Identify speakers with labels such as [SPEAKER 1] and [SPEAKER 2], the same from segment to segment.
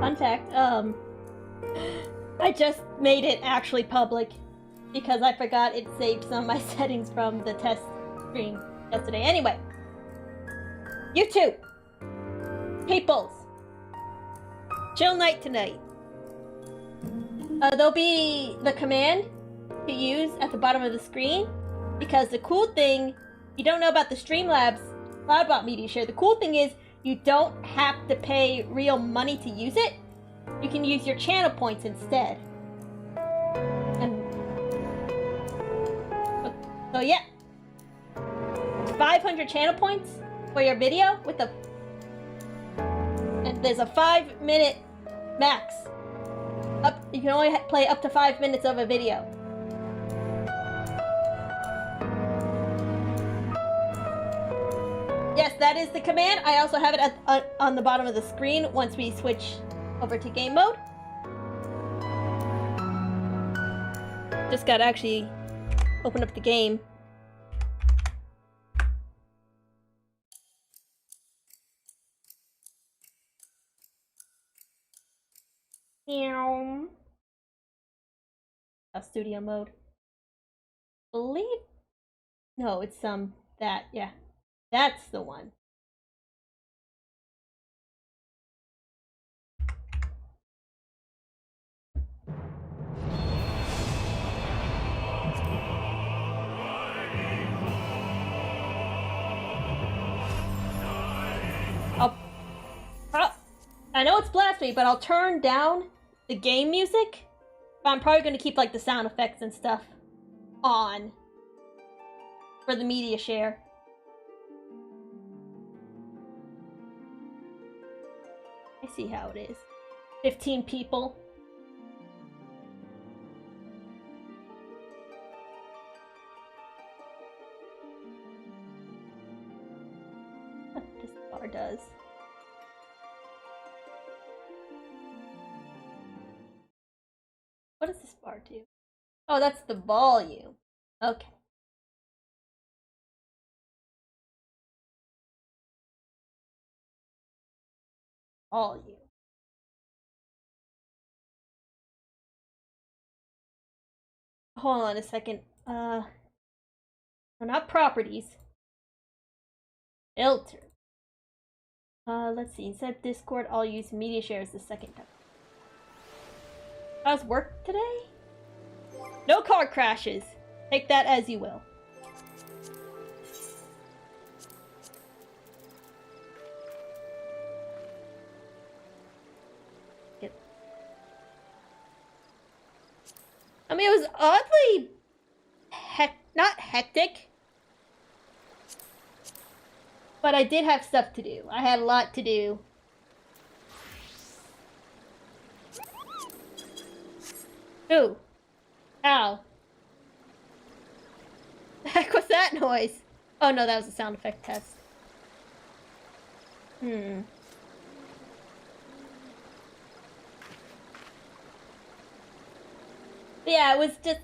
[SPEAKER 1] Fun fact, I just made it actually public because I forgot it saved some of my settings from the test stream yesterday. Anyway, YouTube, peoples, chill night tonight. There'll be the command to use at the bottom of the screen, because the cool thing, you don't know about the Streamlabs Cloudbot Media Share, the cool thing is you don't have to pay real money to use it. You can use your channel points instead. And so yeah, 500 channel points for your video with the, and there's a 5-minute max. You can only play up to 5 minutes of a video. Yes, that is the command. I also have it on the bottom of the screen once we switch over to game mode. Just gotta actually open up the game. Studio mode. Believe. No, it's that, yeah. That's the one. I know it's blasphemy, but I'll turn down the game music. But I'm probably going to keep like the sound effects and stuff on for the media share. I see how it is. 15 people. What this bar does. What does this bar do? Oh, that's the volume. Okay. Volume. Hold on a second. No, not properties. Filter. Let's see. Instead of Discord, I'll use media share as the second time. How's work today? No car crashes. Take that as you will. I mean, it was oddly not hectic, but I did have stuff to do. I had a lot to do. Ooh. Ow. The heck was that noise? Oh no, that was a sound effect test. But yeah, it was just...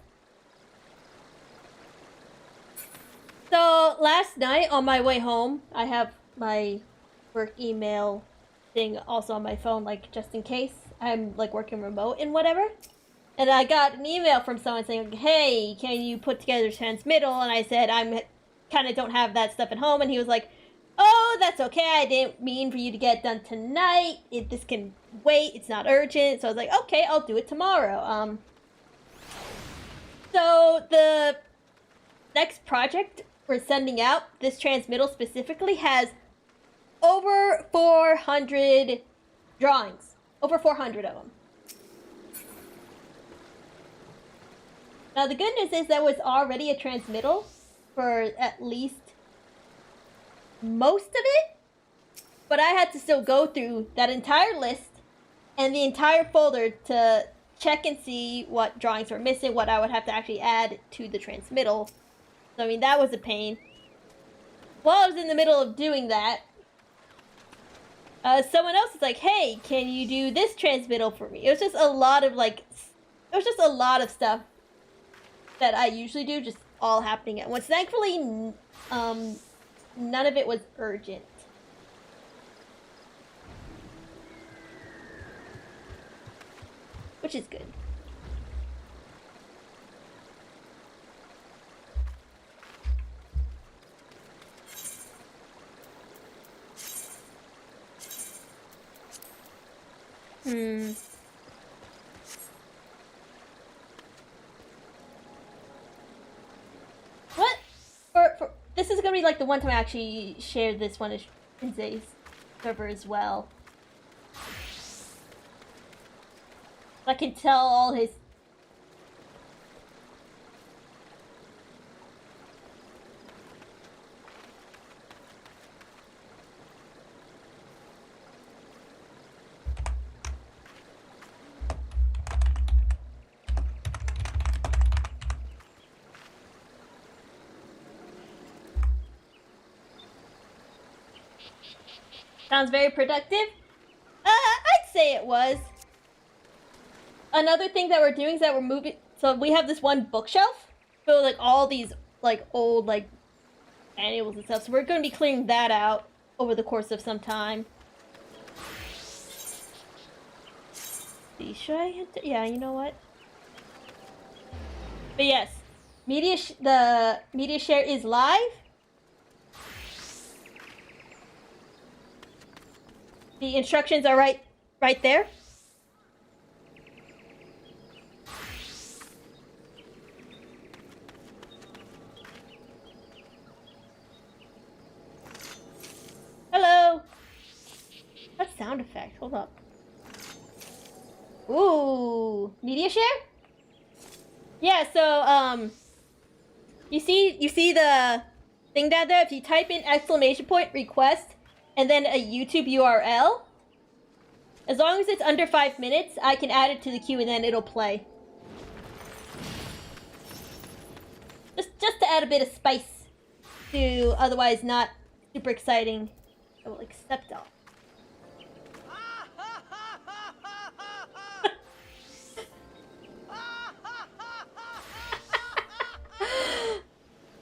[SPEAKER 1] So, last night on my way home, I have my work email thing also on my phone, like, just in case I'm, like, working remote and whatever. And I got an email from someone saying, hey, can you put together transmittal? And I said, I'm kind of don't have that stuff at home. And he was like, oh, that's okay. I didn't mean for you to get it done tonight. This can wait. It's not urgent. So I was like, okay, I'll do it tomorrow. So the next project we're sending out, this transmittal specifically, has over 400 drawings. Over 400 of them. Now the good news is there was already a transmittal for at least most of it. but I had to still go through that entire list and the entire folder to check and see what drawings were missing, what I would have to actually add to the transmittal. So, I mean, that was a pain. While I was in the middle of doing that, someone else was like, hey, can you do this transmittal for me? It was just a lot of, like, it was just a lot of stuff that I usually do, just all happening at once. Thankfully, none of it was urgent. Which is good. What? For this is gonna be like the one time I actually shared this one in Zay's server as well. I can tell all his. Sounds very productive. I'd say it was. Another thing that we're doing is that we're moving. So we have this one bookshelf filled with like all these like old like manuals and stuff. So we're going to be clearing that out over the course of some time. Should I hit? Yeah, you know what? But yes, the media share is live. The instructions are right there. Hello. What sound effect? Hold up. Ooh, media share? Yeah, so you see the thing down there? If you type in !! request and then a YouTube URL, as long as it's under 5 minutes, I can add it to the queue and then it'll play. Just to add a bit of spice to otherwise not super exciting. I will accept all.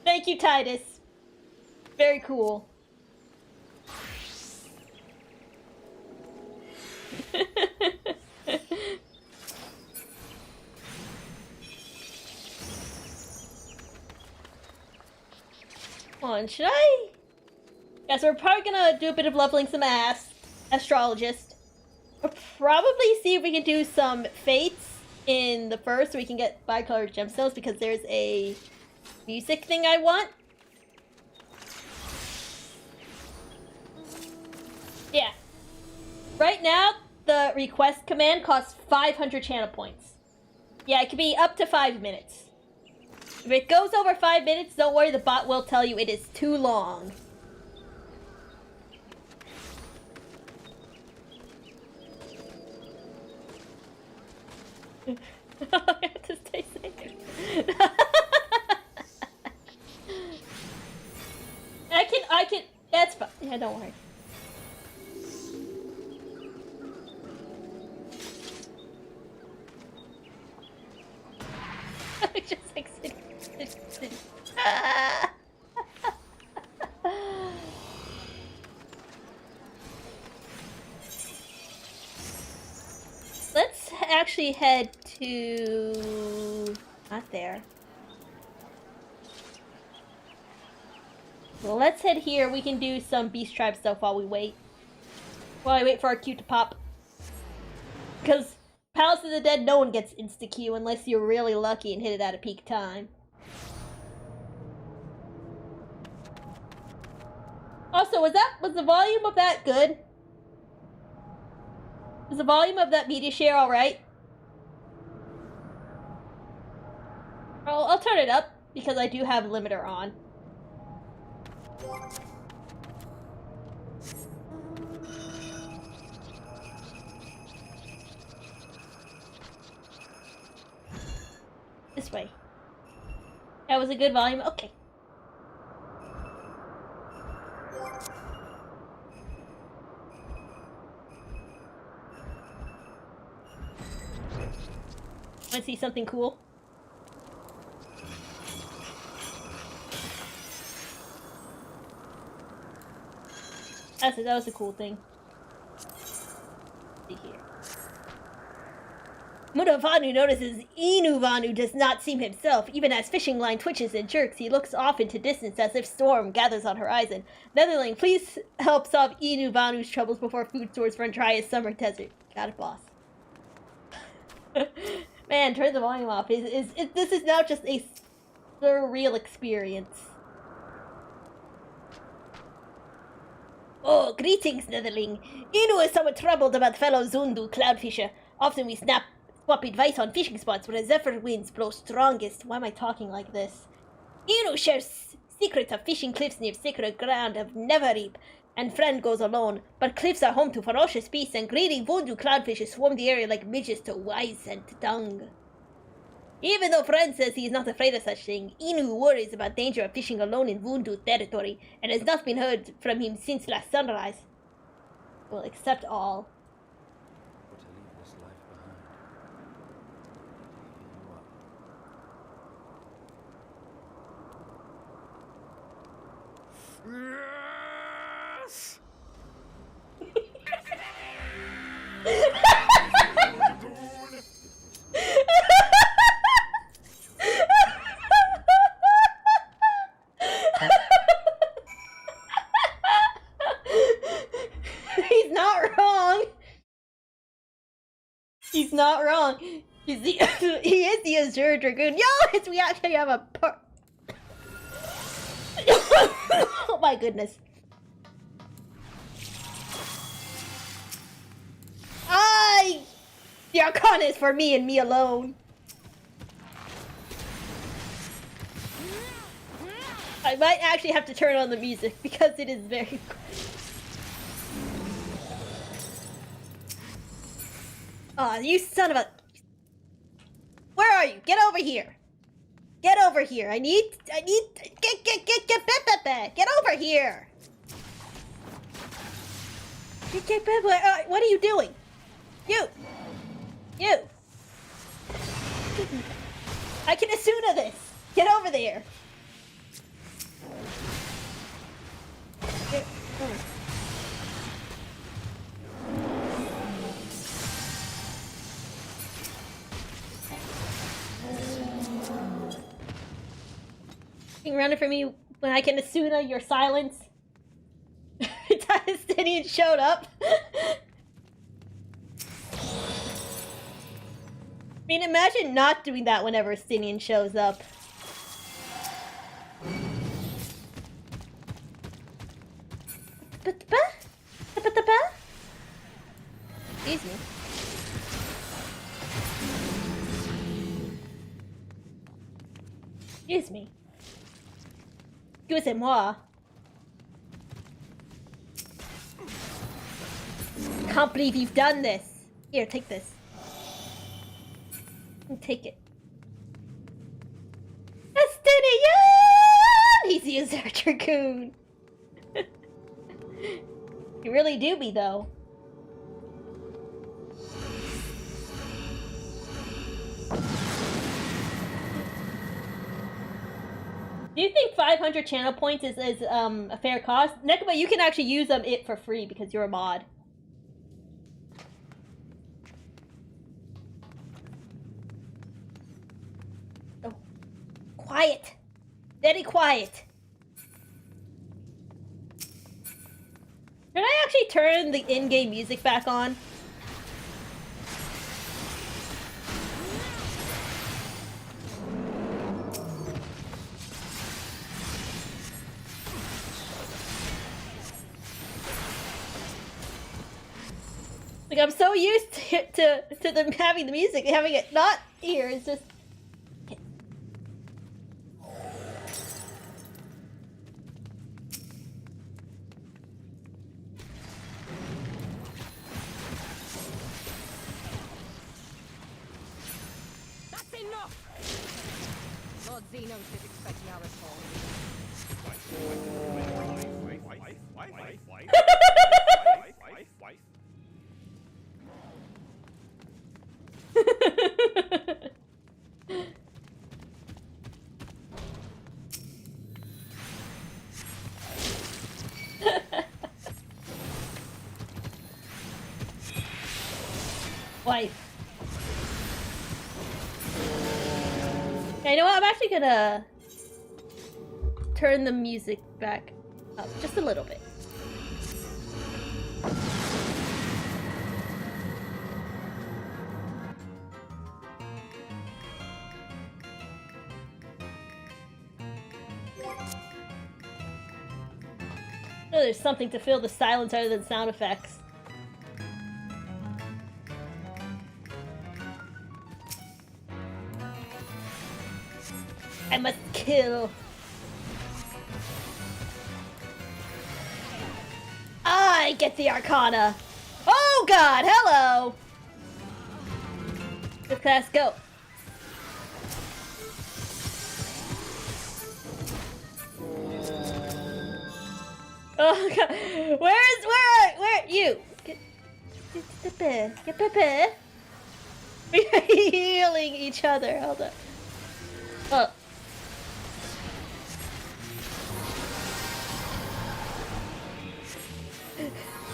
[SPEAKER 1] Thank you, Titus. Very cool. Come on, should I? Yeah, so we're probably gonna do a bit of leveling some astrologist. We'll probably see if we can do some fates in the first so we can get bi-colored gemstones because there's a music thing I want. Yeah. Right now, the request command costs 500 channel points. Yeah, it can be up to 5 minutes. If it goes over 5 minutes, don't worry, the bot will tell you it is too long. I have to stay safe. I can, that's fine. Yeah, don't worry. Just like sitting. Let's actually head to... not there. Well, let's head here. We can do some Beast Tribe stuff while we wait. While I wait for our queue to pop. Because Palace of the Dead, no one gets insta-queue unless you're really lucky and hit it at a peak time. Also, was the volume of that good? Was the volume of that media share alright? I'll turn it up, because I do have limiter on. This way. That was a good volume. Okay. Want to see something cool? That was a cool thing. Let's see here. Mudavanu notices Inuvanu does not seem himself. Even as fishing line twitches and jerks, he looks off into distance as if storm gathers on horizon. Netherling, please help solve Inuvanu's troubles before food stores run dry as summer desert. Got it, boss. Man, turn the volume off. This is now just a surreal experience. Oh, greetings, Netherling. Inu is somewhat troubled about fellow Zundu cloudfisher. Often we swap advice on fishing spots where the zephyr winds blow strongest. Why am I talking like this? Inu shares secrets of fishing cliffs near sacred ground of Neverreap, and friend goes alone. But cliffs are home to ferocious beasts, and greedy voodoo cloudfishes swarm the area like midges to wise and dung. Even though friend says he is not afraid of such thing, Inu worries about danger of fishing alone in voodoo territory, and has not been heard from him since last sunrise. Well, except all.
[SPEAKER 2] Yes!
[SPEAKER 1] He's not wrong. He's not wrong. He is the Azure Dragoon. Yo, we actually have a part. Oh my goodness. The Arcana is for me and me alone. I might actually have to turn on the music because it is very... Aw, you son of a... Where are you? Get over here. Get over here. I need... Get over here. What are you doing? You. I can Asuna this. Get over there. You can run it for me when I can Asuna your silence. Palestinian showed up. I mean, imagine not doing that whenever Stinian shows up. Excuse me. Excuse me. Excusez-moi. Can't believe you've done this. Here, take this. Take it. Estinian! He's the Azure Dragoon. You really do be, though. Do you think 500 channel points is a fair cost? Nekaba, you can actually use it for free because you're a mod. Quiet. Very quiet. Should I actually turn the in-game music back on? Like, I'm so used to them having the music, having it not here. It's just...
[SPEAKER 2] That's enough! noted expectiarmus.
[SPEAKER 1] Wife. Okay, you know what? I'm actually gonna turn the music back up just a little bit. Oh, there's something to fill the silence other than sound effects. I must kill. I get the Arcana. Oh god, hello! Good class, go. Oh god, where you? Get Pepe. We're healing each other, hold up. Oh.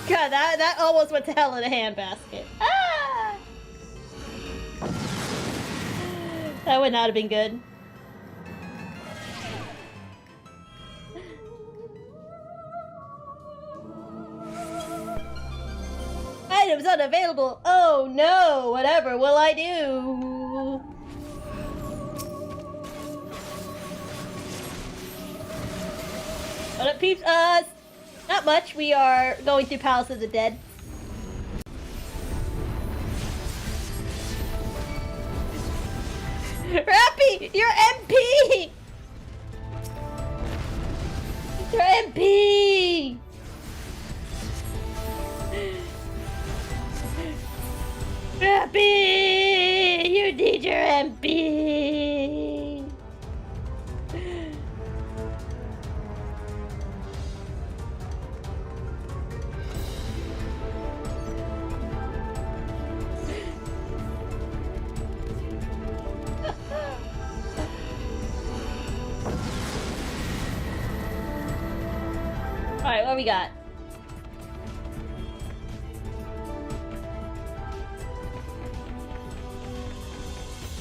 [SPEAKER 1] God, that almost went to hell in a handbasket. Ah! That would not have been good. Items unavailable. Oh no, whatever will I do? What up, peeps? Not much. We are going through Palace of the Dead. Rappy, you're MP! You're MP! Rappy! You need your MP! Alright, what we got?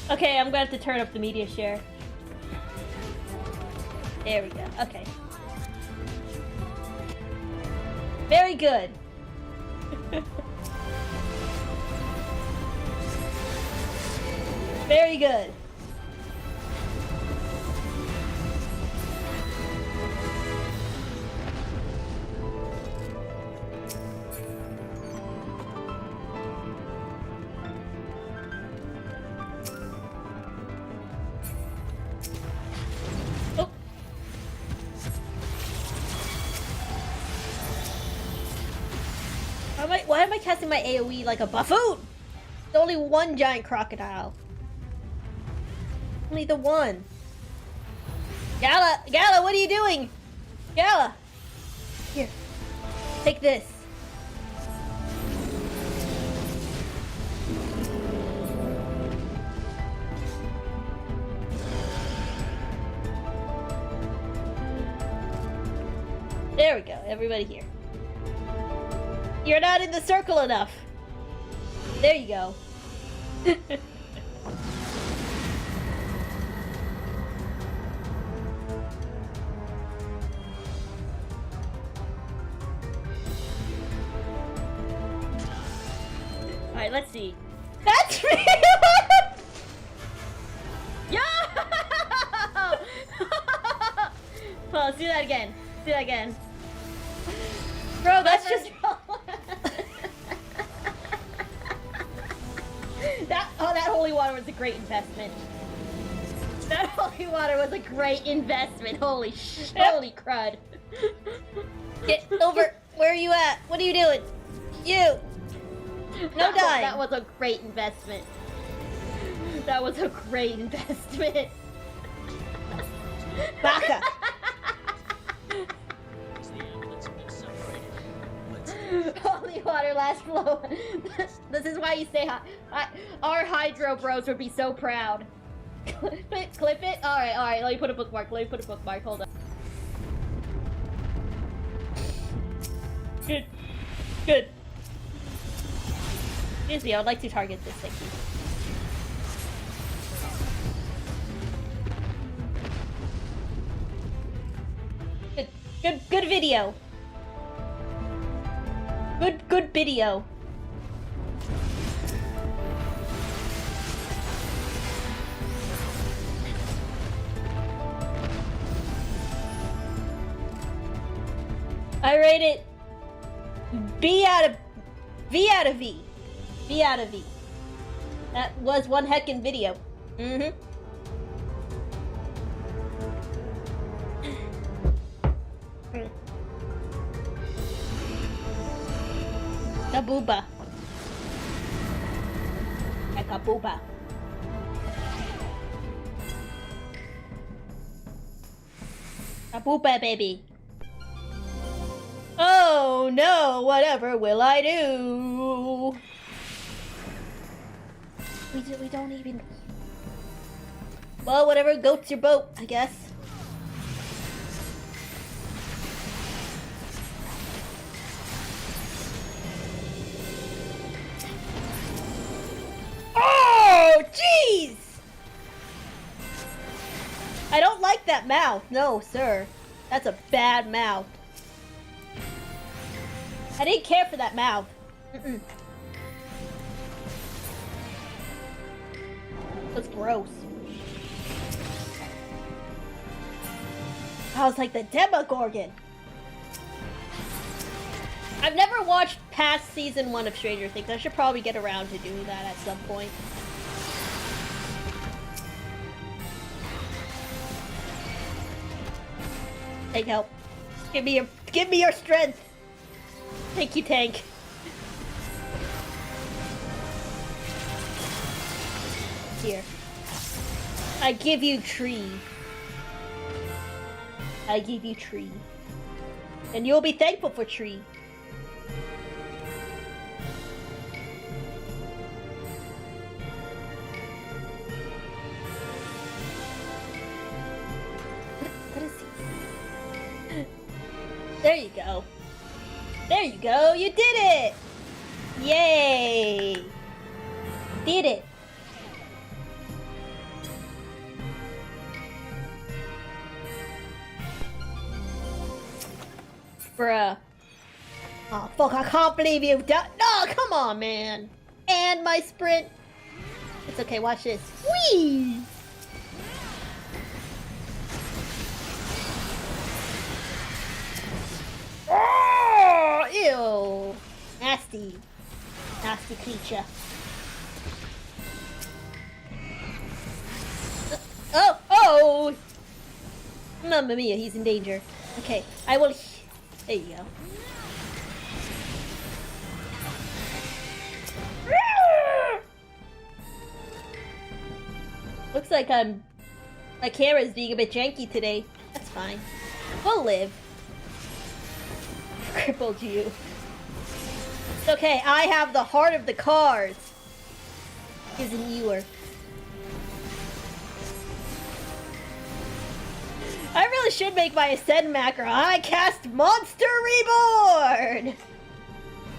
[SPEAKER 1] Okay, I'm gonna have to turn up the media share. There we go, okay. Very good. Very good. Why am I casting my AoE like a buffoon? There's only one giant crocodile. Only the one. Gala, what are you doing? Gala! Here. Take this. There we go, everybody here. You're not in the circle enough. There you go. Alright, let's see. That's me! Yo! Well, see that again. See that again. Bro, that's just... that holy water was a great investment. That holy water was a great investment. Holy crud. Get over. Where are you at? What are you doing? You. No dying. That was a great investment. That was a great investment. Baka. Holy water, last flow. This is why you stay hot. Our hydro bros would be so proud. Clip it. All right. Let me put a bookmark. Hold on. Good. Excuse me, I would like to target this, thank you. Good video. Good video. I rate it V out of V. That was one heckin' video. Kabooba. Kabooba. Kabooba, baby. Oh no, whatever will I do? We don't even... Well, whatever goats your boat, I guess. Oh, jeez! I don't like that mouth. No, sir. That's a bad mouth. I didn't care for that mouth. That's gross. I was like the Demogorgon. I've never watched past season 1 of Stranger Things. I should probably get around to doing that at some point. Tank, help. Give me your strength. Thank you, Tank. Here. I give you tree. I give you tree. And you'll be thankful for tree. What is he? There you go. There you go. You did it. Yay. Did it. Bruh. Oh, fuck, I can't believe you done. No, come on, man. And my sprint. It's okay, watch this. Whee! Oh, ew. Nasty. Nasty creature. Oh! Mamma mia, he's in danger. Okay, I will... There you go. Looks like my camera's being a bit janky today. That's fine. We'll live. Crippled you. It's okay, I have the heart of the cards. Isn't you? I really should make my Ascend macro. I cast Monster Reborn!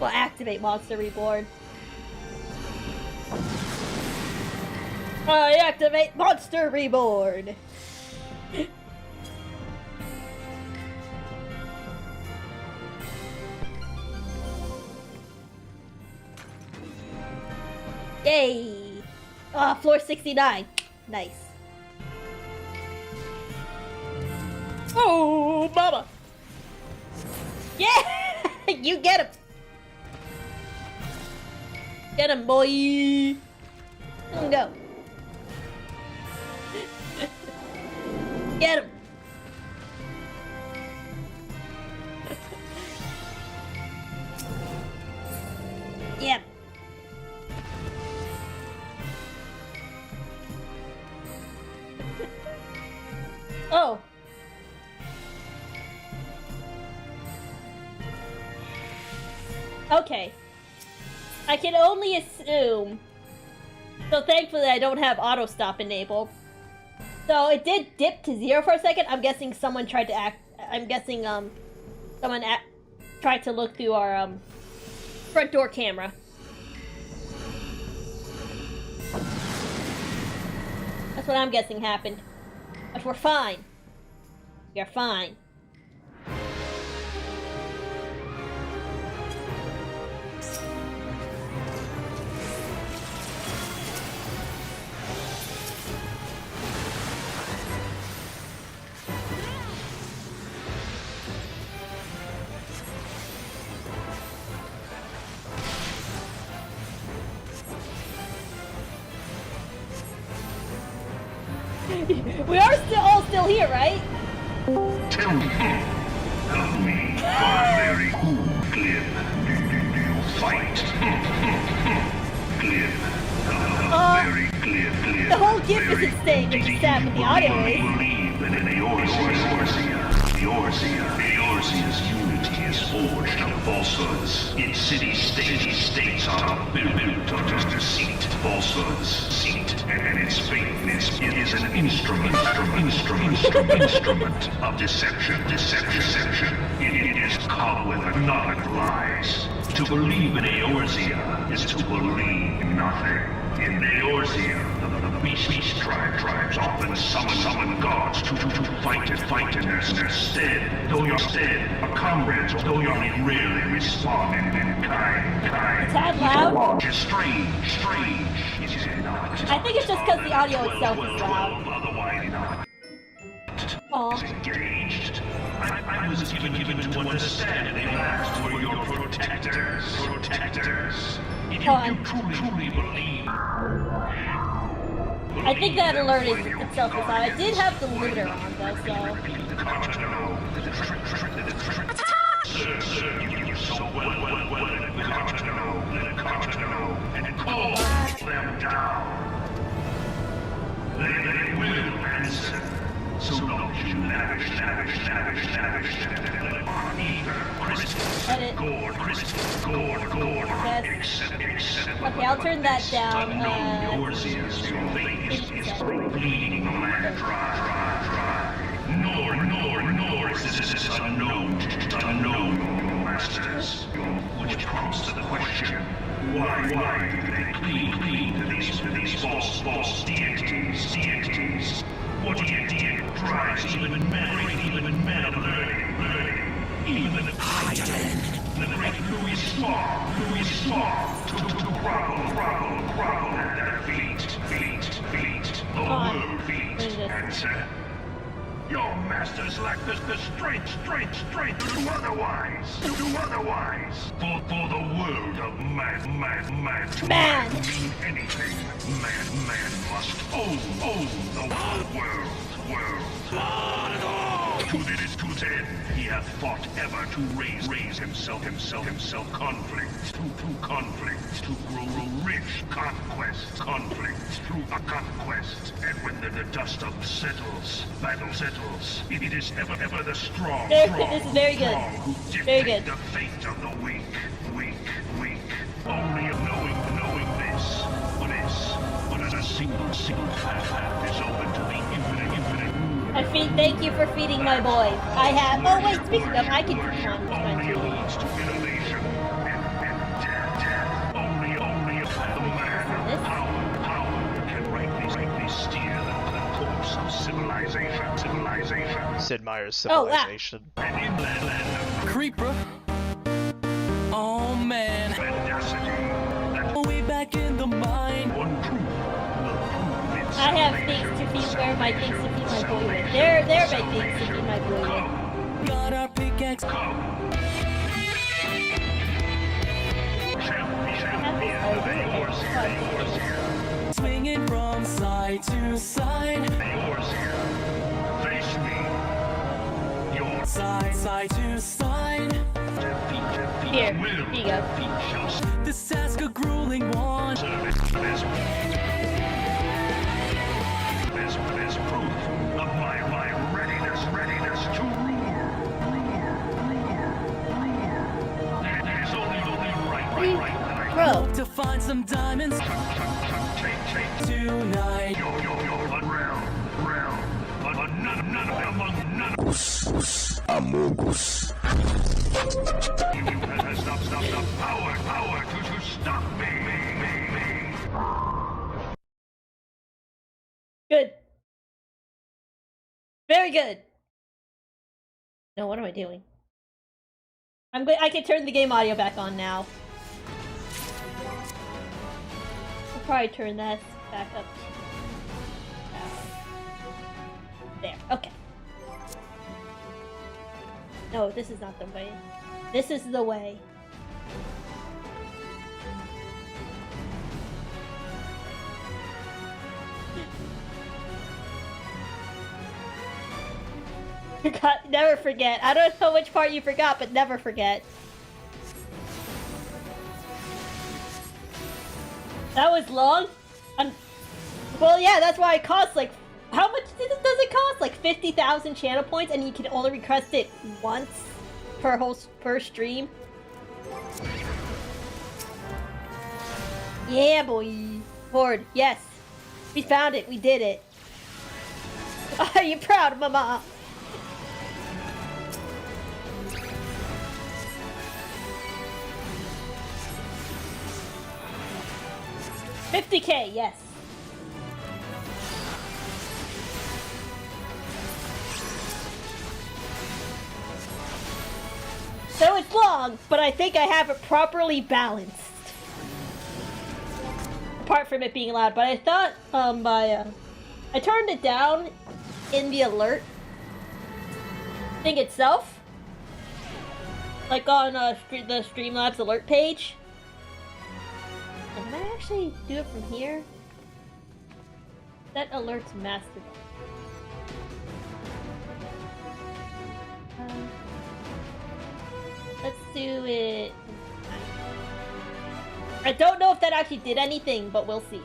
[SPEAKER 1] Well, activate Monster Reborn. I activate Monster Reborn! Yay! Ah, floor 69. Nice. Oh, mama! Yeah! You get him! Get him, boy! Go. Get him! Yep. Oh. Okay. I can only assume. So thankfully I don't have auto stop enabled. So it did dip to 0 for a second. I'm guessing someone tried to act. I'm guessing someone tried to look through our front door camera. That's what I'm guessing happened. But we're fine. We're fine. We are all still here, right?
[SPEAKER 2] Tell me, for a very cool clip. Do you fight? Clip. Very clip.
[SPEAKER 1] The whole gift isn't staying, it's just that, but the audio is.
[SPEAKER 2] Believe that in Eorzea's unity is forged of falsehoods. Its city-states are built on deceit, falsehoods, deceit, and its faith is an instrument of deception. It is caught with another lies. To believe in Eorzea is to believe nothing. In Eorzea, the beast tribes often summon gods to fight in their stead. Though your comrades, though you rarely respond in kind.
[SPEAKER 1] Is that loud?
[SPEAKER 2] It's strange, is it not?
[SPEAKER 1] I think it's just because the audio itself is loud.
[SPEAKER 2] Otherwise not.
[SPEAKER 1] Aw.
[SPEAKER 2] Engaged. I was given to understand they last were your protectors. If you truly believe.
[SPEAKER 1] I think that alert itself is loud. I did have the limiter on though, so.
[SPEAKER 2] You so well, and call them down. They will answer. So don't you lavish on either crystal, gourd, except
[SPEAKER 1] Okay, I'll turn that down.
[SPEAKER 2] Eorzea's is bleeding the land dry. Nor is this unknown masters, which prompts to the question, why do they plead to these false deities? What deity drives even men of learning? Even the great Louis Strong, to grovel at their feet, the world feet, and said, your masters lack the strength to do otherwise. For the world of man to mean anything, man must own the whole world. To this end, he hath fought ever to raise himself conflict, to grow rich, conflict, through a conquest, and when the dust of battle settles, it is ever the strong,
[SPEAKER 1] This is very good.
[SPEAKER 2] who
[SPEAKER 1] Very
[SPEAKER 2] dictate
[SPEAKER 1] good.
[SPEAKER 2] the fate of the weak. Only of knowing this, but a single path is open to the infinite.
[SPEAKER 1] I thank you for feeding my boy. I have. Oh wait, speaking of, I can feed one.
[SPEAKER 2] Only leads to innovation and death. Only the man power can rightly steer the course of civilization.
[SPEAKER 3] Sid Meier's
[SPEAKER 1] Oh, wow.
[SPEAKER 3] Civilization.
[SPEAKER 2] And in that land
[SPEAKER 4] Creeper. Oh man.
[SPEAKER 2] of audacity, that
[SPEAKER 4] Way back in the mine.
[SPEAKER 2] one truth will prove its
[SPEAKER 1] I have things to feed. Where are my things to feed my boy with? They're my things to feed my boy with.
[SPEAKER 4] Got our pickaxe. Swinging from side to side.
[SPEAKER 2] Face me. Your
[SPEAKER 4] Side to side.
[SPEAKER 2] defeat
[SPEAKER 1] Here,
[SPEAKER 2] will
[SPEAKER 1] here you go.
[SPEAKER 2] defeat shall
[SPEAKER 4] This task a grueling one.
[SPEAKER 2] serve as proof of my
[SPEAKER 4] get some diamonds tonight.
[SPEAKER 2] Amogus. Stop. Power to stop me.
[SPEAKER 1] Good. Very good. No, what am I doing? I can turn the game audio back on now. I'll probably turn that back up. There. Okay. No, this is not the way. This is the way. Never forget. I don't know which part you forgot, but never forget. That was long? Well, yeah, that's why it costs like... How much does it cost? Like 50,000 channel points, and you can only request it once per stream? Yeah, boy. Horde, yes. We found it. We did it. Are you proud, Mama? $50K, yes. So it's long, but I think I have it properly balanced. Apart from it being loud, but I thought I turned it down in the alert thing itself, like on the Streamlabs alert page. Can I actually do it from here? That alerts Mastodon. Let's do it. I don't know if that actually did anything, but we'll see.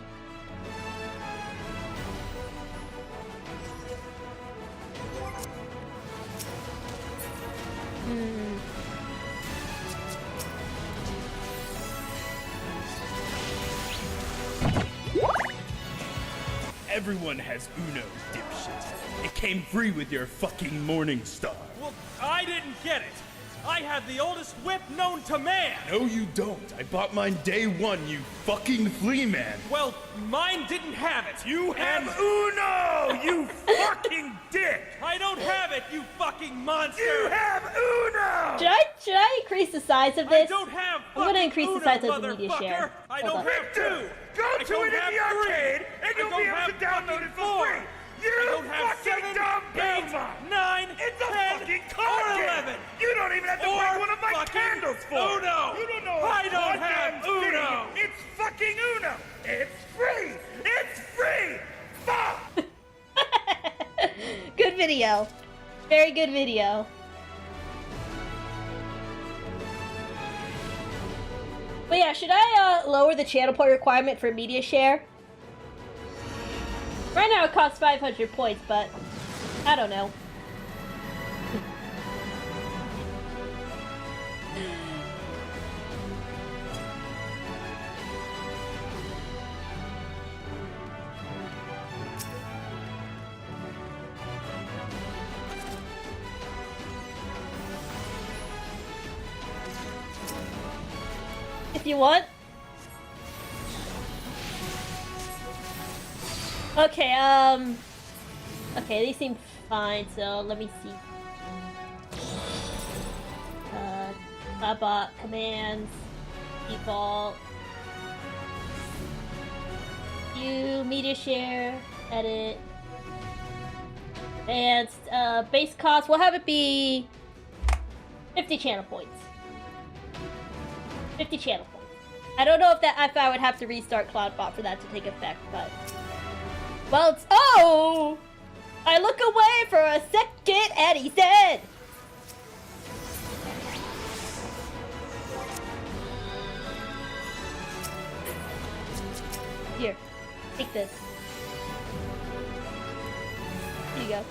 [SPEAKER 3] Everyone has Uno, dipshit. It came free with your fucking Morning Star.
[SPEAKER 5] Well, I didn't get it. I have the oldest whip known to man.
[SPEAKER 3] No, you don't. I bought mine day one, you fucking flea man.
[SPEAKER 5] Well, mine didn't have it.
[SPEAKER 3] You have Uno, you fucking dick.
[SPEAKER 5] I don't have it, you fucking monster.
[SPEAKER 3] You have Uno.
[SPEAKER 1] Should I increase the size of this?
[SPEAKER 5] I don't have
[SPEAKER 1] I'm gonna increase
[SPEAKER 5] Uno,
[SPEAKER 1] the size of the media
[SPEAKER 5] motherfucker.
[SPEAKER 1] share.
[SPEAKER 5] I
[SPEAKER 1] Hold
[SPEAKER 5] don't
[SPEAKER 1] on.
[SPEAKER 5] have two.
[SPEAKER 3] Go
[SPEAKER 5] I
[SPEAKER 3] to
[SPEAKER 5] don't
[SPEAKER 3] it in
[SPEAKER 5] have
[SPEAKER 3] the arcade,
[SPEAKER 5] three.
[SPEAKER 3] and you'll
[SPEAKER 5] I
[SPEAKER 3] be
[SPEAKER 5] don't
[SPEAKER 3] able to
[SPEAKER 5] have
[SPEAKER 3] download it
[SPEAKER 5] fucking
[SPEAKER 3] for
[SPEAKER 5] four.
[SPEAKER 3] free.
[SPEAKER 5] I
[SPEAKER 3] You
[SPEAKER 5] don't have
[SPEAKER 3] fucking
[SPEAKER 5] 7,
[SPEAKER 3] dumb
[SPEAKER 5] 8,
[SPEAKER 3] boomer.
[SPEAKER 5] 9,
[SPEAKER 3] It's a
[SPEAKER 5] 10,
[SPEAKER 3] fucking
[SPEAKER 5] or
[SPEAKER 3] card game.
[SPEAKER 5] 11.
[SPEAKER 3] You don't even have to
[SPEAKER 5] Or
[SPEAKER 3] break one of my
[SPEAKER 5] fucking
[SPEAKER 3] candles for it.
[SPEAKER 5] Uno.
[SPEAKER 3] You don't know
[SPEAKER 5] I
[SPEAKER 3] a
[SPEAKER 5] don't
[SPEAKER 3] goddamn
[SPEAKER 5] have
[SPEAKER 3] thing.
[SPEAKER 5] Uno.
[SPEAKER 3] It's fucking Uno. It's free. It's free. Fuck.
[SPEAKER 1] Good video. Very good video. But yeah, should I lower the channel point requirement for media share? Right now it costs 500 points, but I don't know. If you want. Okay, okay, these seem fine, so let me see. Bot commands, default, view, media share, edit, advanced, base cost, we'll have it be 50 channel points. 50 channel points. I don't know if I would have to restart CloudBot for that to take effect, but... Well, it's... Oh! I look away for a second and he's dead! Here. Take this. Here you go.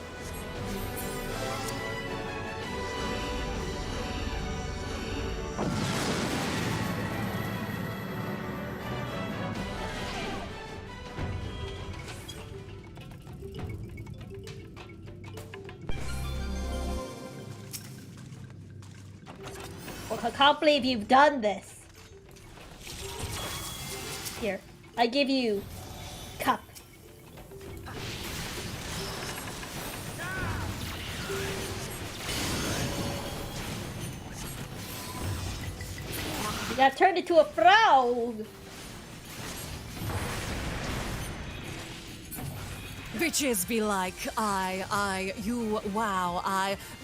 [SPEAKER 1] I can't believe you've done this. Here, I give you cup. You got turned into a frog.
[SPEAKER 6] Bitches be like, you, wow,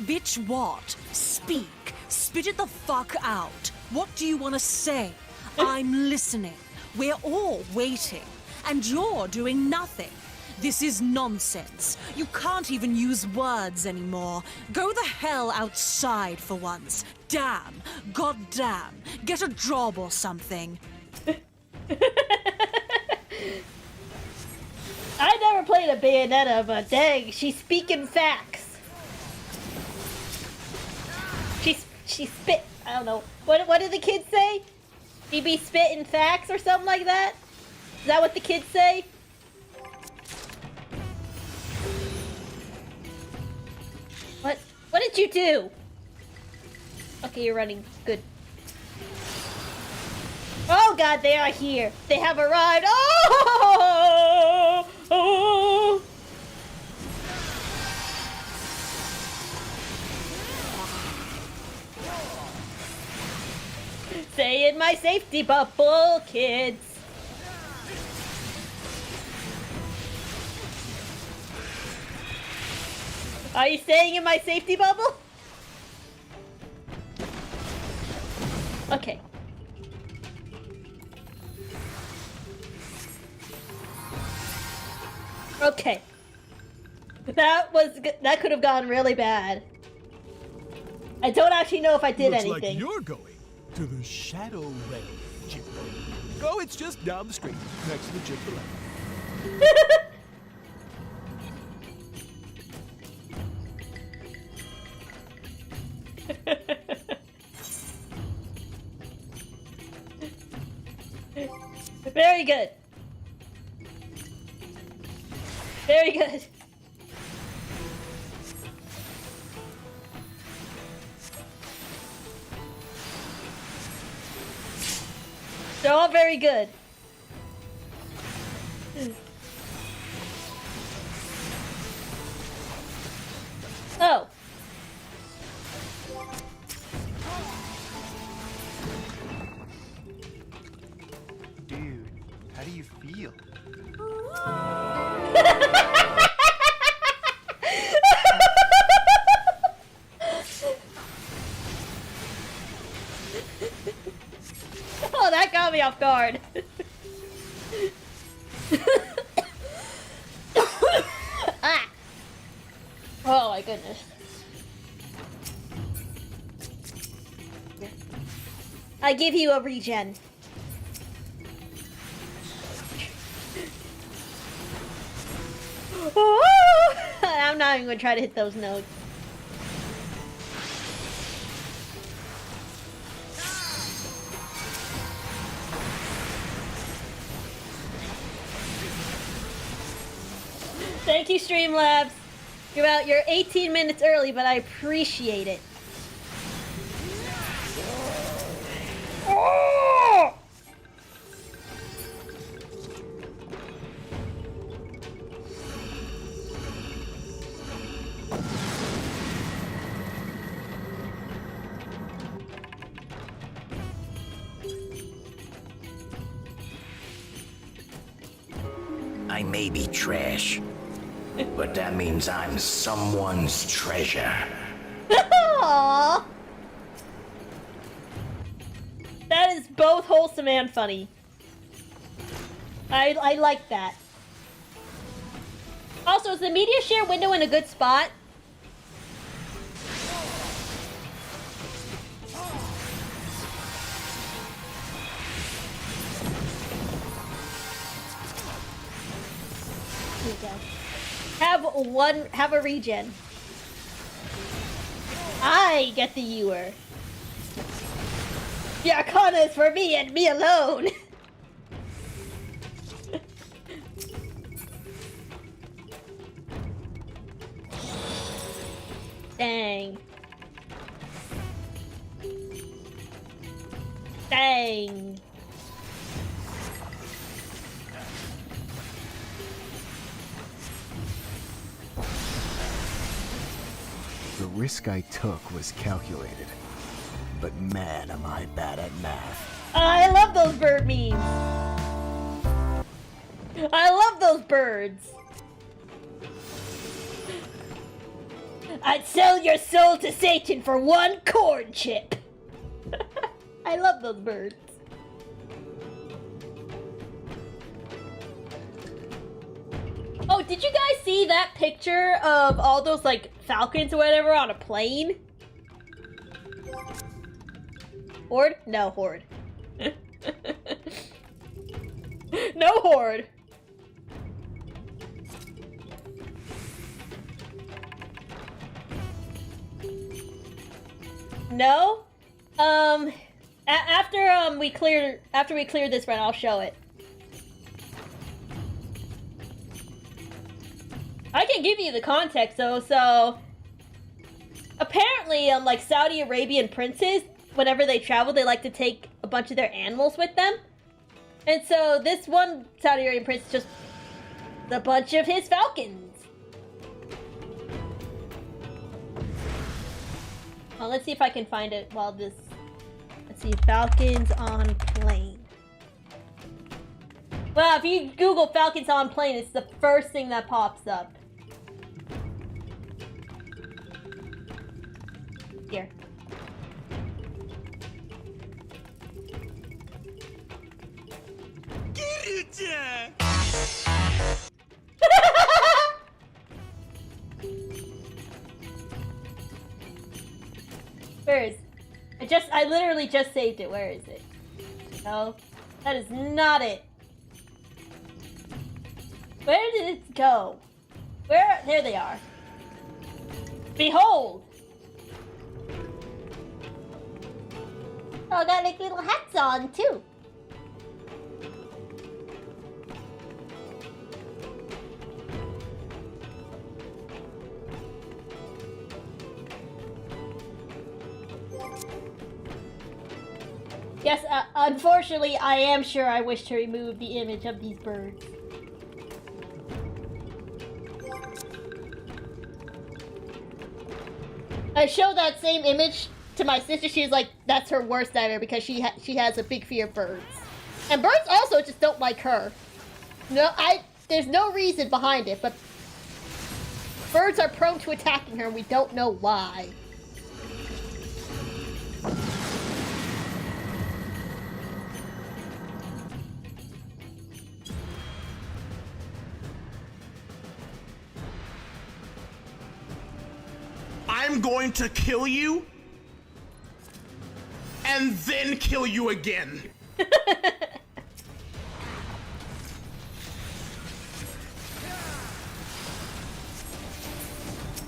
[SPEAKER 6] bitch what? Speak. Spit it the fuck out. What do you want to say? I'm listening. We're all waiting. And you're doing nothing. This is nonsense. You can't even use words anymore. Go the hell outside for once. Damn. God damn. Get a job or something.
[SPEAKER 1] I never played a Bayonetta, but dang, she's speaking facts. She spit. I don't know. What did the kids say? She be spitting facts or something like that? Is that what the kids say? What did you do? Okay, you're running. Good. Oh god, they are here. They have arrived. Oh! Oh! Stay in my safety bubble, kids. Are you staying in my safety bubble? Okay. Okay. That could have gone really bad. I don't actually know if I did
[SPEAKER 7] Looks
[SPEAKER 1] anything.
[SPEAKER 7] like you're going to the Shadow Range. Oh, it's just down the street, next to the Chick-fil-A.
[SPEAKER 1] Very good. Very good. They're all very good. Oh.
[SPEAKER 8] Dude, how do you feel?
[SPEAKER 1] Oh, that got me off guard. Ah. Oh my goodness. I give you a regen. I'm not even gonna try to hit those notes. Thank you, Streamlabs. You're 18 minutes early, but I appreciate it. Oh!
[SPEAKER 9] I may be trash, but that means I'm someone's treasure.
[SPEAKER 1] Aww. That is both wholesome and funny. I like that. Also, is the media share window in a good spot? Here we go. Have a regen. I get the ewer. The Arcana is for me and me alone. Dang. thing.
[SPEAKER 7] The risk I took was calculated. But man, am I bad at math.
[SPEAKER 1] I love those bird memes. I love those birds. I'd sell your soul to Satan for one corn chip. I love those birds. Oh, did you guys see that picture of all those, like, falcons or whatever on a plane? Horde? No, Horde. No Horde. No? After we clear this run, I'll show it. I can give you the context though, so apparently, like Saudi Arabian princes, whenever they travel, they like to take a bunch of their animals with them. And so this one Saudi Arabian prince just a bunch of his falcons. Well, let's see if I can find it while this. Let's see, falcons on plane. Well, if you Google falcons on plane, it's the first thing that pops up. Here. Where is it? I literally just saved it. Where is it? No, that is not it. Where did it go? Where? There they are. Behold! Oh, I got like little hats on too. Yes, unfortunately, I am sure I wish to remove the image of these birds. I showed that same image to my sister. She's like, that's her worst nightmare because she has a big fear of birds. And birds also just don't like her. No, there's no reason behind it, but birds are prone to attacking her and we don't know why.
[SPEAKER 10] I'm going to kill you and then kill you again.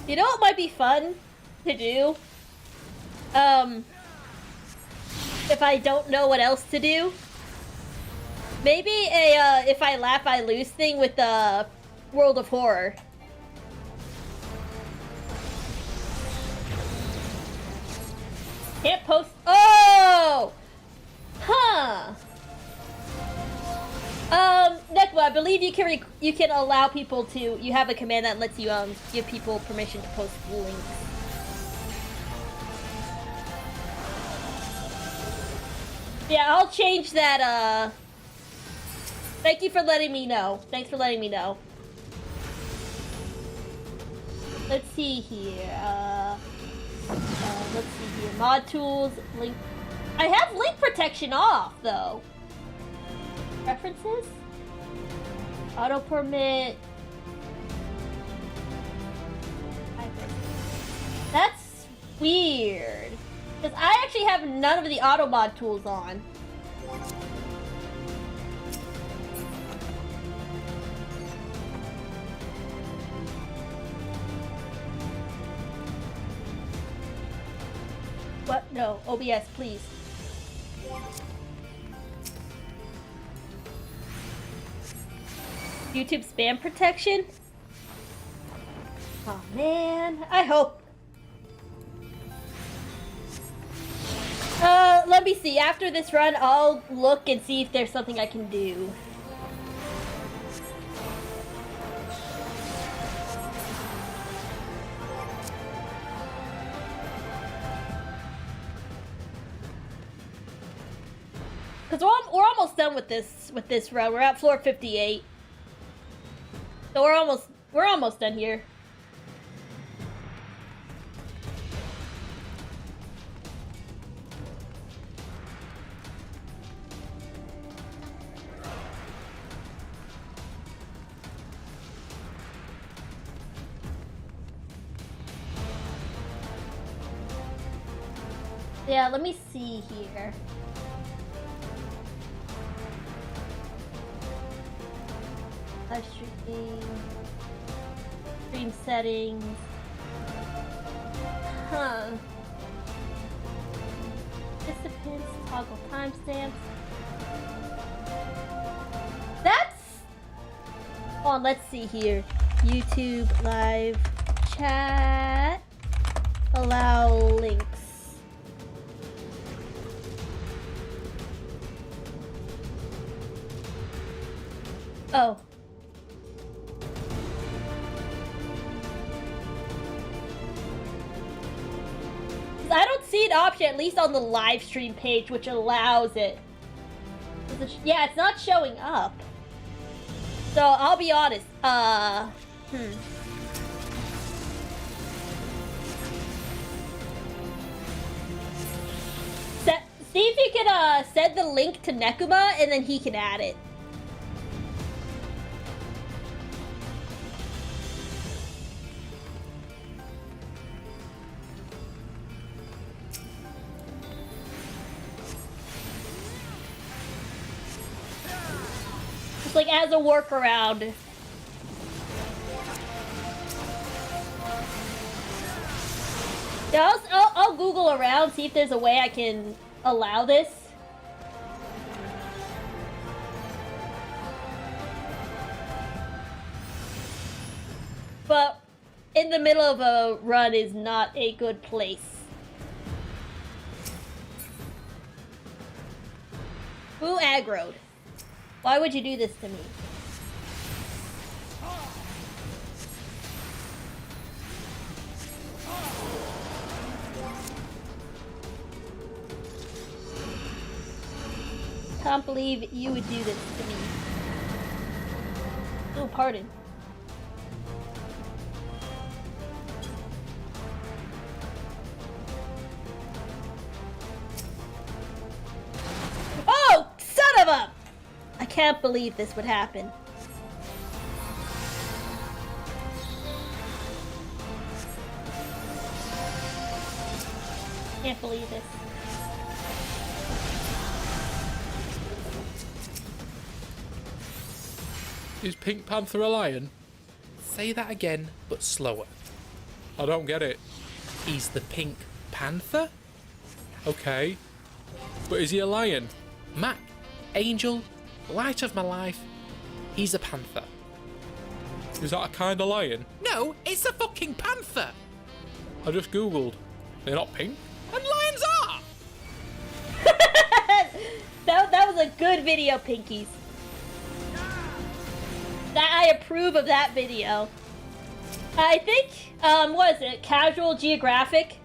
[SPEAKER 1] You know what might be fun to do? If I don't know what else to do? Maybe a, if I laugh I lose thing with the World of Horror. Can't post. Oh! Huh. Nekwa, I believe you can allow people to. You have a command that lets you give people permission to post links. Yeah, I'll change that. Thank you for letting me know. Thanks for letting me know. Let's see here. Let's see here. Mod tools, link. I have link protection off, though. Preferences? Auto permit. That's weird. Because I actually have none of the auto mod tools on. What? No. OBS, please. YouTube spam protection? Oh man, I hope Let me see. After this run, I'll look and see if there's something I can do. Cause we're almost done with this run. We're at floor 58, so we're almost done here. Yeah, let me see here. Live stream settings. Huh. Participants, toggle timestamps. That's. Hold on, let's see here. YouTube live chat. Allow links. Oh. I don't see an option, at least on the live stream page, which allows it. Yeah, it's not showing up. So, I'll be honest. See if you can, send the link to Nekuma, and then he can add it. Like as a workaround. Yeah, I'll Google around, see if there's a way I can allow this. But in the middle of a run is not a good place. Who aggroed? Why would you do this to me? Can't believe you would do this to me. Oh, pardon. Oh, son of a... I can't believe this would happen. Can't believe this.
[SPEAKER 11] Is Pink Panther a lion? Say that again, but slower. I don't get it. He's the Pink Panther? Okay. But is he a lion? Mac, Angel, light of my life, he's a panther. Is that a kind of lion? No, it's a fucking panther! I just googled. They're not pink. And lions are!
[SPEAKER 1] that was a good video, Pinkies. I approve of that video. I think, what is it? Casual Geographic?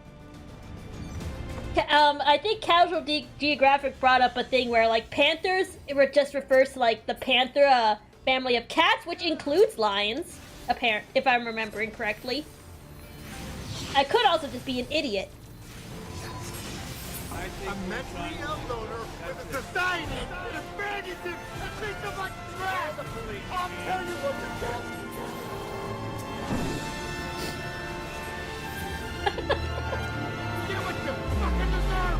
[SPEAKER 1] I think Casual Geographic brought up a thing where, like, panthers, it just refers to, like, the panther family of cats, which includes lions, if I'm remembering correctly. I could also just be an idiot.
[SPEAKER 12] A mentally ill loner with a society that abandons him and treats him like trash! I'll tell you what to do! Get what you fucking deserve!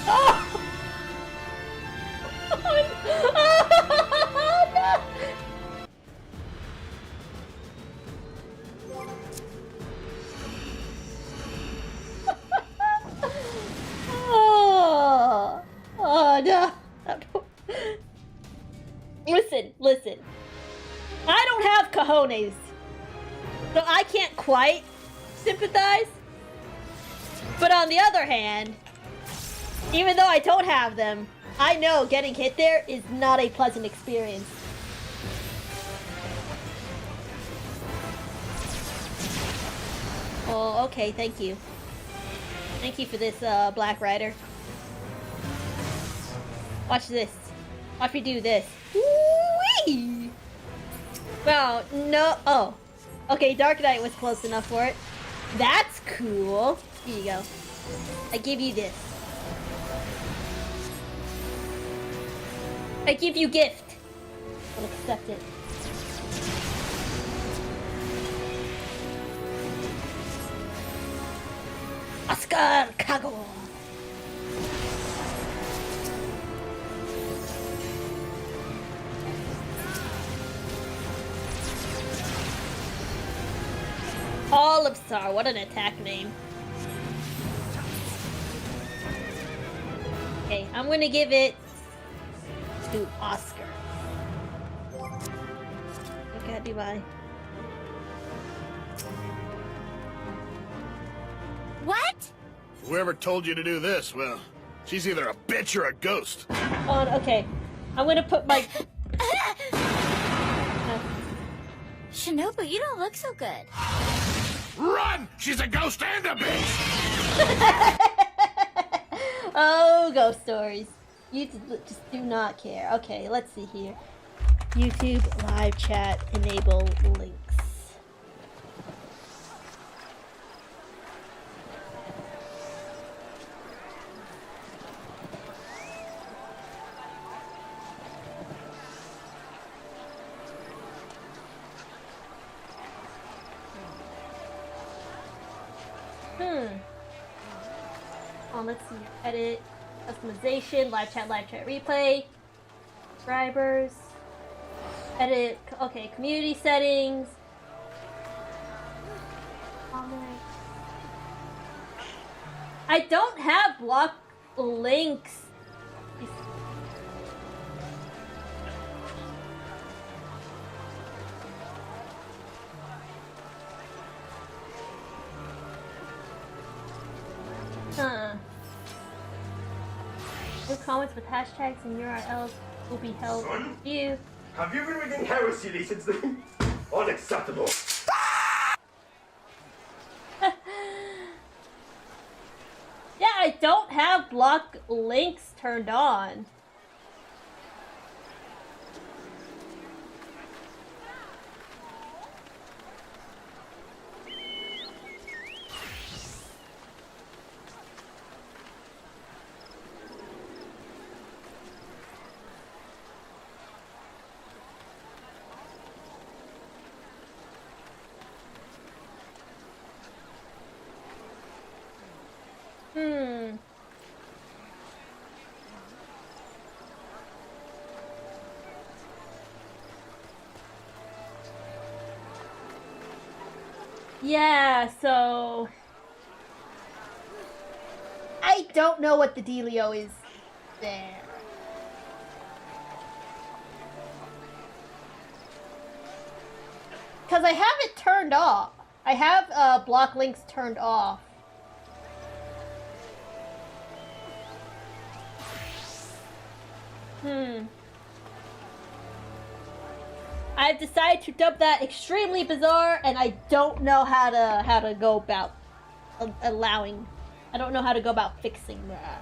[SPEAKER 1] Oh! Oh, no! Oh no! Listen. I don't have cojones, so I can't quite sympathize. But on the other hand, Even though I don't have them, I know getting hit there is not a pleasant experience. Oh, okay, thank you. Thank you for this, Black Rider. Watch this. Watch me do this. Whee! Wow, no. Oh. Okay, Dark Knight was close enough for it. That's cool. Here you go. I give you this. I give you gift. I'll accept it. Oscar Kago. All of Star, what an attack name. Okay, I'm gonna give it to Oscar. Okay, goodbye.
[SPEAKER 13] What?
[SPEAKER 12] Whoever told you to do this, well, she's either a bitch or a ghost.
[SPEAKER 1] On, okay. I'm gonna put my...
[SPEAKER 13] Shinobu, you don't look so good.
[SPEAKER 12] Run! She's a ghost and a bitch!
[SPEAKER 1] Oh, ghost stories. You just do not care. Okay, let's see here. YouTube live chat enable links. Let's see. Edit, customization, live chat replay, subscribers, edit, okay, community settings, I don't have block links. Huh. New comments with hashtags and URLs will be held in view.
[SPEAKER 14] Have you been reading heresy recently? Unacceptable.
[SPEAKER 1] Yeah, I don't have block links turned on. Yeah, so... I don't know what the dealio is there. Because I have it turned off. I have block links turned off. I've decided to dub that extremely bizarre, and I don't know how to go about allowing. I don't know how to go about fixing that.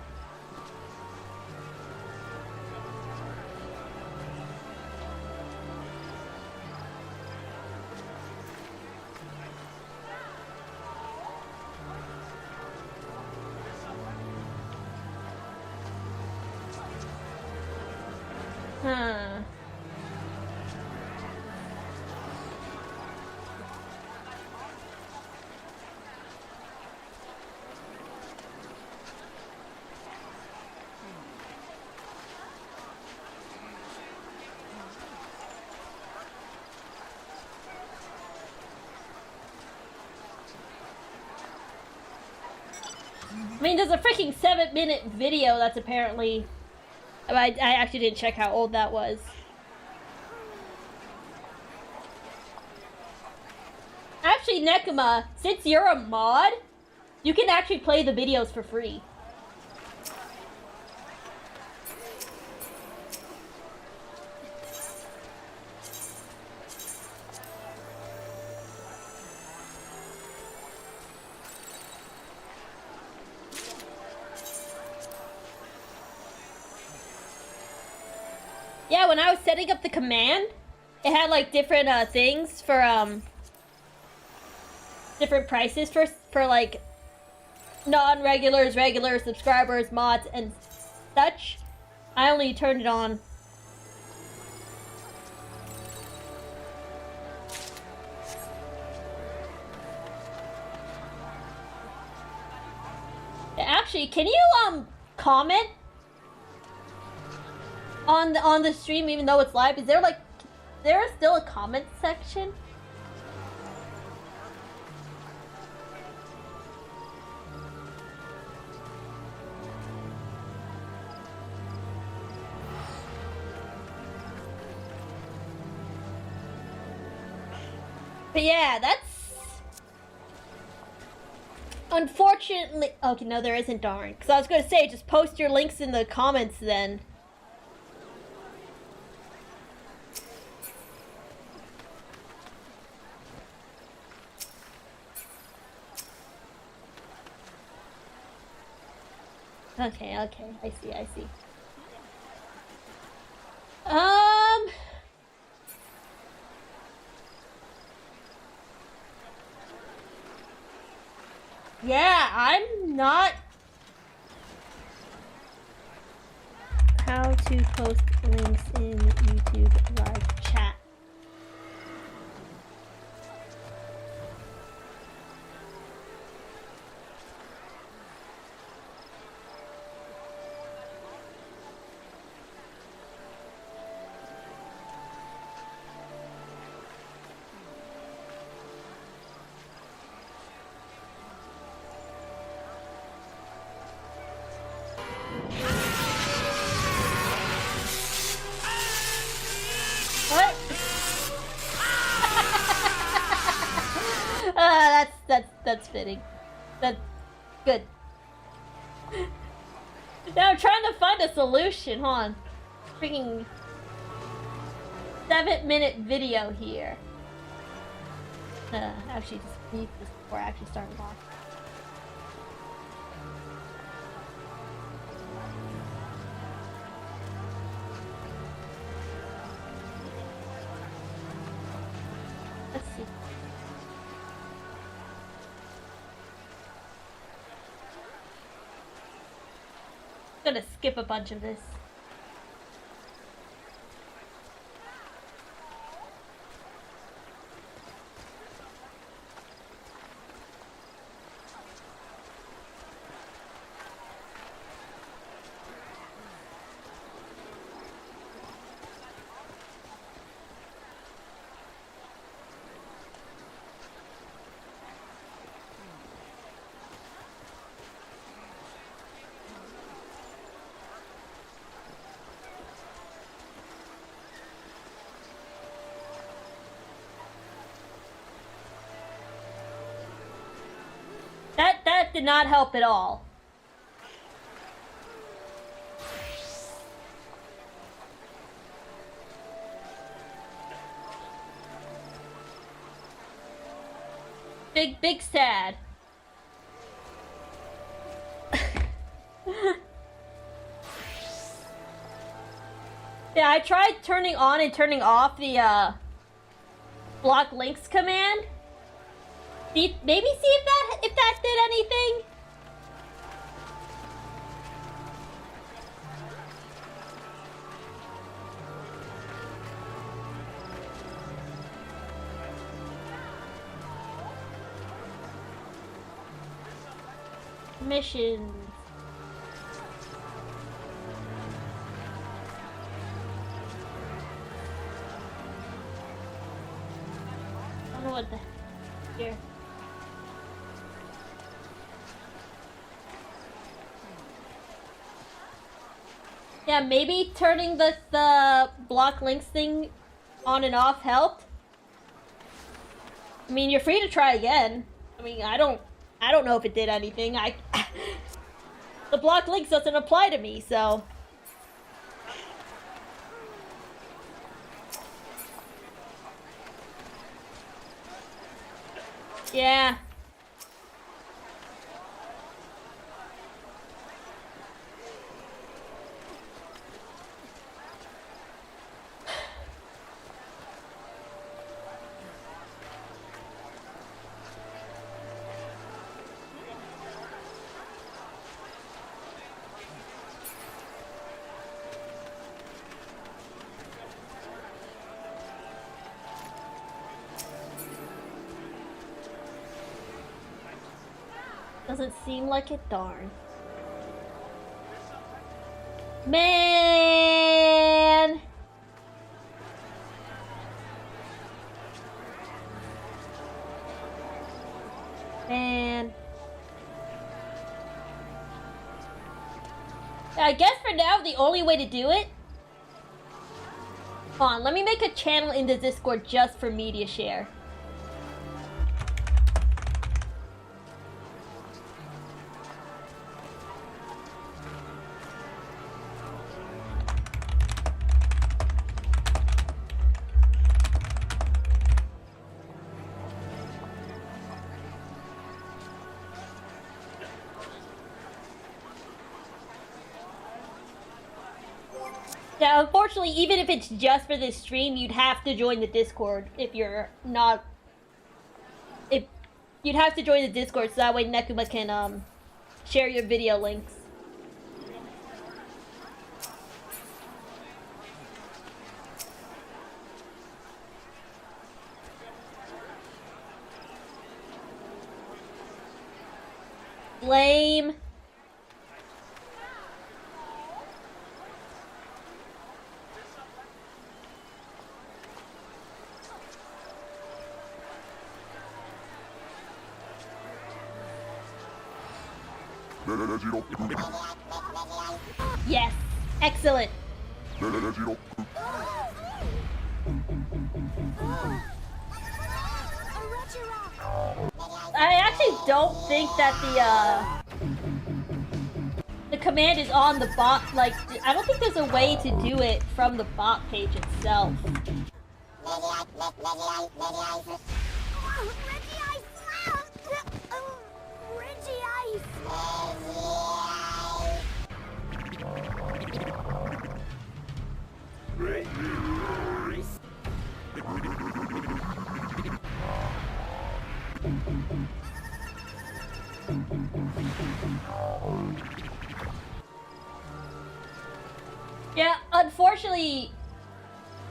[SPEAKER 1] I mean, there's a freaking 7-minute video that's apparently... I actually didn't check how old that was. Actually, Nekama, since you're a mod, you can actually play the videos for free. yeah, when I was setting up the command, it had like different things for different prices for like non-regulars, regular subscribers, mods, and such. I only turned it on. Actually, can you comment on the stream even though it's live? Is there like still a comment section? But yeah, that's unfortunately. Okay, no, there isn't, darn. Because I was gonna say, just post your links in the comments then. Okay, I see. Yeah, I'm not. How to post links in YouTube live chat. What? That's fitting. That's good. Now I'm trying to find a solution. Hold on. Freaking 7-minute video here. Actually, just mute this before I actually start off. Let's see. I'm gonna skip a bunch of this. That did not help at all. Big sad. Yeah, I tried turning on and turning off the block links command. Maybe see if that did anything. Missions. I don't know what the here. Yeah, maybe turning the block links thing on and off helped. I mean, you're free to try again. I mean, I don't know if it did anything. The block links doesn't apply to me, so. Yeah. Doesn't seem like it, darn. Man! Man. I guess for now, the only way to do it... Hold on, let me make a channel in the Discord just for media share. Yeah, unfortunately, even if it's just for this stream, you'd have to join the Discord if you're not... If you'd have to join the Discord so that way Nekuma can, share your video links. Lame. Yes, excellent. I actually don't think that the command is on the bot, like, I don't think there's a way to do it from the bot page itself. Yeah, unfortunately,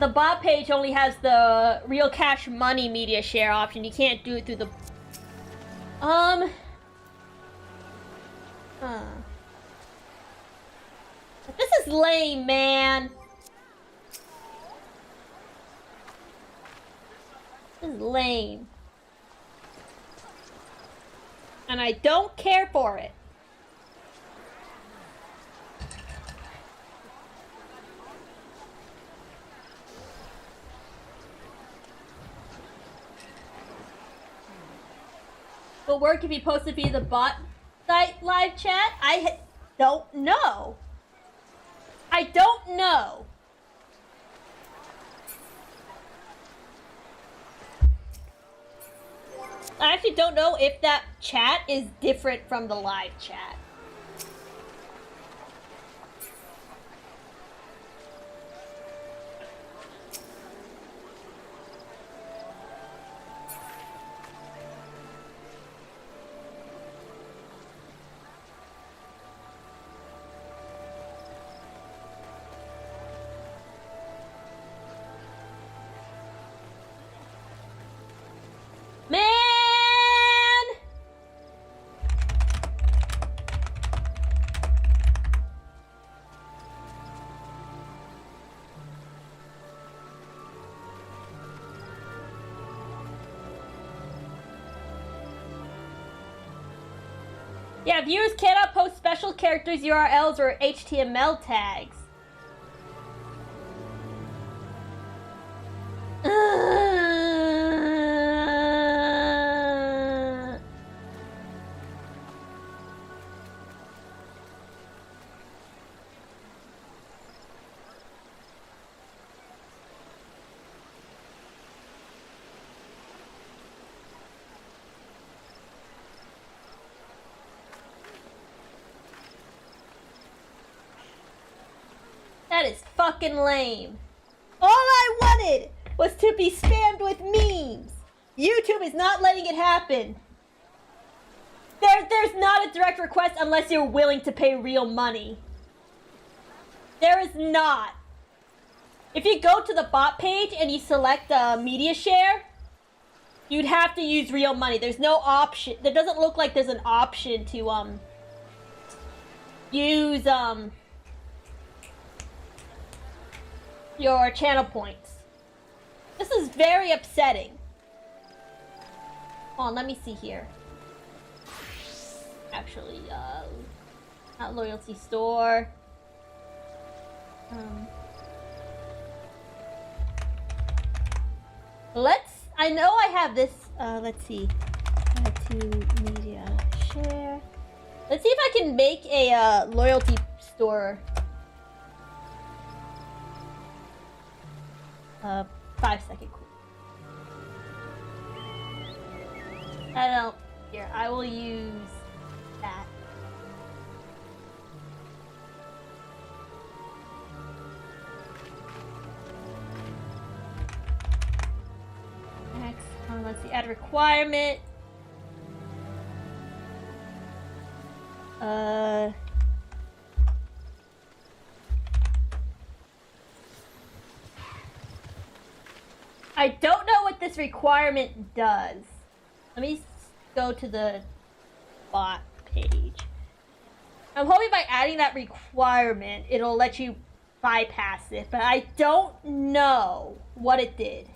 [SPEAKER 1] the bot page only has the real cash money media share option. You can't do it through the... This is lame, man. This is lame. And I don't care for it. Will work if you post it via the bot site live chat? I don't know. I don't know. I actually don't know if that chat is different from the live chat. Man! Yeah, viewers cannot post special characters, URLs, or HTML tags. That is fucking lame. All I wanted was to be spammed with memes. YouTube is not letting it happen. There's not a direct request unless you're willing to pay real money. There is not. If you go to the bot page and you select media share, you'd have to use real money. There's no option. There doesn't look like there's an option to use your channel points. This is very upsetting. Hold on, let me see here. Actually, not loyalty store. I know I have this, let's see. Add to media share. Let's see if I can make a, loyalty store. 5-second cool. I don't, here, I will use that. Next, let's see, add requirement. I don't know what this requirement does. Let me go to the bot page. I'm hoping by adding that requirement, it'll let you bypass it, but I don't know what it did.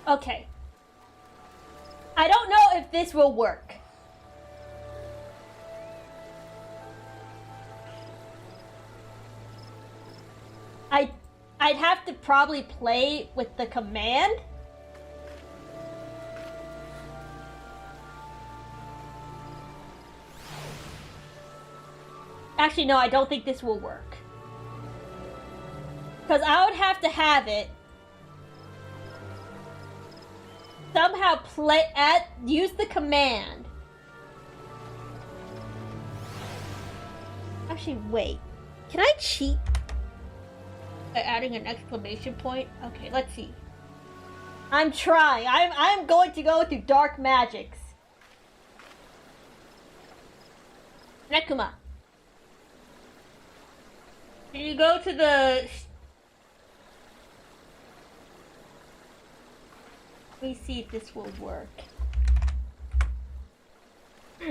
[SPEAKER 1] Okay. I don't know if this will work. I'd have to probably play with the command. Actually, no, I don't think this will work. Because I would have to have it somehow use the command. Actually, wait. Can I cheat by adding an exclamation point? Okay, let's see. I'm trying. I'm going to go through dark magics. Nekuma. Can you go to the... Let me see if this will work.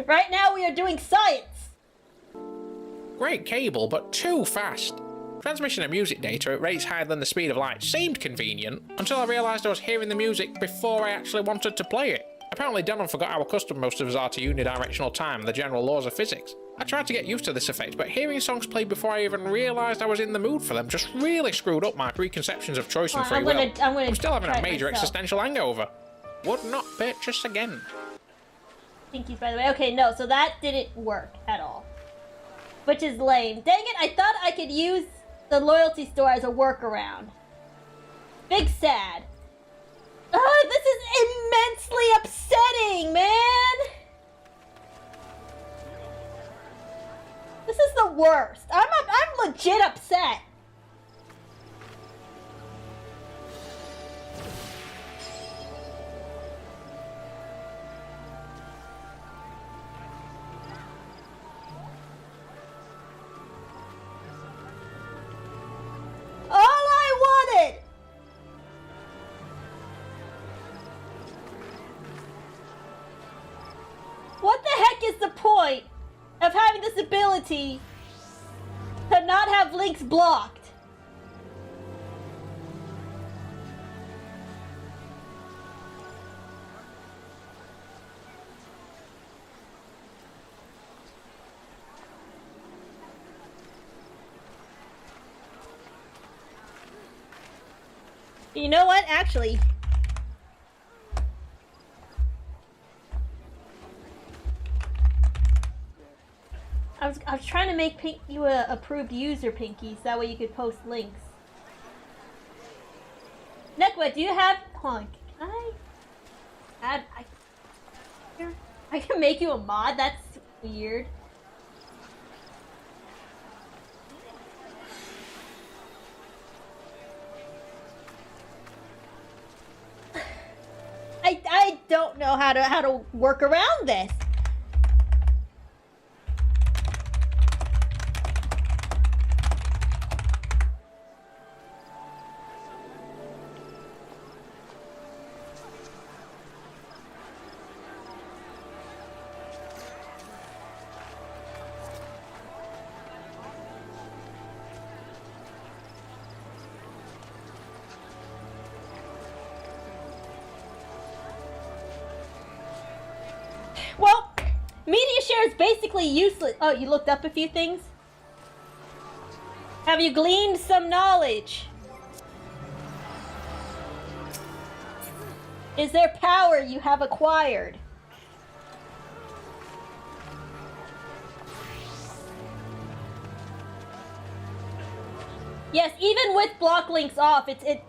[SPEAKER 1] Right now we are doing science!
[SPEAKER 11] Great cable, but too fast. Transmission of music data at rates higher than the speed of light seemed convenient, until I realised I was hearing the music before I actually wanted to play it. Apparently Denon forgot how accustomed most of us are to unidirectional time and the general laws of physics. I tried to get used to this effect, but hearing songs played before I even realised I was in the mood for them just really screwed up my preconceptions of choice and free will. I'm still having a major existential hangover. Would not purchase again.
[SPEAKER 1] Pinkies, by the way. Okay, no, so that didn't work at all. Which is lame. Dang it, I thought I could use the loyalty store as a workaround. Big sad. This is immensely upsetting, man! This is the worst. I'm legit upset. All I wanted. What the heck is the point of having this ability to not have links blocked? You know what? Actually, I was was trying to make you a approved user, Pinky, so that way you could post links. Nekwa, do you have... Hold on, can I... add... I can make you a mod? That's weird. I don't know how to work around this. Well, media share is basically useless. Oh, you looked up a few things? Have you gleaned some knowledge? Is there power you have acquired? Yes, even with block links off, it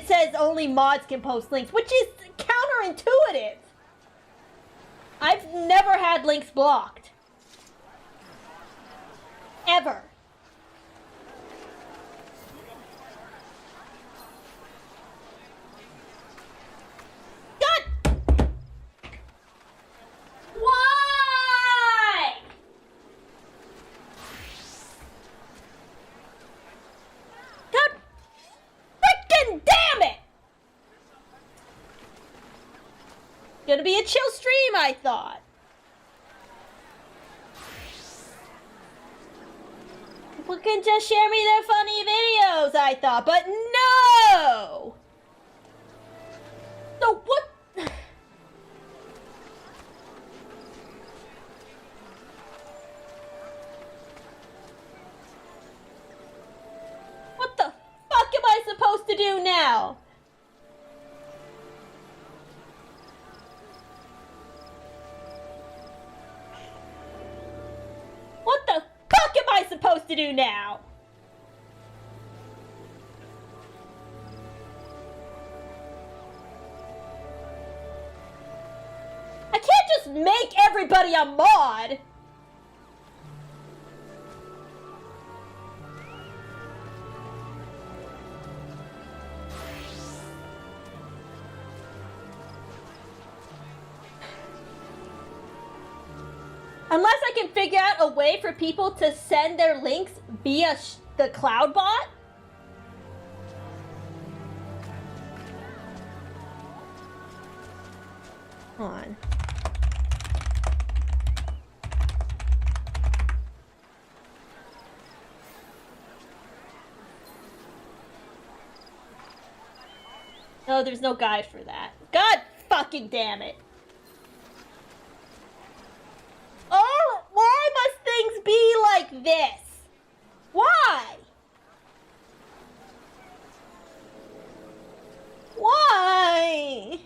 [SPEAKER 1] says only mods can post links, which is counterintuitive. I've never had links blocked. Ever. God! Why? God frickin' damn it! Gonna be a chill stream, I thought. People can just share me their funny videos, I thought, but no! So what? What the fuck am I supposed to do now? What the fuck am I supposed to do now? I can't just make everybody a mod. Unless I can figure out a way for people to send their links via the cloud bot. Hold on. No, there's no guide for that. God fucking damn it. Oh, why must things be like this? Why? Why?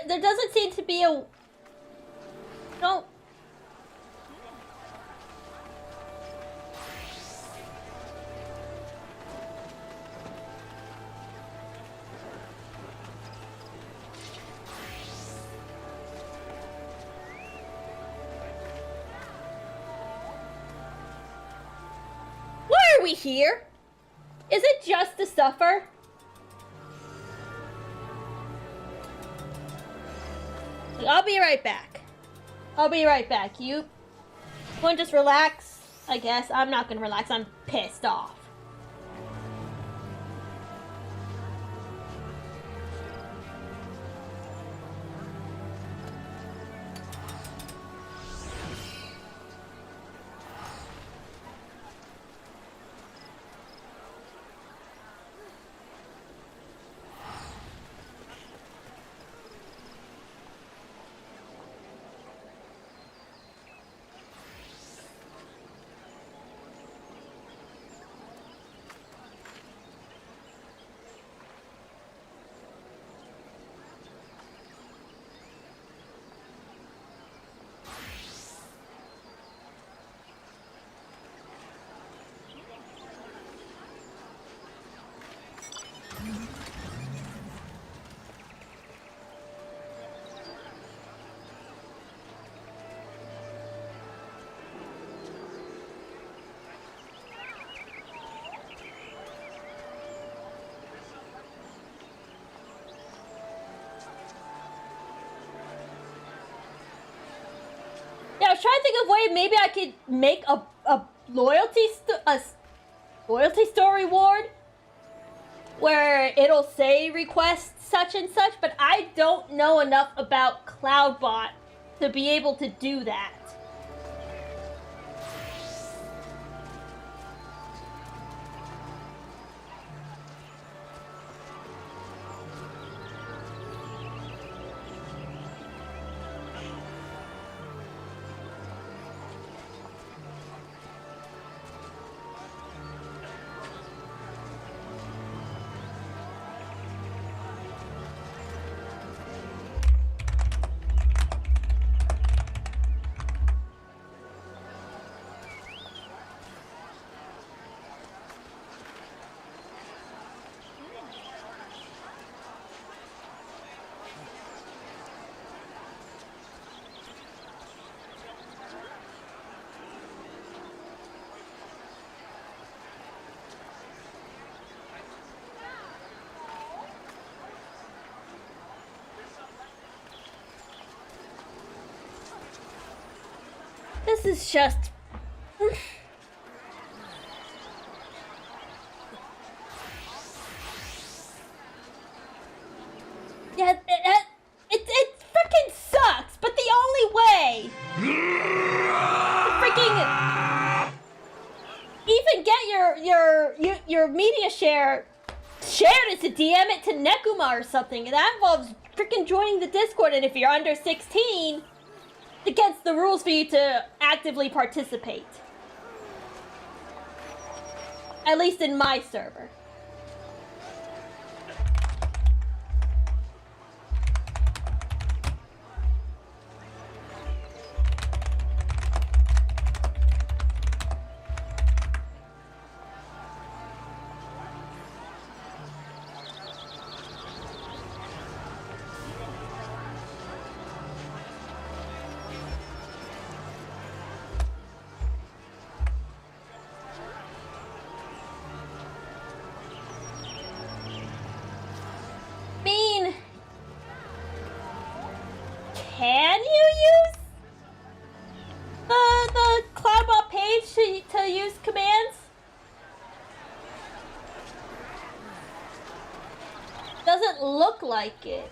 [SPEAKER 1] There doesn't seem to be a... No. Why are we here? Is it just to suffer? I'll be right back. I'll be right back. You want to just relax? I guess. I'm not gonna relax. I'm pissed off. trying to think of a way maybe I could make a loyalty store reward where it'll say request such and such, but I don't know enough about Cloudbot to be able to do that. This is just... yeah, it freaking sucks, but the only way to freaking even get your media shared is to DM it to Nekuma or something, and that involves freaking joining the Discord, and if you're under 16... against the rules for you to actively participate. At least in my server. Can you use the Cloudbot page to use commands? Doesn't look like it.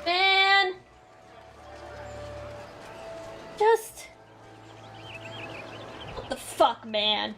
[SPEAKER 1] Man, just what the fuck, man?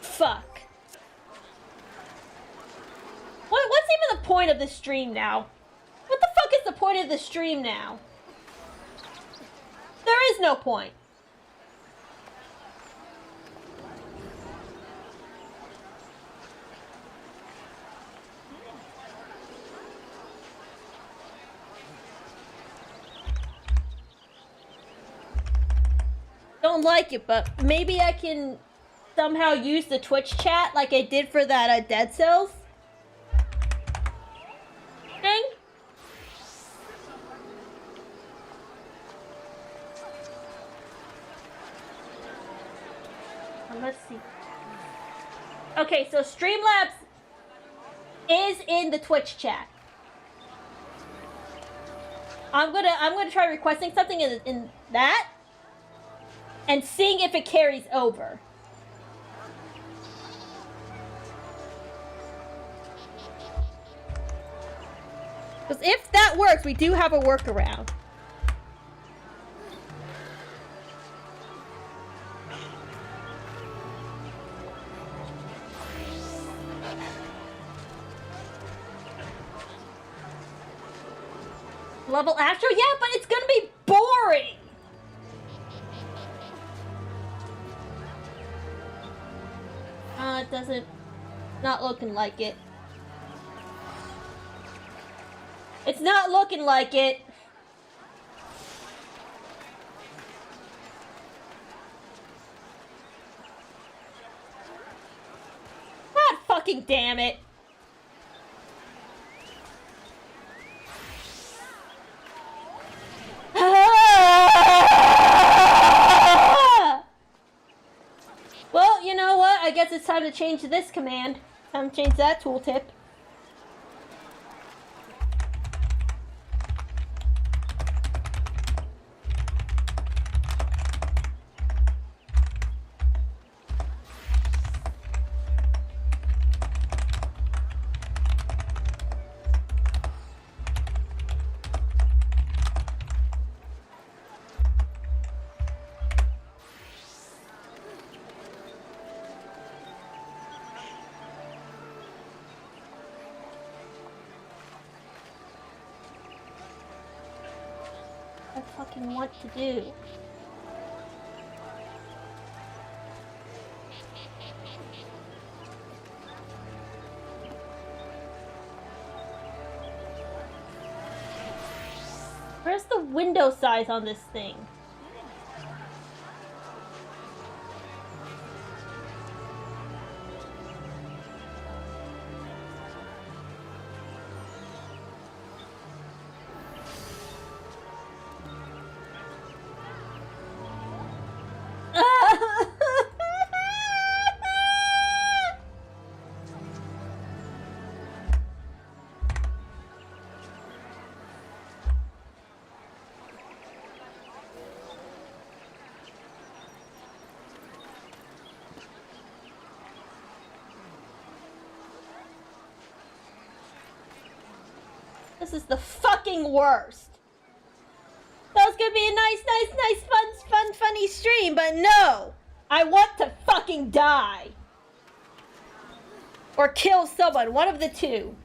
[SPEAKER 1] Fuck. What's even the point of the stream now? What the fuck is the point of the stream now? There is no point. Don't like it, but maybe I can somehow use the Twitch chat like I did for that Dead Cells thing. Let's see. Okay, so Streamlabs is in the Twitch chat. I'm gonna try requesting something in that and seeing if it carries over. Because if that works, we do have a workaround. Level Astro? Yeah, but it's gonna be boring! It doesn't... Not looking like it. It's not looking like it! God fucking damn it! Well, you know what? I guess it's time to change this command. Time to change that tooltip. What to do. Where's the window size on this thing? This is the fucking worst. That was gonna be a nice, fun, funny stream, but no! I want to fucking die. Or kill someone, one of the two.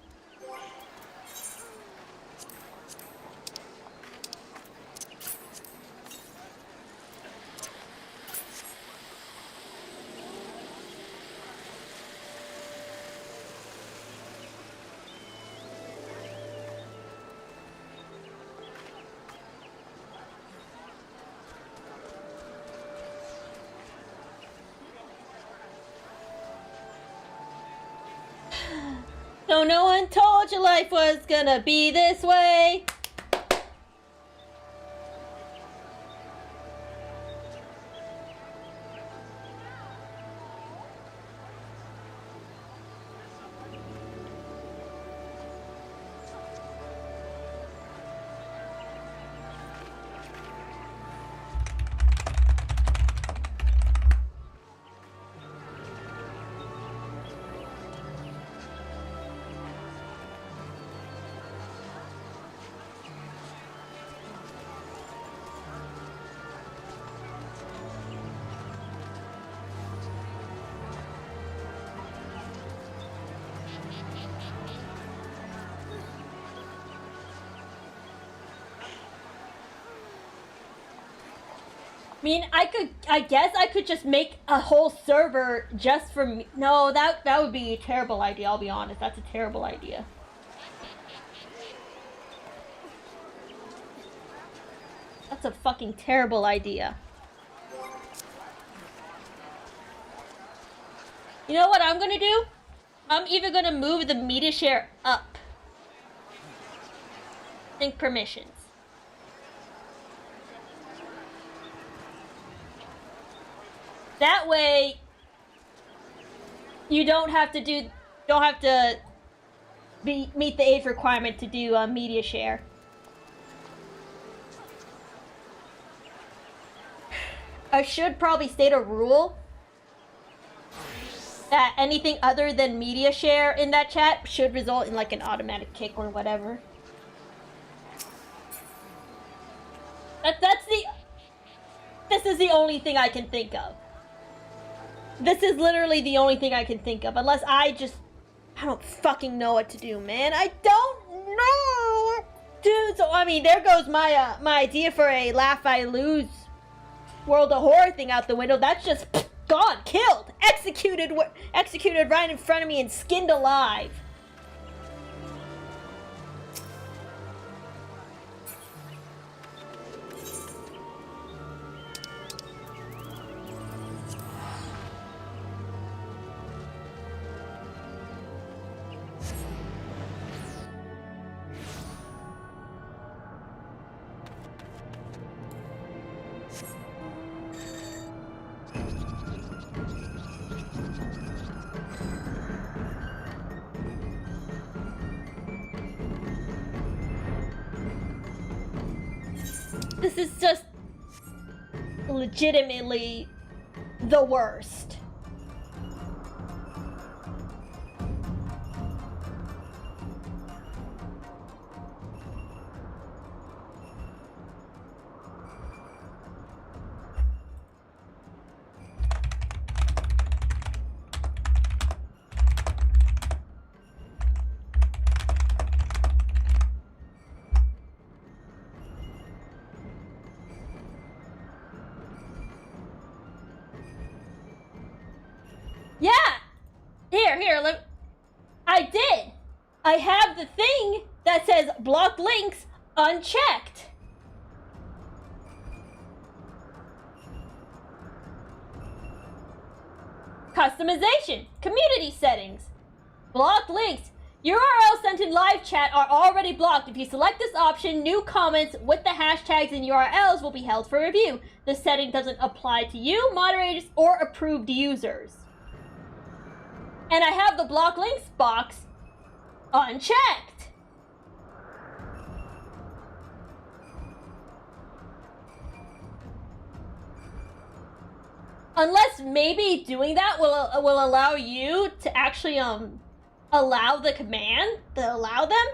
[SPEAKER 1] So no one told you life was gonna be this way. I mean, I guess I could just make a whole server just for me. No, that would be a terrible idea, I'll be honest. That's a terrible idea. That's a fucking terrible idea. You know what I'm gonna do? I'm even gonna move the media share up. Sync permissions. That way, you don't have to meet the age requirement to do a media share. I should probably state a rule that anything other than media share in that chat should result in like an automatic kick or whatever. This is the only thing I can think of. This is literally the only thing I can think of, unless I don't fucking know what to do, man. I don't know, dude. So I mean, there goes my my idea for a Laugh I Lose World of Horror thing out the window. That's just gone, killed, executed right in front of me and skinned alive. This is just legitimately the worst. Yeah! Here, I did! I have the thing that says blocked links unchecked. Customization, community settings. Blocked links. URLs sent in live chat are already blocked. If you select this option, new comments with the hashtags and URLs will be held for review. This setting doesn't apply to you, moderators, or approved users. And I have the block links box unchecked. Unless maybe doing that will allow you to actually allow the command to allow them.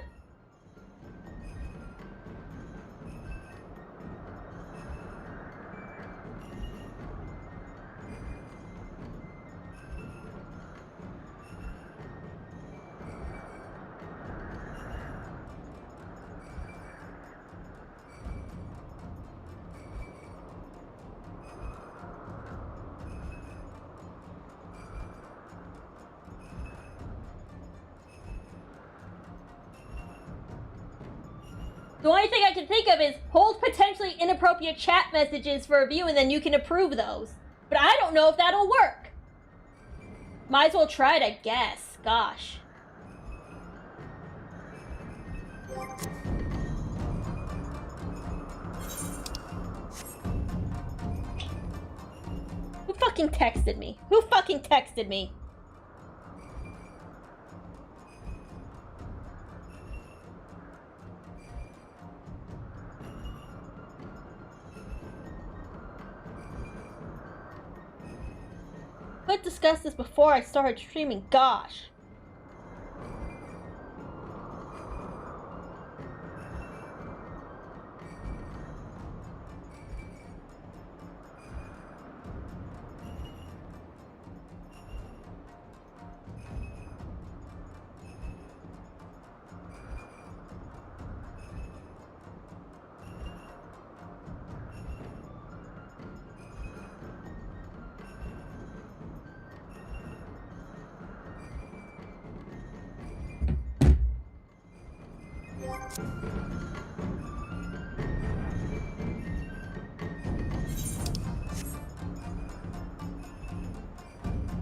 [SPEAKER 1] The only thing I can think of is hold potentially inappropriate chat messages for review and then you can approve those. But I don't know if that'll work. Might as well try it, I guess. Gosh. Who fucking texted me? Who fucking texted me? Let's discuss this before I started streaming. Gosh.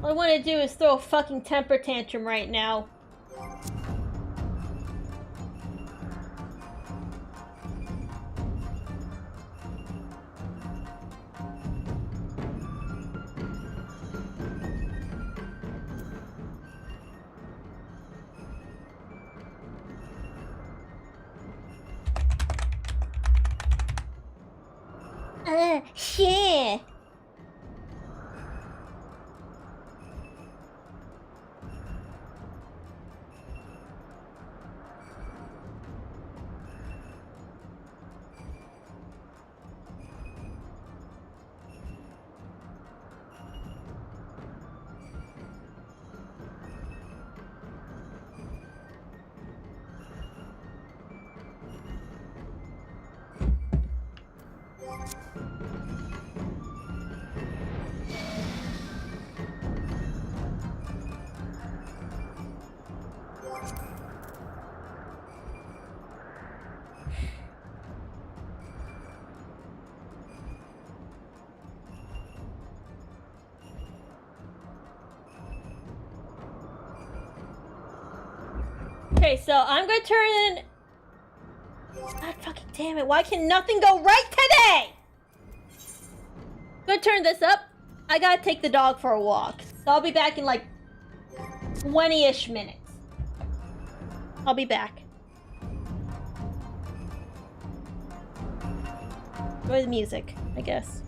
[SPEAKER 1] All I want to do is throw a fucking temper tantrum right now. Shit. Okay, so I'm gonna turn in. God fucking damn it! Why can nothing go right today? I'm gonna turn this up. I gotta take the dog for a walk. So I'll be back in like 20-ish minutes. I'll be back. Or the music, I guess.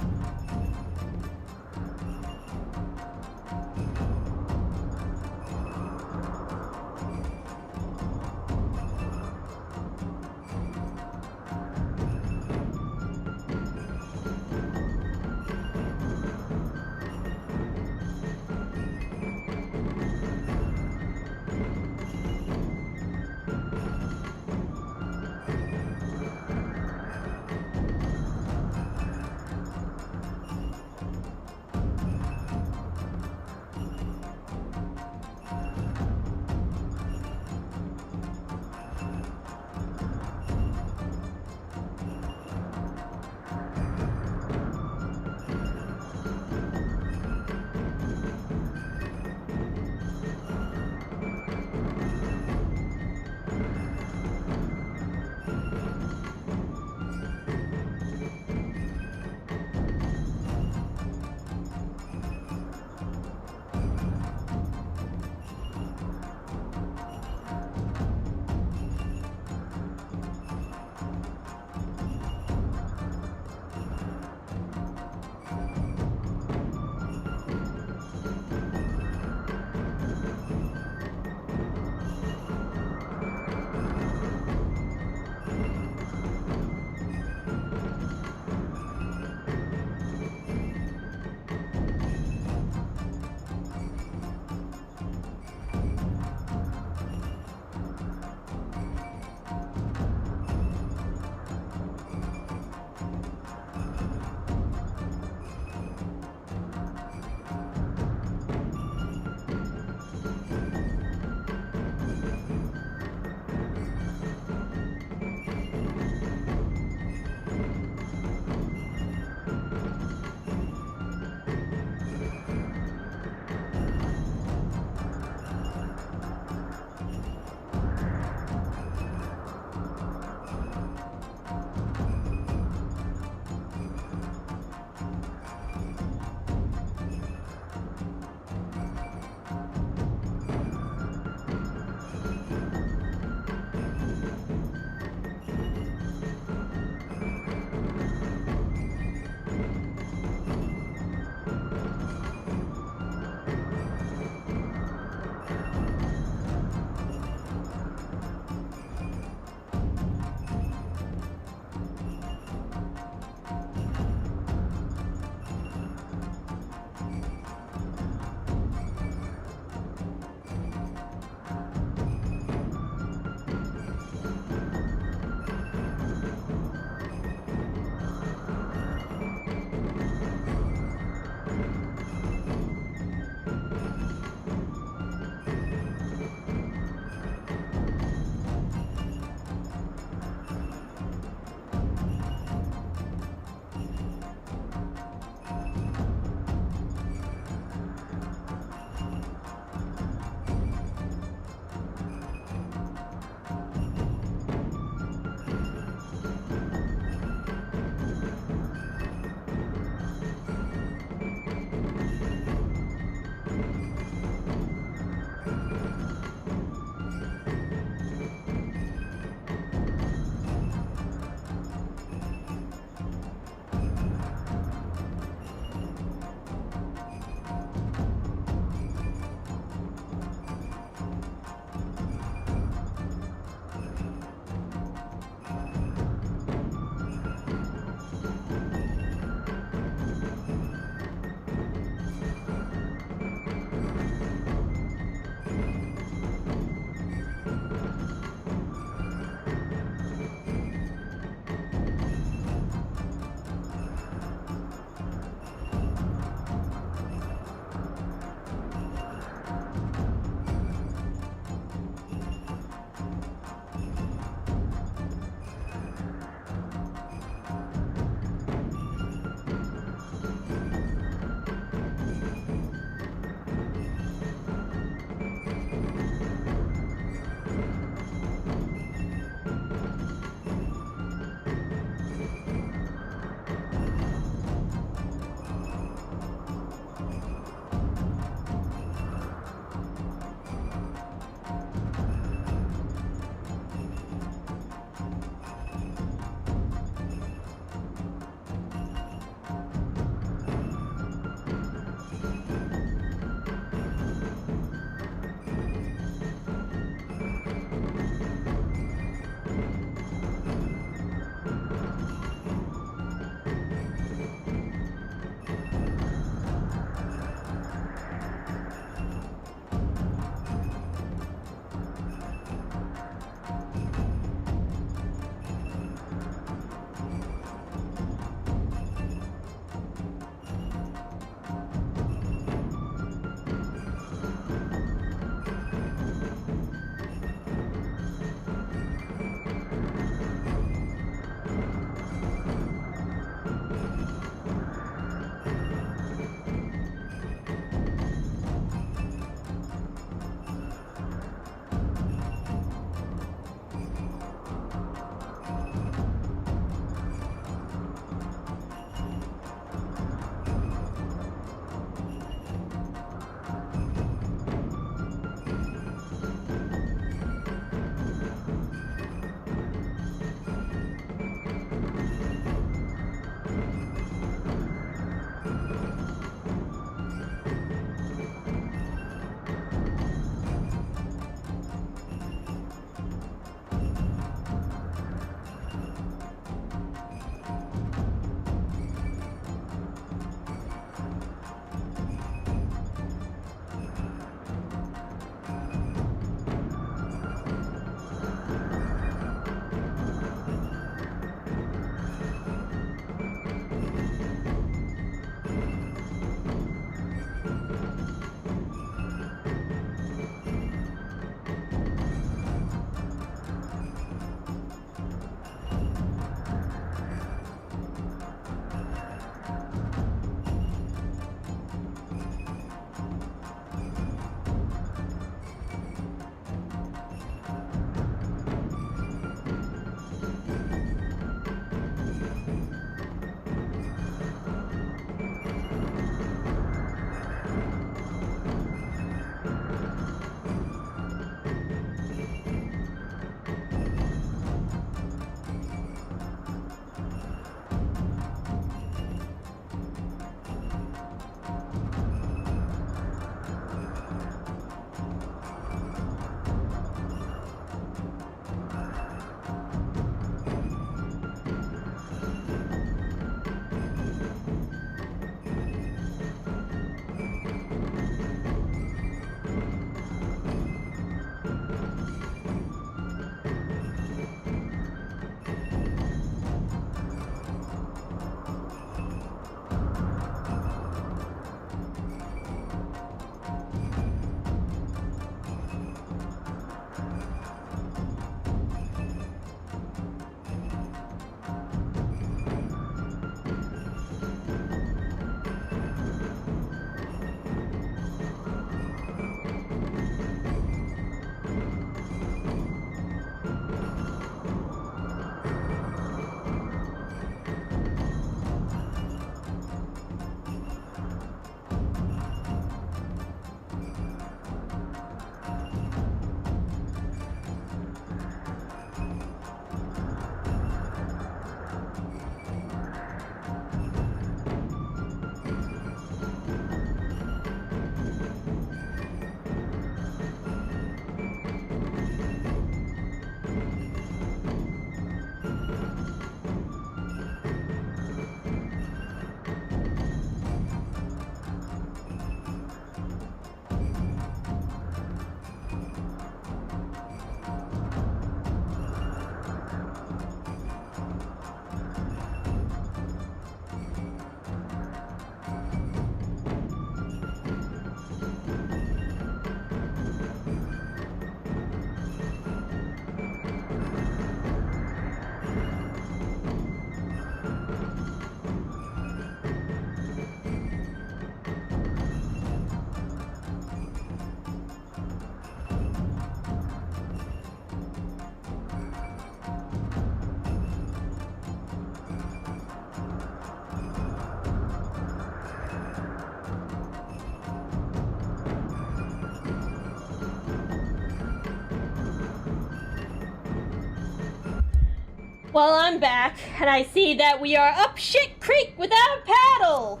[SPEAKER 1] Well, I'm back, and I see that we are up shit creek without a paddle!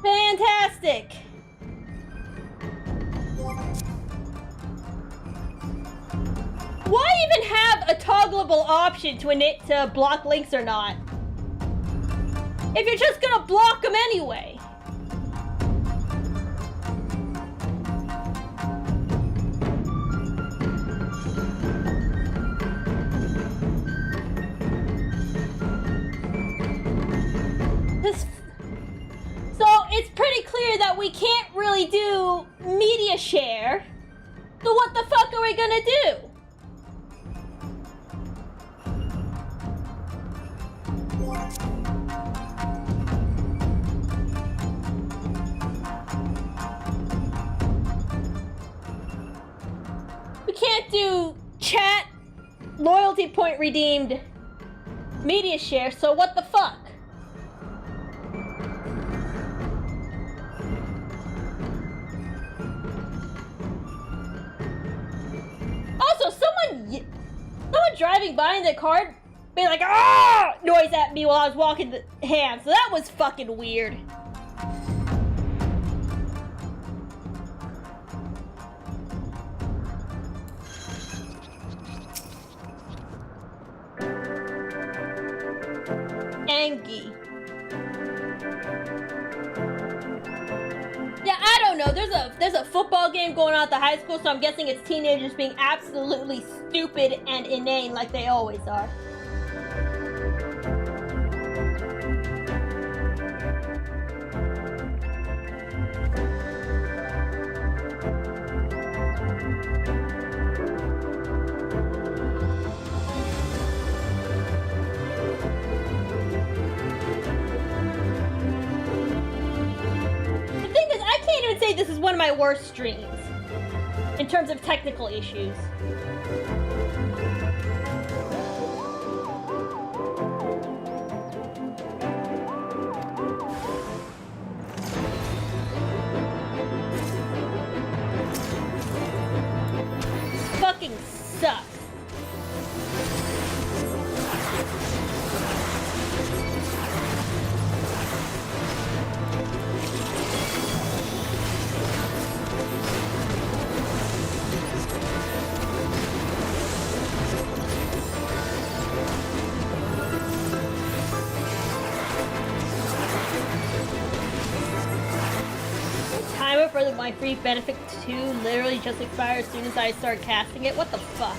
[SPEAKER 1] Fantastic! Why even have a toggleable option to block links or not? If you're just gonna block them anyway. So it's pretty clear that we can't really do media share. So what the fuck are we gonna do? We can't do chat loyalty point redeemed media share, so what the fuck? Also, someone driving by in the car made like ah noise at me while I was walking the hand, so that was fucking weird. Angie. Yeah, I don't know. There's a football game going on at the high school, so I'm guessing it's teenagers being absolutely stupid and inane like they always are. Say this is one of my worst streams in terms of technical issues. Fucking sucks. For my free benefit 2 literally just expired as soon as I start casting it. What the fuck?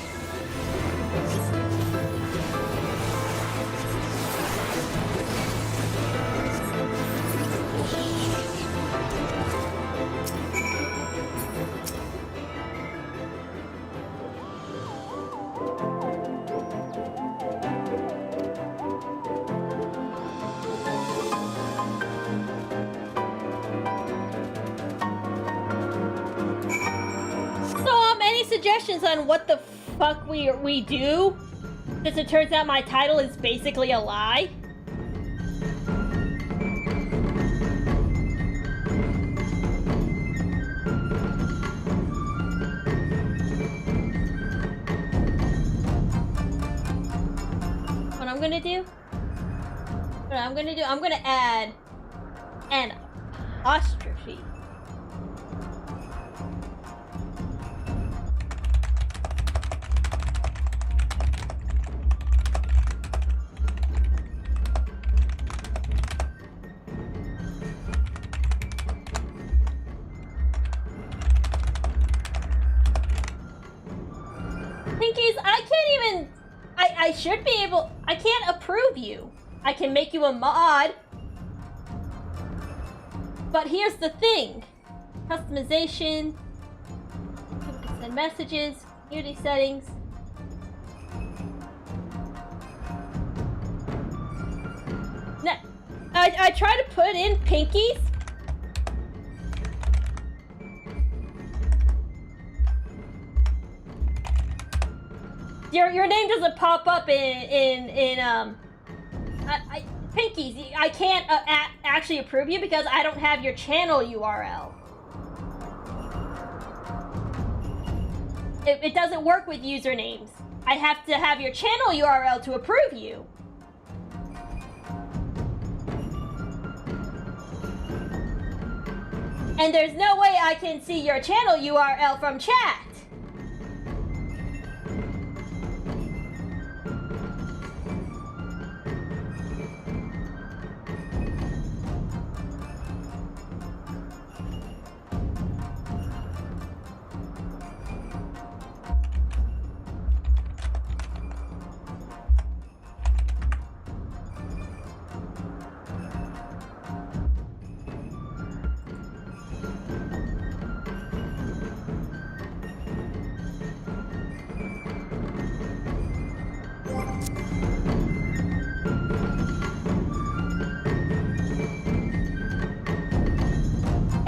[SPEAKER 1] Suggestions on what the fuck we do, since it turns out my title is basically a lie. What I'm gonna do? I'm gonna add an apostrophe. Pinkies, I can't even... I should be able... I can't approve you. I can make you a mod. But here's the thing. Customization. People can send messages. Community settings. Now, I try to put in Pinkies. Your name doesn't pop up Pinkies. I can't actually approve you because I don't have your channel URL. It doesn't work with usernames. I have to have your channel URL to approve you. And there's no way I can see your channel URL from chat.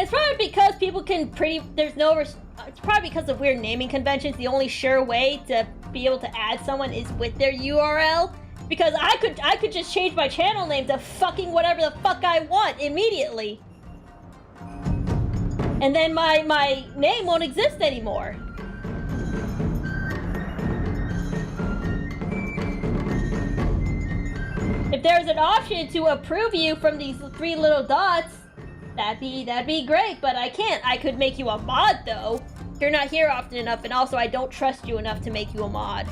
[SPEAKER 1] It's probably because people can it's probably because of weird naming conventions. The only sure way to be able to add someone is with their URL. Because I could just change my channel name to fucking whatever the fuck I want immediately. And then my name won't exist anymore. If there's an option to approve you from these 3 little dots, that'd be great, but I can't. I could make you a mod though. You're not here often enough, and also I don't trust you enough to make you a mod.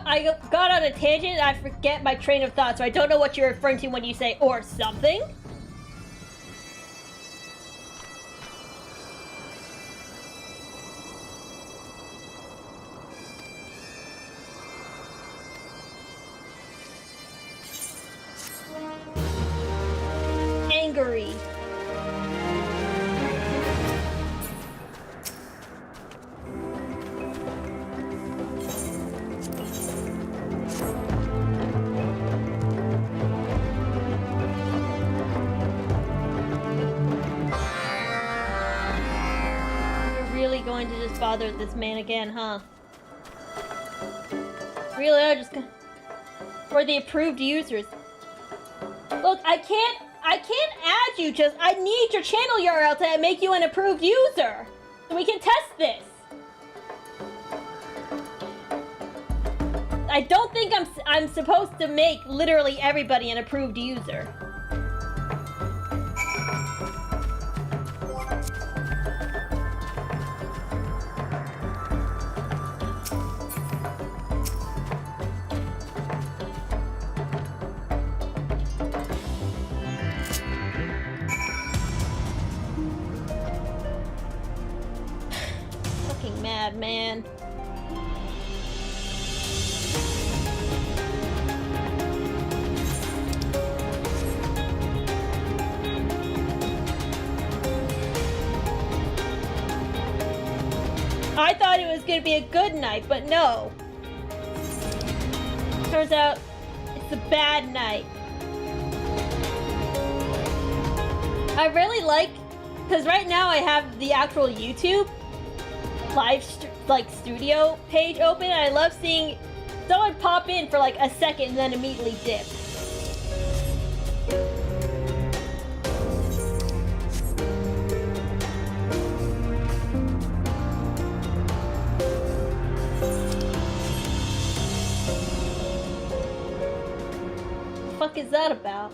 [SPEAKER 1] I got on a tangent and I forget my train of thought, so I don't know what you're referring to when you say or something. Angry. Going to just bother this man again, huh? Really, I just for the approved users. Look, I can't add you. Just I need your channel URL to make you an approved user, so we can test this. I don't think I'm supposed to make literally everybody an approved user. Man. I thought it was going to be a good night, but no. Turns out it's a bad night. I really like, because right now I have the actual YouTube studio page open, and I love seeing someone pop in for like a second and then immediately dip. What the fuck is that about?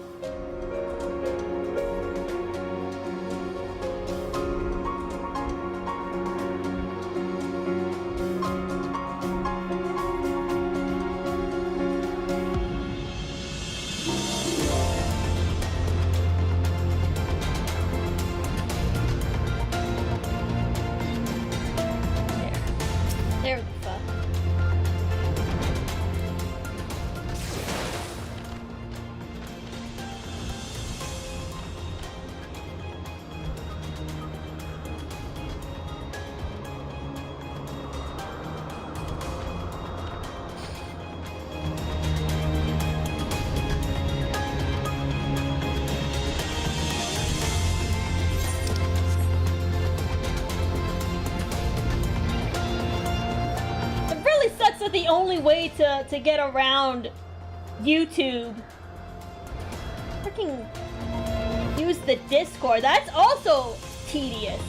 [SPEAKER 1] that the only way to get around YouTube. Freaking use the Discord. That's also tedious.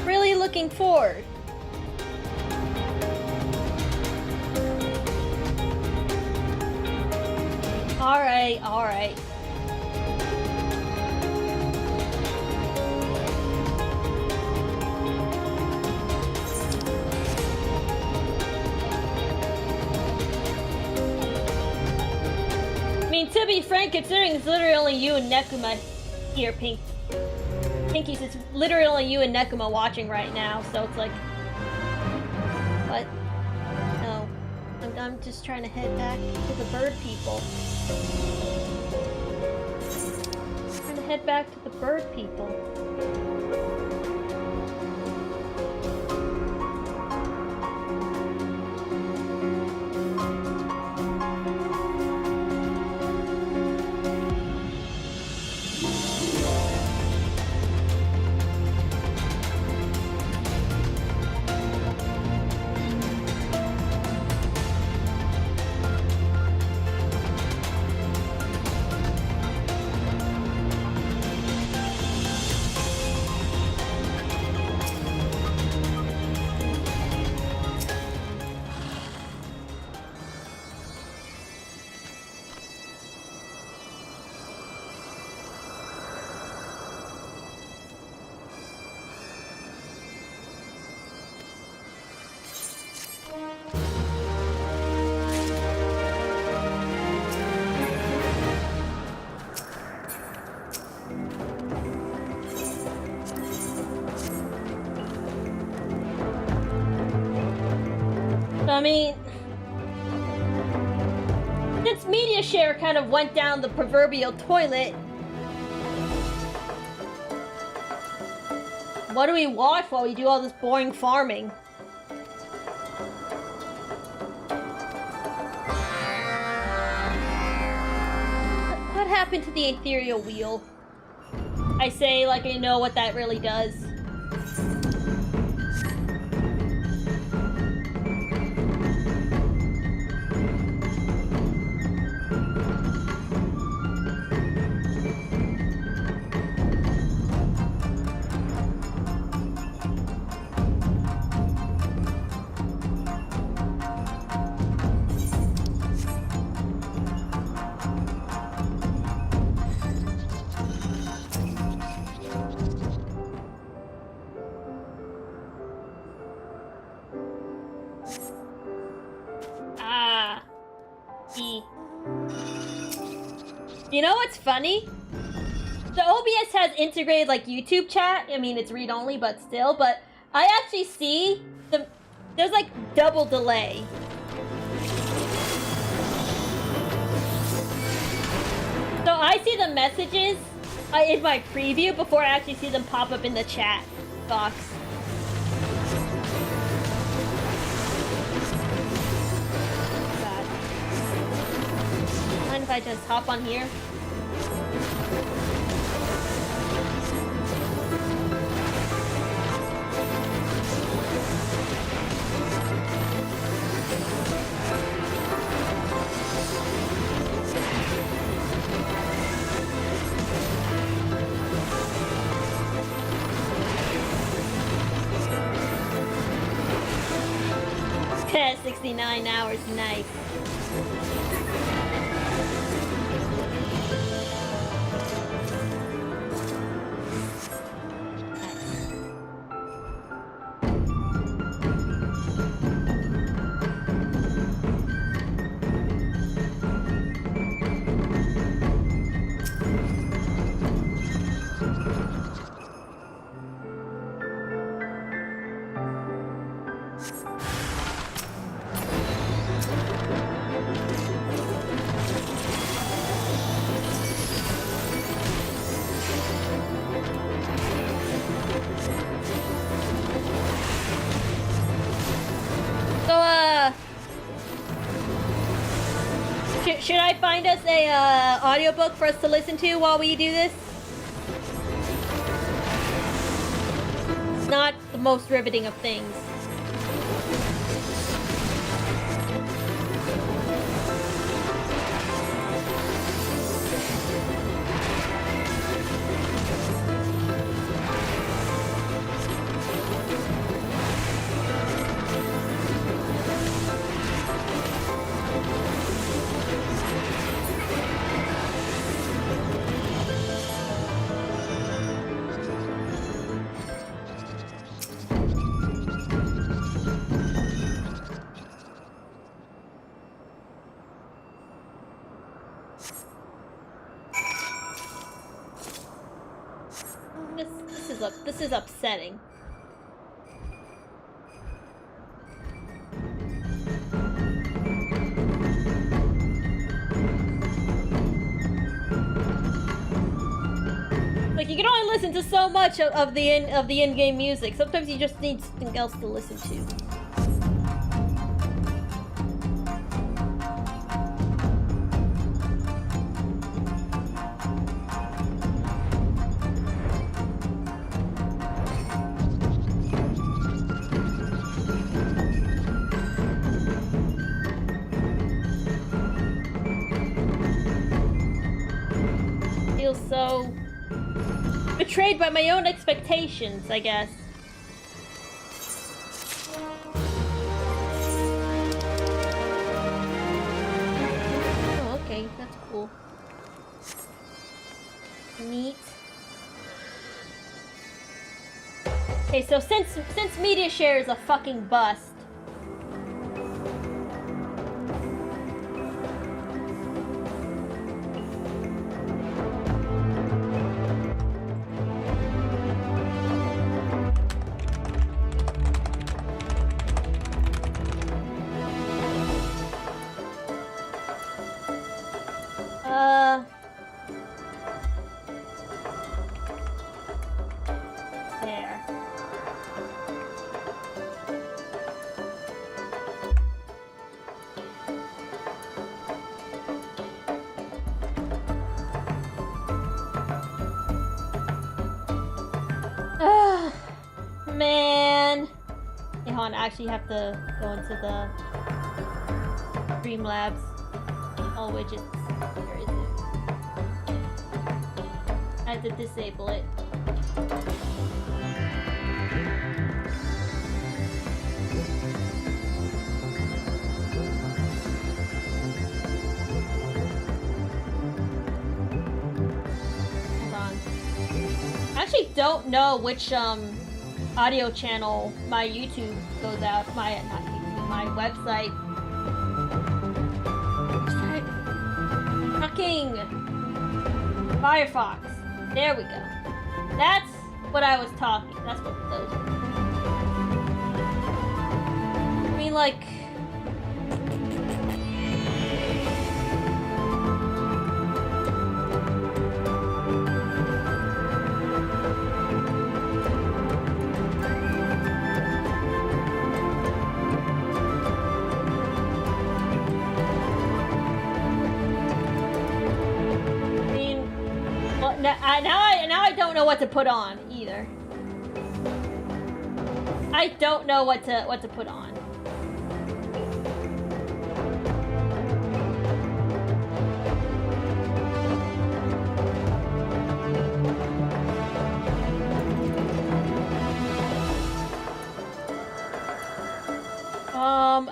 [SPEAKER 1] Really looking forward. All right. I mean, to be frank, considering it's literally only you and Nekuma here, Pinkies, it's literally only you and Nekuma watching right now, so it's like... What? No. I'm just trying to head back to the bird people. Trying to head back to the bird people. I mean, since Media Share kind of went down the proverbial toilet, what do we watch while we do all this boring farming? What happened to the ethereal wheel? I say like I know what that really does. You know what's funny? The OBS has integrated like YouTube chat. I mean, it's read-only, but still. But I actually see there's like double delay. So I see the messages in my preview before I actually see them pop up in the chat box. Mind if I just hop on here? Yeah, 69 hours, nice. Should I find us a audiobook for us to listen to while we do this? It's not the most riveting of things. This is upsetting. Like, you can only listen to so much of the in-game music. Sometimes you just need something else to listen to. So betrayed by my own expectations, I guess. Oh, okay, that's cool. Neat. Okay, so since media share is a fucking bust. There. Man. Hey, hon, I actually have to go into the Streamlabs. All widgets. Where is it? I have to disable it. Hold on. I actually don't know which audio channel my YouTube goes out. My website. Fucking Firefox. There we go. That's what I was talking. That's what those were. I mean, like... Now I don't know what to put on either. I don't know what to put on.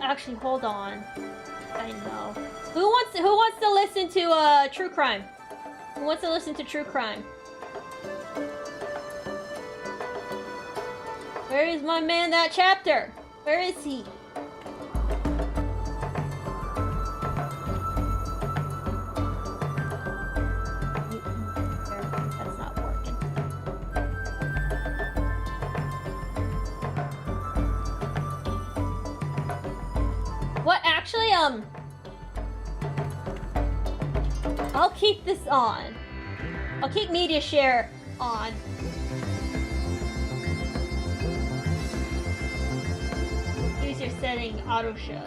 [SPEAKER 1] Actually, hold on. I know. Who wants to listen to true crime? Who wants to listen to true crime? Where is my man, that chapter? Where is he? That's not working. What, actually, I'll keep this on. I'll keep media share on. Use your setting, auto show.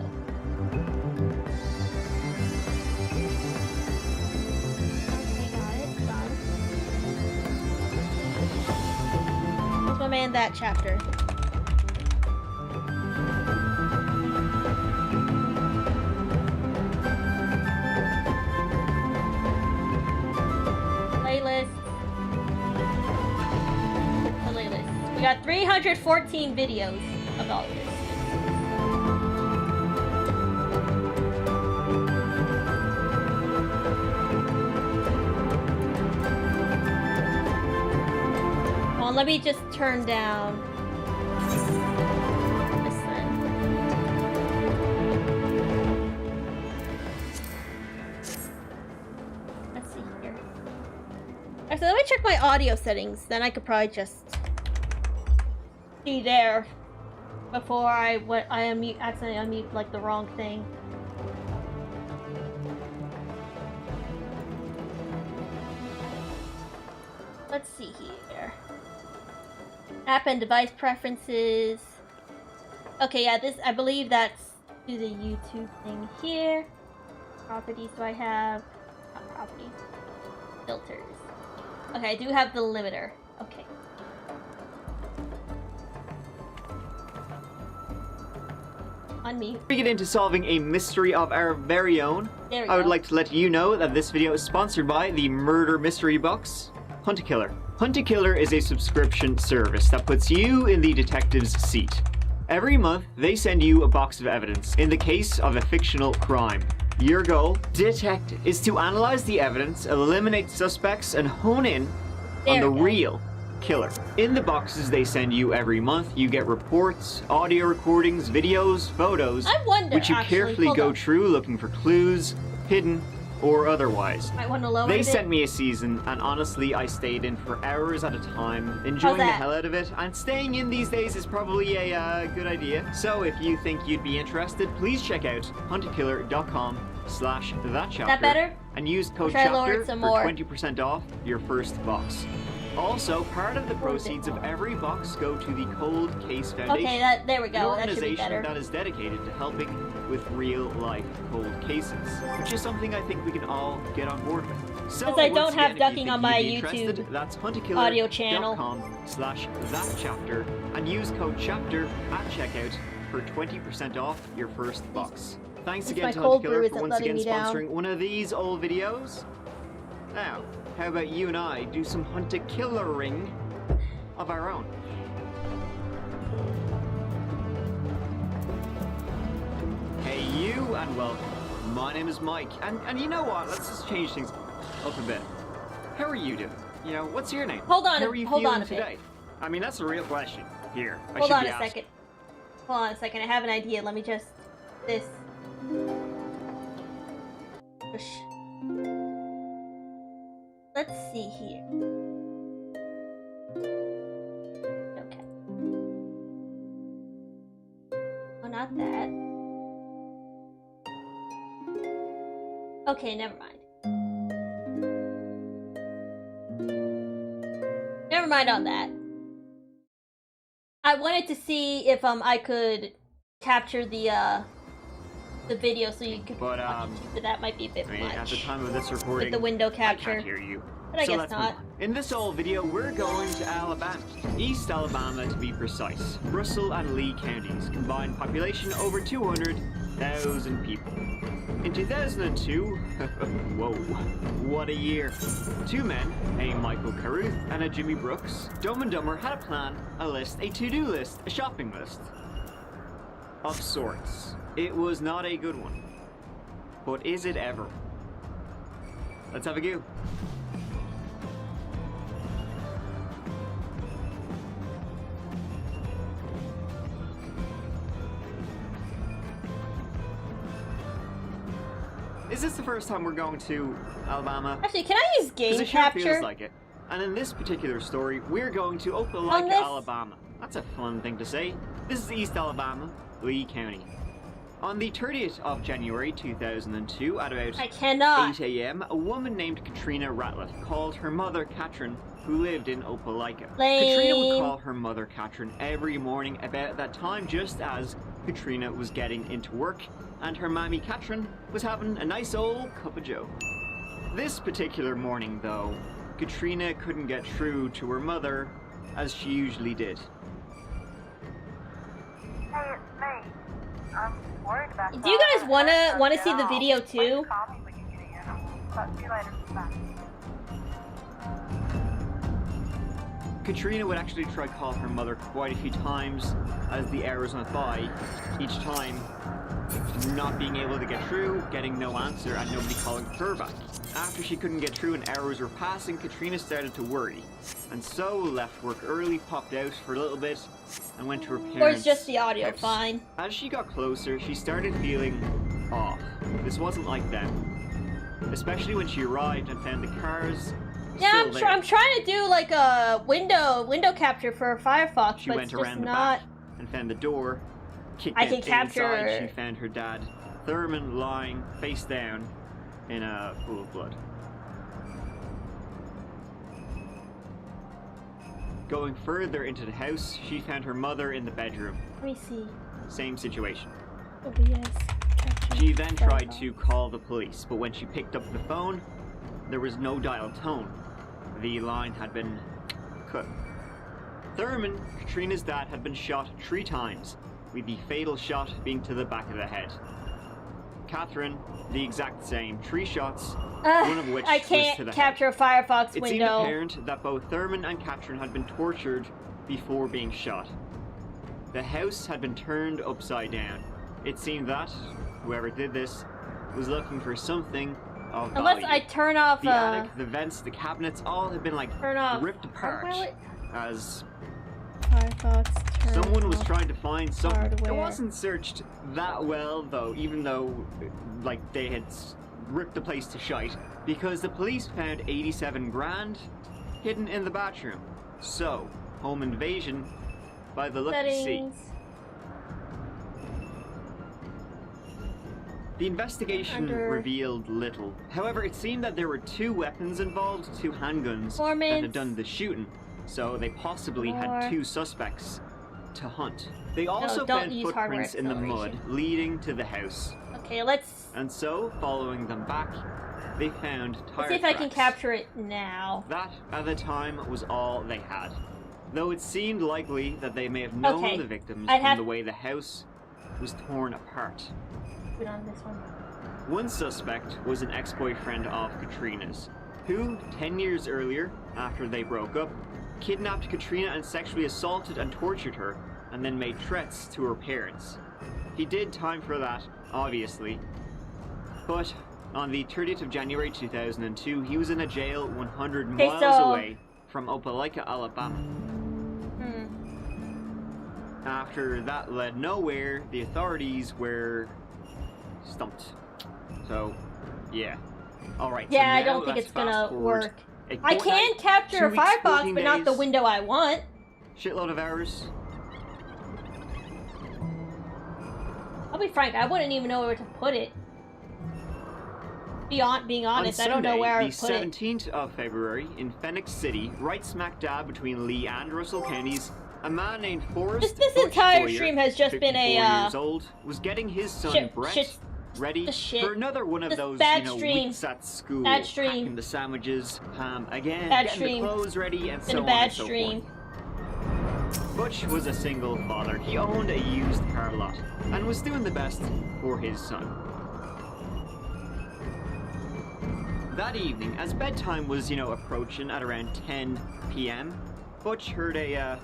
[SPEAKER 1] and that chapter. Playlist. Playlist. We got 314 videos of all this. Well, let me just turn down this then. Let's see here. Actually, let me check my audio settings. Then I could probably just see there before I accidentally unmute like the wrong thing. Let's see here. App and device preferences. Okay, yeah, this, I believe that's to the YouTube thing here. Properties do I have? Not properties. Filters. Okay, I do have the limiter. Okay. Unmute.
[SPEAKER 15] We get into solving a mystery of our very own.
[SPEAKER 1] There we
[SPEAKER 15] I would
[SPEAKER 1] go.
[SPEAKER 15] like to let you know that this video is sponsored by the murder mystery box, Hunt-A-Killer. Hunt-A-Killer is a subscription service that puts you in the detective's seat. Every month, they send you a box of evidence in the case of a fictional crime. Your goal, detective, is to analyze the evidence, eliminate suspects, and hone in on the real killer. In the boxes they send you every month, you get reports, audio recordings, videos, photos,
[SPEAKER 1] I wonder,
[SPEAKER 15] which you
[SPEAKER 1] actually,
[SPEAKER 15] carefully
[SPEAKER 1] hold
[SPEAKER 15] go
[SPEAKER 1] on.
[SPEAKER 15] through looking for clues, hidden or otherwise.
[SPEAKER 1] Might want to lower
[SPEAKER 15] They
[SPEAKER 1] it.
[SPEAKER 15] sent me a season, and honestly, I stayed in for hours at a time, enjoying the
[SPEAKER 1] that?
[SPEAKER 15] hell out of it, and staying in these days is probably a good idea. So if you think you'd be interested, please check out huntakiller.com/thatchapter.
[SPEAKER 1] Is that better?
[SPEAKER 15] And use code
[SPEAKER 1] Should I lower
[SPEAKER 15] CHAPTER
[SPEAKER 1] it some
[SPEAKER 15] for
[SPEAKER 1] more?
[SPEAKER 15] 20% off your first box. Also, part of the proceeds of every box go to the Cold Case Foundation.
[SPEAKER 1] Okay, there we
[SPEAKER 15] An
[SPEAKER 1] go. That should be
[SPEAKER 15] organization
[SPEAKER 1] better.
[SPEAKER 15] that is dedicated to helping with real-life cold cases, which is something I think we can all get on board with. So,
[SPEAKER 1] Since I
[SPEAKER 15] once
[SPEAKER 1] don't have
[SPEAKER 15] again, if you
[SPEAKER 1] ducking
[SPEAKER 15] think
[SPEAKER 1] on my
[SPEAKER 15] you'd be interested,
[SPEAKER 1] YouTube
[SPEAKER 15] that's
[SPEAKER 1] audio channel.
[SPEAKER 15] huntakiller.com/thatchapter and use code CHAPTER at checkout for 20% off your first box. Thanks again
[SPEAKER 1] my
[SPEAKER 15] to
[SPEAKER 1] cold brew
[SPEAKER 15] Hunt-A-Killer for
[SPEAKER 1] isn't
[SPEAKER 15] once again
[SPEAKER 1] letting me down.
[SPEAKER 15] sponsoring one of these old videos. Now, how about you and I do some Hunt-A-Killering of our own? Hey you, and welcome. My name is Mike, and you know what? Let's just change things up a bit. How are you doing? You know, what's your name?
[SPEAKER 1] Hold on,
[SPEAKER 15] How are you
[SPEAKER 1] hold
[SPEAKER 15] feeling
[SPEAKER 1] on a bit.
[SPEAKER 15] today? I mean, that's a real question. Here, I
[SPEAKER 1] Hold
[SPEAKER 15] should
[SPEAKER 1] on
[SPEAKER 15] be
[SPEAKER 1] a
[SPEAKER 15] asking.
[SPEAKER 1] second. Hold on a second. I have an idea. Let me just this. Push. Let's see here. Okay. Oh, not that. Okay, never mind. Never mind on that. I wanted to see if I could capture the video so you could
[SPEAKER 15] But,
[SPEAKER 1] watch YouTube, but that might be a bit
[SPEAKER 15] I mean,
[SPEAKER 1] much.
[SPEAKER 15] at the time of this recording,
[SPEAKER 1] with the window
[SPEAKER 15] I
[SPEAKER 1] capture.
[SPEAKER 15] can't hear you.
[SPEAKER 1] But I
[SPEAKER 15] So
[SPEAKER 1] guess
[SPEAKER 15] let's
[SPEAKER 1] not.
[SPEAKER 15] move on. In this old video, we're going to Alabama. East Alabama, to be precise. Russell and Lee counties. Combined population over 200,000 people. In 2002, whoa, what a year. Two men, a Michael Carruth and a Jimmy Brooks, Dumb and Dumber had a plan, a list, a to-do list, a shopping list. Of sorts. It was not a good one. But is it ever? Let's have a go. Is this the first time we're going to Alabama?
[SPEAKER 1] Actually, can I use
[SPEAKER 15] 'Cause
[SPEAKER 1] game
[SPEAKER 15] it sure
[SPEAKER 1] capture?
[SPEAKER 15] feels like it. And in this particular story, we're going to
[SPEAKER 1] On
[SPEAKER 15] Opelika,
[SPEAKER 1] this?
[SPEAKER 15] Alabama. That's a fun thing to say. This is East Alabama, Lee County. On the 30th of January 2002, at about
[SPEAKER 1] I cannot.
[SPEAKER 15] 8 a.m., a woman named Katrina Ratliff called her mother Katrin, who lived in Opelika. Katrina would call her mother Katrin every morning about that time, just as Katrina was getting into work, and her mammy Katrin was having a nice old cup of joe. This particular morning, though, Katrina couldn't get through to her mother, as she usually did.
[SPEAKER 1] Do you guys wanna see the video too?
[SPEAKER 15] Katrina would actually try to call her mother quite a few times as the hours went by, each time not being able to get through, getting no answer, and nobody calling her back. After she couldn't get through and hours were passing, Katrina started to worry, and so left work early, popped out for a little bit, and went to her parents'
[SPEAKER 1] Or is just the audio
[SPEAKER 15] house.
[SPEAKER 1] fine?
[SPEAKER 15] As she got closer, she started feeling off. This wasn't like them. Especially when she arrived and found the cars.
[SPEAKER 1] Yeah, I'm trying to do like a window capture for Firefox,
[SPEAKER 15] She
[SPEAKER 1] but
[SPEAKER 15] went
[SPEAKER 1] it's just
[SPEAKER 15] around the
[SPEAKER 1] not.
[SPEAKER 15] back and found the door. Kicked
[SPEAKER 1] I
[SPEAKER 15] it
[SPEAKER 1] can capture-
[SPEAKER 15] inside. She found her dad, Thurman, lying face down in a pool of blood. Going further into the house, she found her mother in the bedroom.
[SPEAKER 1] Let me see.
[SPEAKER 15] Same situation.
[SPEAKER 1] OBS.
[SPEAKER 15] She then tried to call the police, but when she picked up the phone, there was no dial tone. The line had been cut. Thurman, Katrina's dad, had been shot 3 times, with the fatal shot being to the back of the head. Catherine, the exact same, 3 shots, one of which
[SPEAKER 1] I
[SPEAKER 15] was to
[SPEAKER 1] can't
[SPEAKER 15] the
[SPEAKER 1] capture a Firefox
[SPEAKER 15] It seemed
[SPEAKER 1] window.
[SPEAKER 15] apparent that both Thurman and Catherine had been tortured before being shot. The house had been turned upside down. It seemed that whoever did this was looking for something of
[SPEAKER 1] Unless
[SPEAKER 15] value.
[SPEAKER 1] I turn off
[SPEAKER 15] the attic, the vents, the cabinets, all had been like
[SPEAKER 1] turn off
[SPEAKER 15] ripped apart
[SPEAKER 1] hardware?
[SPEAKER 15] as
[SPEAKER 1] Firefox. Turn
[SPEAKER 15] someone was
[SPEAKER 1] off
[SPEAKER 15] trying to find something. It
[SPEAKER 1] hardware.
[SPEAKER 15] wasn't searched that well though, even though like they had ripped the place to shite, because the police found 87 grand hidden in the bathroom. So, home invasion by the look to see.
[SPEAKER 1] Settings.
[SPEAKER 15] The investigation revealed little. However, it seemed that there were 2 weapons involved, 2 handguns that had done the shooting, so they possibly had 2 suspects to hunt. They also
[SPEAKER 1] don't
[SPEAKER 15] found
[SPEAKER 1] use hardware
[SPEAKER 15] footprints in the mud
[SPEAKER 1] acceleration.
[SPEAKER 15] leading to the house.
[SPEAKER 1] Okay, let's
[SPEAKER 15] And so, following them back, they found tire
[SPEAKER 1] see if I can
[SPEAKER 15] tracks.
[SPEAKER 1] capture it now.
[SPEAKER 15] That, at the time, was all they had. Though it seemed likely that they may have known
[SPEAKER 1] Okay,
[SPEAKER 15] the victims
[SPEAKER 1] I'd
[SPEAKER 15] from
[SPEAKER 1] have-
[SPEAKER 15] the way the house was torn apart.
[SPEAKER 1] Put on this one.
[SPEAKER 15] One suspect was an ex-boyfriend of Katrina's, who, 10 years earlier, after they broke up, kidnapped Katrina and sexually assaulted and tortured her, and then made threats to her parents. He did time for that, obviously, but on the 30th of January 2002, he was in a jail 100 miles away from Opelika, Alabama. After that led nowhere, the authorities were stumped. So, yeah. Alright, so
[SPEAKER 1] Yeah, I
[SPEAKER 15] now
[SPEAKER 1] don't think
[SPEAKER 15] let's
[SPEAKER 1] it's gonna
[SPEAKER 15] fast forward
[SPEAKER 1] work.
[SPEAKER 15] a
[SPEAKER 1] I can
[SPEAKER 15] fortnight,
[SPEAKER 1] capture
[SPEAKER 15] 2
[SPEAKER 1] a
[SPEAKER 15] weeks,
[SPEAKER 1] Firefox,
[SPEAKER 15] 14
[SPEAKER 1] but not the
[SPEAKER 15] days,
[SPEAKER 1] window I want.
[SPEAKER 15] Shitload of hours.
[SPEAKER 1] I'll be frank, I wouldn't even know where to put it. Being honest,
[SPEAKER 15] On
[SPEAKER 1] I don't know
[SPEAKER 15] Sunday,
[SPEAKER 1] where I
[SPEAKER 15] the
[SPEAKER 1] would put it.
[SPEAKER 15] 17th of February, in Phoenix City, right smack dab between Lee and Russell counties, a man named Forrest
[SPEAKER 1] This
[SPEAKER 15] Butch
[SPEAKER 1] entire
[SPEAKER 15] Boyer,
[SPEAKER 1] stream has just been
[SPEAKER 15] 54
[SPEAKER 1] a,
[SPEAKER 15] years old, was getting his son
[SPEAKER 1] shit-
[SPEAKER 15] Brett
[SPEAKER 1] shit-
[SPEAKER 15] ready
[SPEAKER 1] shit.
[SPEAKER 15] for another one of
[SPEAKER 1] Just
[SPEAKER 15] those,
[SPEAKER 1] bad
[SPEAKER 15] you know,
[SPEAKER 1] stream.
[SPEAKER 15] weeks at school,
[SPEAKER 1] Bad stream.
[SPEAKER 15] packing the sandwiches, again,
[SPEAKER 1] Bad
[SPEAKER 15] getting
[SPEAKER 1] stream.
[SPEAKER 15] the clothes ready, and
[SPEAKER 1] Been
[SPEAKER 15] so
[SPEAKER 1] a
[SPEAKER 15] on
[SPEAKER 1] bad
[SPEAKER 15] and so
[SPEAKER 1] stream.
[SPEAKER 15] forth. Butch was a single father. He owned a used car lot and was doing the best for his son. That evening, as bedtime was, you know, approaching at around 10 p.m., Butch heard a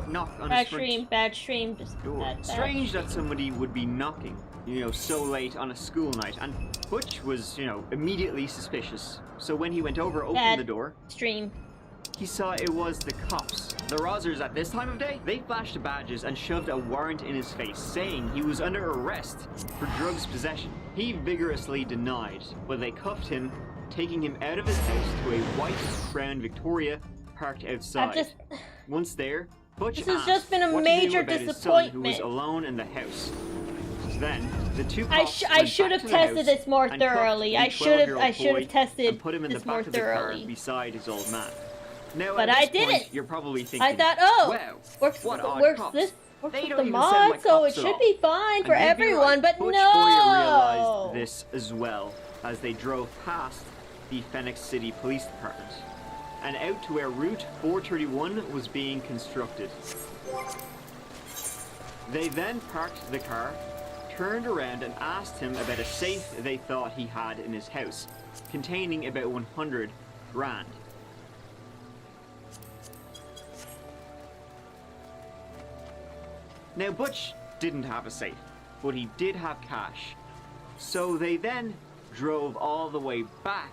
[SPEAKER 15] knock on his front
[SPEAKER 1] Bad stream, just
[SPEAKER 15] door.
[SPEAKER 1] bad
[SPEAKER 15] Strange that somebody would be knocking, you know, so late on a school night, and Butch was, you know, immediately suspicious. So when he went over, opened the door,
[SPEAKER 1] stream.
[SPEAKER 15] he saw it was the cops. The Rozzers at this time of day, they flashed badges and shoved a warrant in his face, saying he was under arrest for drugs possession. He vigorously denied, but they cuffed him, taking him out of his house to a white Crown Victoria parked outside. Once there, Butch
[SPEAKER 1] This has
[SPEAKER 15] asked
[SPEAKER 1] just been a
[SPEAKER 15] what to do
[SPEAKER 1] major
[SPEAKER 15] about his son, who was
[SPEAKER 1] disappointment.
[SPEAKER 15] alone in the house. Then the two
[SPEAKER 1] I
[SPEAKER 15] cops
[SPEAKER 1] should have tested this more thoroughly. I should have tested
[SPEAKER 15] and put him in
[SPEAKER 1] this
[SPEAKER 15] the
[SPEAKER 1] more
[SPEAKER 15] back of the car
[SPEAKER 1] thoroughly.
[SPEAKER 15] beside his old man. Now,
[SPEAKER 1] But
[SPEAKER 15] at
[SPEAKER 1] I
[SPEAKER 15] this point,
[SPEAKER 1] didn't.
[SPEAKER 15] You're probably thinking,
[SPEAKER 1] I thought, oh,
[SPEAKER 15] wow,
[SPEAKER 1] works
[SPEAKER 15] what odd
[SPEAKER 1] works
[SPEAKER 15] cops.
[SPEAKER 1] this works
[SPEAKER 15] They
[SPEAKER 1] with
[SPEAKER 15] don't
[SPEAKER 1] the
[SPEAKER 15] even
[SPEAKER 1] mod,
[SPEAKER 15] sound like
[SPEAKER 1] so
[SPEAKER 15] cops
[SPEAKER 1] it
[SPEAKER 15] at
[SPEAKER 1] should
[SPEAKER 15] all.
[SPEAKER 1] be fine
[SPEAKER 15] And
[SPEAKER 1] for
[SPEAKER 15] you'd be
[SPEAKER 1] everyone.
[SPEAKER 15] right.
[SPEAKER 1] But
[SPEAKER 15] Butch
[SPEAKER 1] no.
[SPEAKER 15] Boyer realized this as well as they drove past the Phoenix City Police Department and out to where Route 431 was being constructed. They then parked the car, turned around and asked him about a safe they thought he had in his house, containing about 100 grand. Now Butch didn't have a safe, but he did have cash. So they then drove all the way back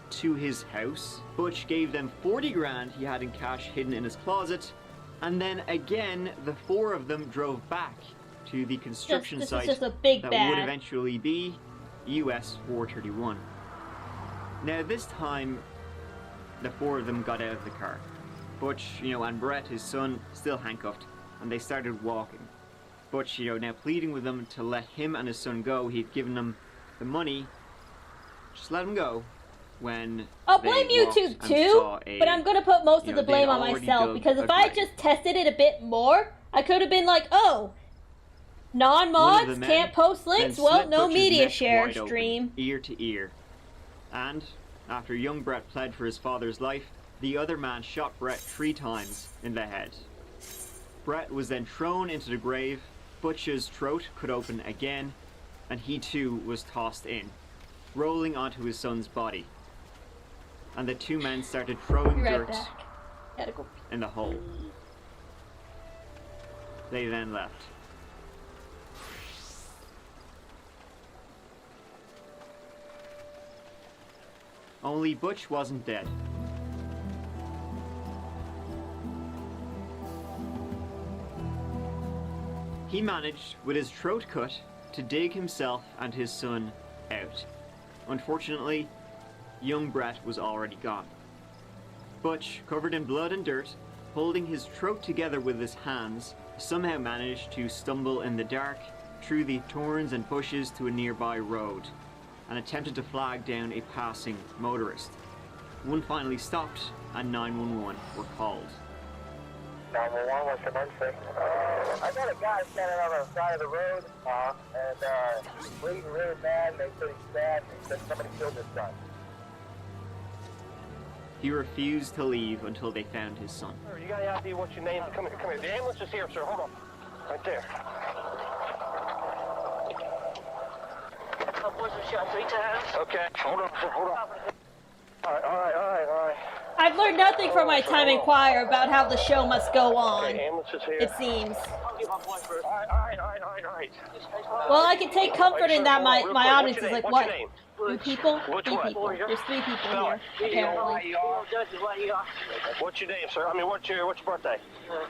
[SPEAKER 15] to his house. Butch gave them 40 grand he had in cash hidden in his closet, and then again the four of them drove back to the construction
[SPEAKER 1] this
[SPEAKER 15] site
[SPEAKER 1] is just a big
[SPEAKER 15] that
[SPEAKER 1] bad.
[SPEAKER 15] would eventually be US 431. Now this time the four of them got out of the car. Butch, and Brett, his son, still handcuffed, and they started walking. Butch, now pleading with them to let him and his son go. He'd given them the money. Just let him go. When
[SPEAKER 1] I'll blame YouTube too, but I'm gonna put most of the blame on myself, because if I just tested it a bit more, I could have been like, oh, non-mods can't post links, well, no media share stream.
[SPEAKER 15] Ear to ear. And after young Brett pled for his father's life, the other man shot Brett 3 times in the head. Brett was then thrown into the grave. Butch's throat cut open again, and he too was tossed in, rolling onto his son's body. And the two men started throwing dirt in the hole. They then left. Only Butch wasn't dead. He managed, with his throat cut, to dig himself and his son out. Unfortunately, young Brett was already gone. Butch, covered in blood and dirt, holding his throat together with his hands, somehow managed to stumble in the dark through the thorns and bushes to a nearby road, and attempted to flag down a passing motorist. One finally stopped, and 911 were called.
[SPEAKER 12] 911, what's your emergency? I got a guy standing on the side of the road, and bleeding really bad. They said he's bad. He said somebody killed his son.
[SPEAKER 15] He refused to leave until they found his son.
[SPEAKER 12] You got any idea what's your name? Come here. The ambulance is here, sir. Hold on. Right there.
[SPEAKER 16] My boys were shot 3 times.
[SPEAKER 12] Okay, hold on, sir. Hold on. All right.
[SPEAKER 1] I've learned nothing from my time in choir about how the show must go on. It seems.
[SPEAKER 12] I'll get my boy first. All right.
[SPEAKER 1] Well, I can take comfort in that my audience is like, what? 2 people? 3 people. There's 3 people here, apparently.
[SPEAKER 12] What's your name, sir? What's your birthday?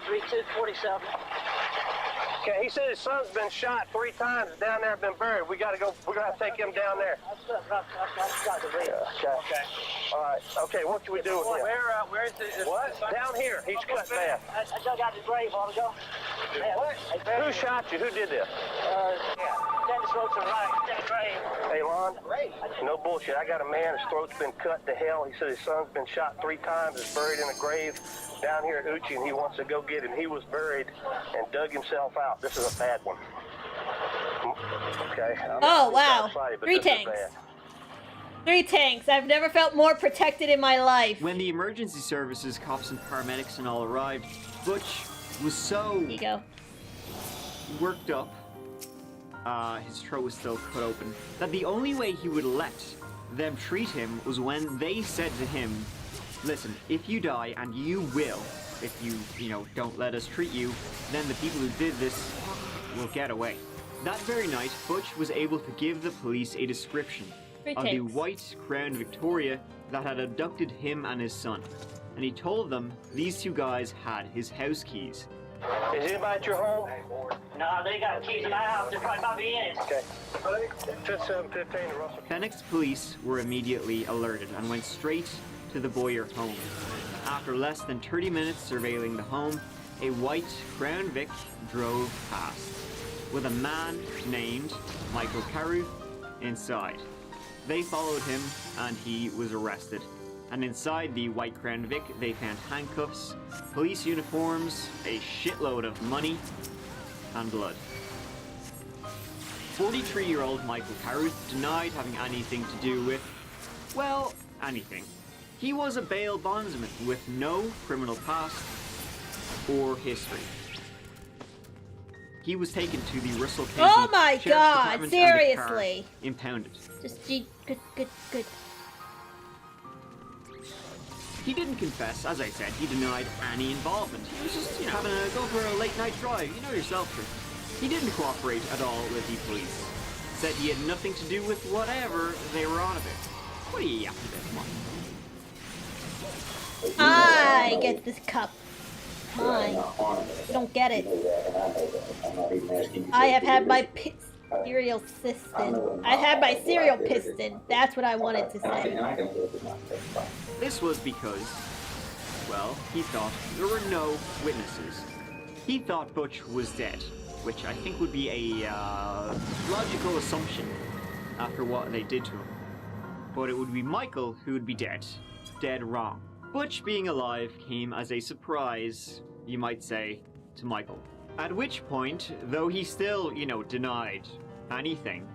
[SPEAKER 16] 3247.
[SPEAKER 12] Okay, he said his son's been shot 3 times down there, been buried. We're gonna have to take him down there. Okay. All right. Okay, what can we do with him?
[SPEAKER 16] Where is it?
[SPEAKER 12] What? Down here. He's cut bad.
[SPEAKER 16] I dug out his grave a while ago.
[SPEAKER 12] What? Who shot you? Who did this?
[SPEAKER 16] Dennis wrote some right.
[SPEAKER 12] Hey, Lon. No bullshit. I got a man, his throat's been cut to hell. He said his son's been shot 3 times, is buried in a grave down here at Uchi, and he wants to go get him. He was buried and dug himself out. This is a bad one. Okay.
[SPEAKER 1] Oh, wow. 3 tanks. 3 tanks. I've never felt more protected in my life.
[SPEAKER 15] When the emergency services, cops and paramedics and all arrived, Butch was so worked up, his throat was still cut open, that the only way he would let them treat him was when they said to him, listen, if you die, and you will, if you don't let us treat you, then the people who did this will get away. That very night, Butch was able to give the police a description of the white Crown Victoria that had abducted him and his son. And he told them these 2 guys had his house keys.
[SPEAKER 12] Is anybody at your home?
[SPEAKER 16] No, they got keys in my house. They're probably about to be in it.
[SPEAKER 12] Okay. 5715 to Russell.
[SPEAKER 15] Phoenix police were immediately alerted and went straight to the Boyer home. After less than 30 minutes surveilling the home, a white Crown Vic drove past, with a man named Michael Caruth inside. They followed him and he was arrested. And inside the white Crown Vic, they found handcuffs, police uniforms, a shitload of money, and blood. 43-year-old Michael Caruth denied having anything to do with, well, anything. He was a bail bondsman with no criminal past or history. he was taken to the Russell County
[SPEAKER 1] Oh my
[SPEAKER 15] Sheriff's
[SPEAKER 1] God,
[SPEAKER 15] Department and the car
[SPEAKER 1] seriously.
[SPEAKER 15] impounded.
[SPEAKER 1] Just good.
[SPEAKER 15] He didn't confess, as I said, he denied any involvement. He was just, having a go for a late night drive, you know yourself, Trip. He didn't cooperate at all with the police. Said he had nothing to do with whatever they were on about. What are you yapping about? Come on.
[SPEAKER 1] I get this cup. Mine. You don't get it. I have had my cereal piston. I had my cereal piston. That's what I wanted to say.
[SPEAKER 15] This was because, well, he thought there were no witnesses. He thought Butch was dead, which I think would be a logical assumption after what they did to him. But it would be Michael who would be dead. Dead wrong. Butch being alive came as a surprise, you might say, to Michael. At which point, though he still, denied anything,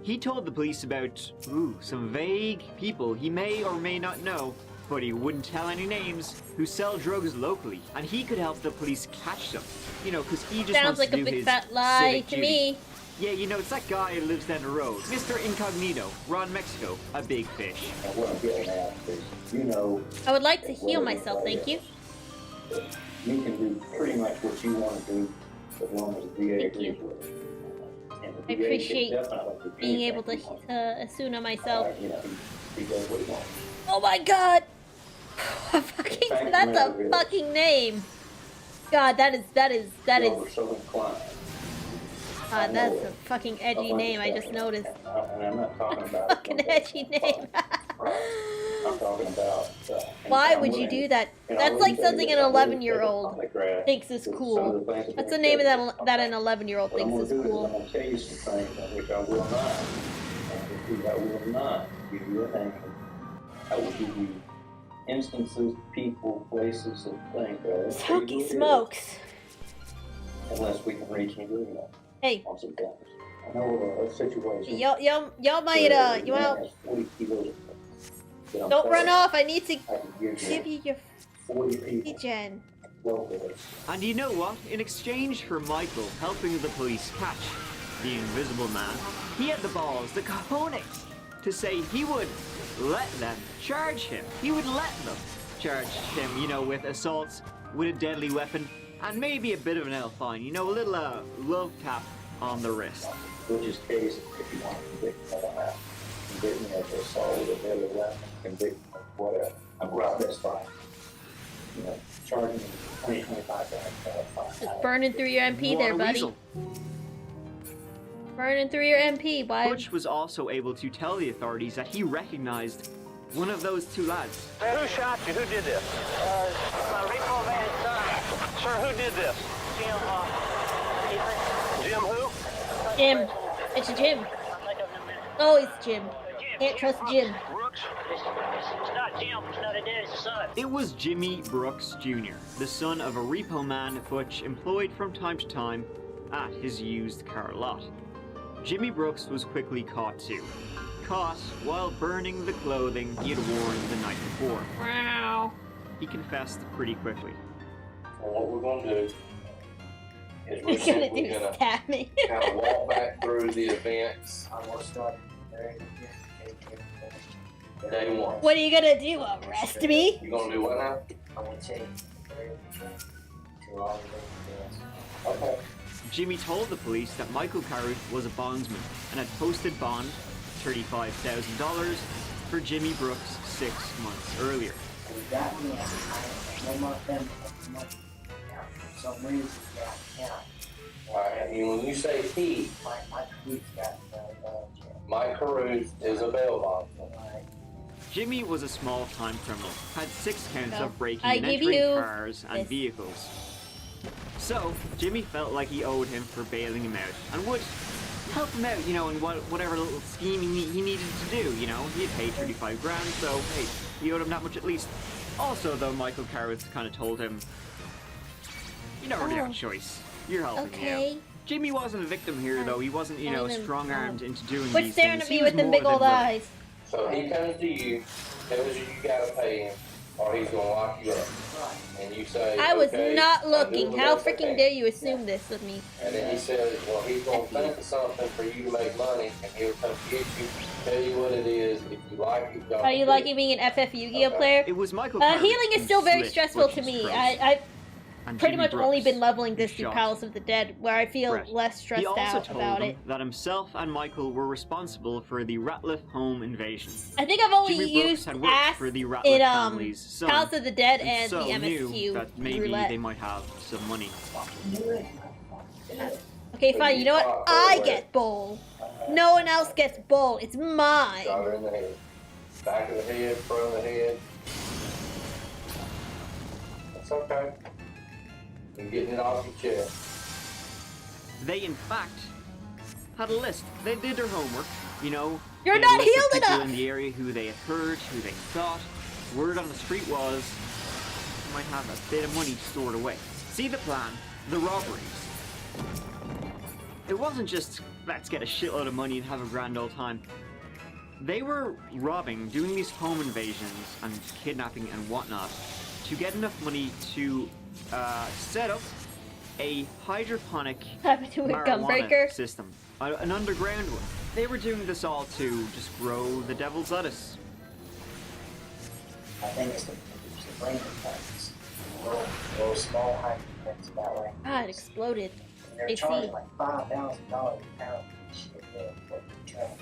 [SPEAKER 15] he told the police about, some vague people he may or may not know, but he wouldn't tell any names, who sell drugs locally, and he could help the police catch them. Because he just
[SPEAKER 1] Sounds
[SPEAKER 15] wants
[SPEAKER 1] like
[SPEAKER 15] to
[SPEAKER 1] a
[SPEAKER 15] do
[SPEAKER 1] big
[SPEAKER 15] his
[SPEAKER 1] fat lie
[SPEAKER 15] civic
[SPEAKER 1] to
[SPEAKER 15] duty.
[SPEAKER 1] me.
[SPEAKER 15] Yeah, it's that guy who lives down the road. Mr. Incognito, Ron Mexico, a big fish.
[SPEAKER 17] And what I'm getting at is,
[SPEAKER 1] I would like to heal myself, thank you.
[SPEAKER 17] you can do pretty much what you want to do as long as the DA agrees with it. And the
[SPEAKER 1] I
[SPEAKER 17] DA
[SPEAKER 1] appreciate
[SPEAKER 17] can definitely do
[SPEAKER 1] being able to
[SPEAKER 17] anything
[SPEAKER 1] Asuna myself.
[SPEAKER 17] he does what he wants.
[SPEAKER 1] Oh my God! That's a fucking name. God, that is.
[SPEAKER 17] So inclined.
[SPEAKER 1] God, that's a fucking edgy name. I just noticed.
[SPEAKER 17] And I'm not talking about
[SPEAKER 1] Fucking edgy name.
[SPEAKER 17] I'm talking about.
[SPEAKER 1] Why would you do that? That's like something an 11-year-old thinks is cool. That's the name of that an 11-year-old thinks is cool.
[SPEAKER 17] I'm going to tell you some things in which I will not. And I will not give you a name. I will give you instances, people, places, and things.
[SPEAKER 1] Smoky smokes.
[SPEAKER 17] Unless we can reach an agreement.
[SPEAKER 1] Hey.
[SPEAKER 17] On some things. I know a situation.
[SPEAKER 1] Y'all might you want. Don't run off. I need to give you your regen.
[SPEAKER 15] And you know what? In exchange for Michael helping the police catch the Invisible Man, he had the balls, the cojones, to say he would let them charge him. He would let them charge him, with assaults with a deadly weapon and maybe a bit of an L fine, a little love tap on the wrist.
[SPEAKER 17] Which is case if you want to convict me of that. Convict me of assault with a deadly weapon, convict me of whatever. I'm right this fine. Charging me $20-25 fine.
[SPEAKER 1] Just burning through your MP there, buddy.
[SPEAKER 15] Weasel.
[SPEAKER 1] Burning through your MP, why?
[SPEAKER 15] Butch was also able to tell the authorities that he recognized one of those two lads.
[SPEAKER 12] Hey, who shot you? Who did this?
[SPEAKER 16] My repo man son.
[SPEAKER 12] Sir, who did this?
[SPEAKER 16] Jim,
[SPEAKER 12] Jim who?
[SPEAKER 1] Jim. It's Jim. Oh, it's Jim. Can't trust Jim.
[SPEAKER 16] Brooks? It's not Jim. It's not a dad. It's a son.
[SPEAKER 15] It was Jimmy Brooks Jr., the son of a repo man Butch employed from time to time at his used car lot. Jimmy Brooks was quickly caught too. Caught while burning the clothing he had worn the night before.
[SPEAKER 1] Wow.
[SPEAKER 15] He confessed pretty quickly.
[SPEAKER 17] Well, what we're going to do is we're
[SPEAKER 1] He's gonna
[SPEAKER 17] simply
[SPEAKER 1] do
[SPEAKER 17] going
[SPEAKER 1] stab me.
[SPEAKER 17] to kind of walk back through the events. I'm going to start day one.
[SPEAKER 1] What are you gonna do? Arrest me?
[SPEAKER 17] You going to do what now? I'm going to take Okay.
[SPEAKER 15] Jimmy told the police that Michael Carruth was a bondsman and had posted bond $35,000 for Jimmy Brooks 6 months earlier.
[SPEAKER 17] And when you say he, Mike Carruth is a bail bondsman.
[SPEAKER 15] Jimmy was a small-time criminal, had 6 counts
[SPEAKER 1] So,
[SPEAKER 15] of breaking
[SPEAKER 1] I
[SPEAKER 15] and
[SPEAKER 1] give
[SPEAKER 15] entering
[SPEAKER 1] you
[SPEAKER 15] cars and
[SPEAKER 1] this.
[SPEAKER 15] vehicles. So, Jimmy felt like he owed him for bailing him out, and would help him out, in whatever little scheme he needed to do, He had paid 35 grand, so, hey, he owed him that much at least. Also, though, Michael Carruth kind of told him, you don't really have a choice. You're helping me out. Jimmy wasn't a victim here, though. He wasn't, strong-armed into doing
[SPEAKER 1] Quit
[SPEAKER 15] these
[SPEAKER 1] staring
[SPEAKER 15] things.
[SPEAKER 1] at
[SPEAKER 15] He
[SPEAKER 1] me
[SPEAKER 15] was
[SPEAKER 1] with them
[SPEAKER 15] more
[SPEAKER 1] big
[SPEAKER 15] than
[SPEAKER 1] old
[SPEAKER 15] willing.
[SPEAKER 1] eyes.
[SPEAKER 17] So he comes to you, tells you you gotta pay him or he's gonna lock you up. And you say,
[SPEAKER 1] I was
[SPEAKER 17] okay,
[SPEAKER 1] not
[SPEAKER 17] I'll do
[SPEAKER 1] looking.
[SPEAKER 17] the
[SPEAKER 1] How
[SPEAKER 17] best I
[SPEAKER 1] freaking
[SPEAKER 17] can.
[SPEAKER 1] dare you assume this of me?
[SPEAKER 17] And then he says, well, he's gonna think of something for you to make money, and he'll come get you, tell you what it is. If you like it, y'all
[SPEAKER 1] Are you
[SPEAKER 17] do
[SPEAKER 1] liking
[SPEAKER 17] it.
[SPEAKER 1] being an FF Yu-Gi-Oh player?
[SPEAKER 15] It was Michael
[SPEAKER 1] Healing is still very stressful to me. I've pretty much only been leveling this through Palace of the Dead, where I feel less stressed
[SPEAKER 15] He also
[SPEAKER 1] out
[SPEAKER 15] told
[SPEAKER 1] about
[SPEAKER 15] them
[SPEAKER 1] it.
[SPEAKER 15] that himself and Michael were responsible for the Ratliff home invasion.
[SPEAKER 1] I think I've only
[SPEAKER 15] Jimmy Brooks
[SPEAKER 1] used
[SPEAKER 15] had worked
[SPEAKER 1] AST
[SPEAKER 15] for the Ratliff
[SPEAKER 1] in
[SPEAKER 15] family's son,
[SPEAKER 1] Palace of the Dead and
[SPEAKER 15] so
[SPEAKER 1] the
[SPEAKER 15] knew
[SPEAKER 1] MSQ
[SPEAKER 15] that maybe
[SPEAKER 1] roulette.
[SPEAKER 15] they might have some money.
[SPEAKER 1] Okay, fine. You know what? I get bowl. No one else gets bowl. It's mine.
[SPEAKER 17] Shot her in the head. Back of the head, front of the head. That's okay. You're getting it off your chest.
[SPEAKER 15] They, in fact, had a list. They did their homework, you know.
[SPEAKER 1] You're
[SPEAKER 15] They had a
[SPEAKER 1] not
[SPEAKER 15] list of
[SPEAKER 1] healed
[SPEAKER 15] people
[SPEAKER 1] enough!
[SPEAKER 15] in the area who they had heard, who they thought. Word on the street was, you might have a bit of money stored away. See the plan? The robberies. It wasn't just, let's get a shitload of money and have a grand old time. They were robbing, doing these home invasions and kidnapping and whatnot to get enough money to set up a hydroponic
[SPEAKER 1] Happened to a
[SPEAKER 15] marijuana
[SPEAKER 1] gunbreaker.
[SPEAKER 15] system, an underground one. They were doing this all to just grow the devil's lettuce.
[SPEAKER 17] I think it's the brain effects. Little small hydroponics that way.
[SPEAKER 1] Ah, it exploded.
[SPEAKER 17] They're
[SPEAKER 1] AC.
[SPEAKER 17] charging like $5,000 a pound for shit there. What the hell?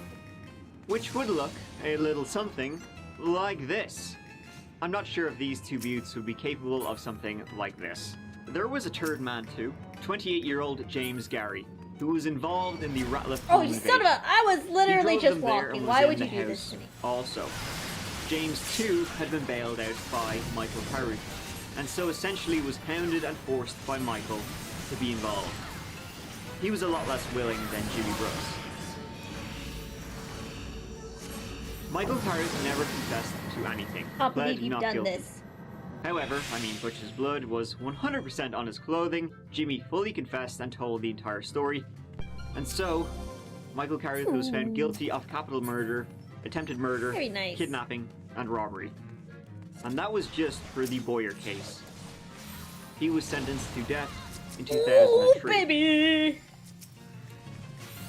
[SPEAKER 15] Which would look a little something like this. I'm not sure if these two buttes would be capable of something like this. There was a third man too, 28-year-old James Gary, who was involved in the Ratliff
[SPEAKER 1] Oh,
[SPEAKER 15] home
[SPEAKER 1] you
[SPEAKER 15] invasion.
[SPEAKER 1] son of a! I was
[SPEAKER 15] He
[SPEAKER 1] literally
[SPEAKER 15] drove
[SPEAKER 1] just
[SPEAKER 15] them there
[SPEAKER 1] walking.
[SPEAKER 15] and
[SPEAKER 1] Why
[SPEAKER 15] was
[SPEAKER 1] would
[SPEAKER 15] in
[SPEAKER 1] you
[SPEAKER 15] the
[SPEAKER 1] do this
[SPEAKER 15] house
[SPEAKER 1] to me?
[SPEAKER 15] Also, James too had been bailed out by Michael Caruth, and so essentially was hounded and forced by Michael to be involved. He was a lot less willing than Jimmy Brooks. Michael Caruth never confessed to anything.
[SPEAKER 1] Can't
[SPEAKER 15] pled
[SPEAKER 1] believe you've
[SPEAKER 15] not
[SPEAKER 1] done
[SPEAKER 15] guilty.
[SPEAKER 1] this.
[SPEAKER 15] However, Butch's blood was 100% on his clothing. Jimmy fully confessed and told the entire story. And so, Michael Caruth was found guilty of capital murder, attempted murder,
[SPEAKER 1] Very nice.
[SPEAKER 15] kidnapping, and robbery. And that was just for the Boyer case. He was sentenced to death in 2003.
[SPEAKER 1] Ooh, baby!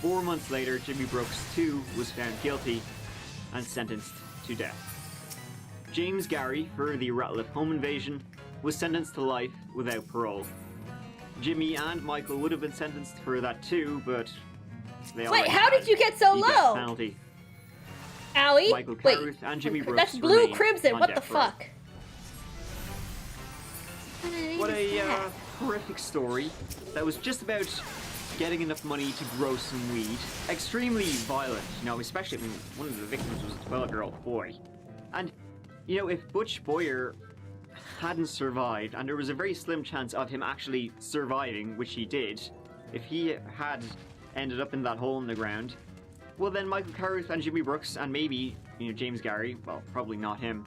[SPEAKER 15] 4 months later, Jimmy Brooks too was found guilty and sentenced to death. James Gary, for the Ratliff home invasion, was sentenced to life without parole. Jimmy and Michael would have been sentenced for that too, but they
[SPEAKER 1] Wait,
[SPEAKER 15] already
[SPEAKER 1] how
[SPEAKER 15] had
[SPEAKER 1] did you get so
[SPEAKER 15] the death
[SPEAKER 1] low?
[SPEAKER 15] penalty.
[SPEAKER 1] Owie?
[SPEAKER 15] Michael
[SPEAKER 1] Wait,
[SPEAKER 15] Caruth and Jimmy Brooks
[SPEAKER 1] that's blue
[SPEAKER 15] remain
[SPEAKER 1] crimson.
[SPEAKER 15] on
[SPEAKER 1] What the
[SPEAKER 15] death row.
[SPEAKER 1] fuck?
[SPEAKER 15] What a horrific story that was just about getting enough money to grow some weed. Extremely violent, you know, especially when one of the victims was a 12-year-old boy. And, you know, if Butch Boyer hadn't survived, and there was a very slim chance of him actually surviving, which he did, if he had ended up in that hole in the ground, well then Michael Caruth and Jimmy Brooks, and maybe, you know, James Gary, well, probably not him,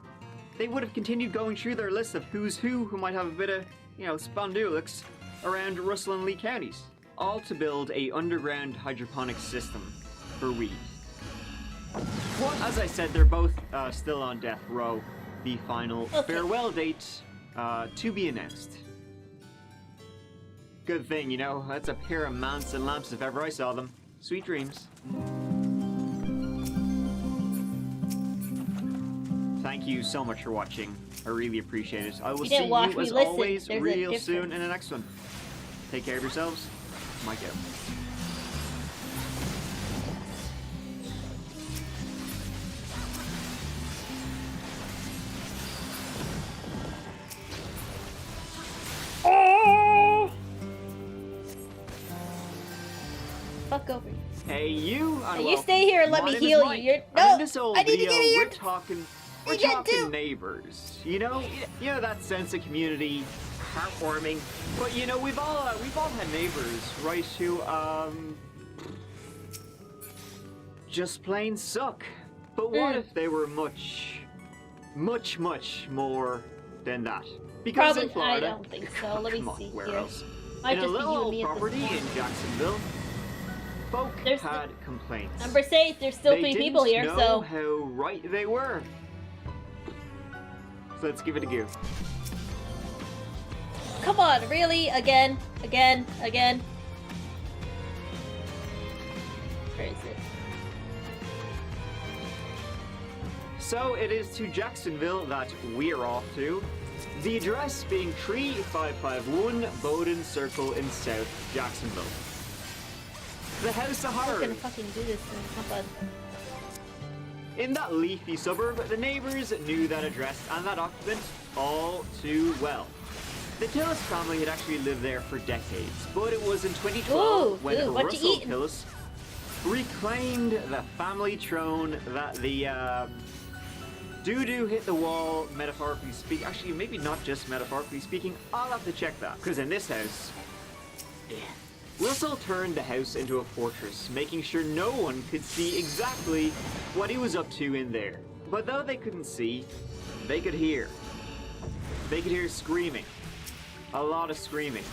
[SPEAKER 15] they would have continued going through their list of who's who might have a bit of, you know, spondulix around Russell and Lee counties, all to build a underground hydroponic system for weed. As I said, they're both still on death row. The final farewell date to be announced. Good thing, you know, that's a pair of mounts and lamps if ever I saw them. Sweet dreams. Thank you so much for watching. I really appreciate it. I will
[SPEAKER 1] You
[SPEAKER 15] see
[SPEAKER 1] didn't watch
[SPEAKER 15] you
[SPEAKER 1] me
[SPEAKER 15] as
[SPEAKER 1] listen.
[SPEAKER 15] always
[SPEAKER 1] There's a
[SPEAKER 15] real soon
[SPEAKER 1] difference.
[SPEAKER 15] in the next one. Take care of yourselves. Mike out.
[SPEAKER 1] Fuck over you.
[SPEAKER 15] Hey, you!
[SPEAKER 1] Now you stay here and let
[SPEAKER 15] my
[SPEAKER 1] me
[SPEAKER 15] name is
[SPEAKER 1] heal you.
[SPEAKER 15] Mike,
[SPEAKER 1] You're
[SPEAKER 15] and
[SPEAKER 1] no.
[SPEAKER 15] in this old
[SPEAKER 1] I need to
[SPEAKER 15] video,
[SPEAKER 1] give you your.
[SPEAKER 15] we're talking neighbors. You know that sense of community, heartwarming. But you know, we've all had neighbors, right? Who just plain suck. But what if they were much more than that? Because
[SPEAKER 1] Probably.
[SPEAKER 15] in Florida,
[SPEAKER 1] I don't think so. Let me
[SPEAKER 15] come on,
[SPEAKER 1] see
[SPEAKER 15] where
[SPEAKER 1] here.
[SPEAKER 15] else?
[SPEAKER 1] Might
[SPEAKER 15] In a
[SPEAKER 1] just be
[SPEAKER 15] little
[SPEAKER 1] you and
[SPEAKER 15] old
[SPEAKER 1] me at this
[SPEAKER 15] property
[SPEAKER 1] point.
[SPEAKER 15] in Jacksonville, folk
[SPEAKER 1] There's
[SPEAKER 15] had complaints.
[SPEAKER 1] Number 8. There's still
[SPEAKER 15] They
[SPEAKER 1] 3
[SPEAKER 15] didn't
[SPEAKER 1] people here,
[SPEAKER 15] know
[SPEAKER 1] so
[SPEAKER 15] how right they were. Let's give it a go.
[SPEAKER 1] Come on, really? Again? Again? Again? Where is it?
[SPEAKER 15] So it is to Jacksonville that we're off to. The address being 3551 Bowden Circle in South Jacksonville. The House of
[SPEAKER 1] I'm
[SPEAKER 15] Horrors.
[SPEAKER 1] gonna fucking do this thing. Come on.
[SPEAKER 15] In that leafy suburb, the neighbors knew that address and that occupant all too well. The Tillis family had actually lived there for decades, but it was in 2012 when Russell Tillis reclaimed the family throne that the doo-doo hit the wall, metaphorically speaking. Actually, maybe not just metaphorically speaking. I'll have to check that, because in this house, Russell turned the house into a fortress, making sure no one could see exactly what he was up to in there. But though they couldn't see, they could hear. They could hear screaming. A lot of screaming.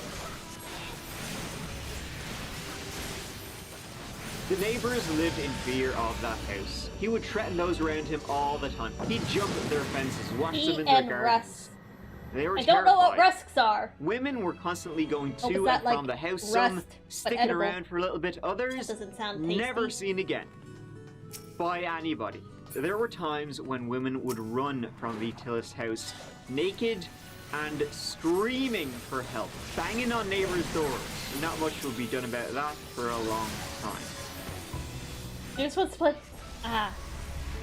[SPEAKER 15] The neighbors lived in fear of that house. He would threaten those around him all the time. He'd jump at their fences, watch them in their gardens. They were
[SPEAKER 1] I don't know what
[SPEAKER 15] terrified.
[SPEAKER 1] rusks are.
[SPEAKER 15] Women were constantly going to and
[SPEAKER 1] that,
[SPEAKER 15] from the house, some sticking around for a little bit, others
[SPEAKER 1] doesn't sound tasty.
[SPEAKER 15] never seen again by anybody. There were times when women would run from the Tillis house, naked and screaming for help, banging on neighbors' doors. Not much will be done about that for a long time.
[SPEAKER 1] Here's what's play. Ah.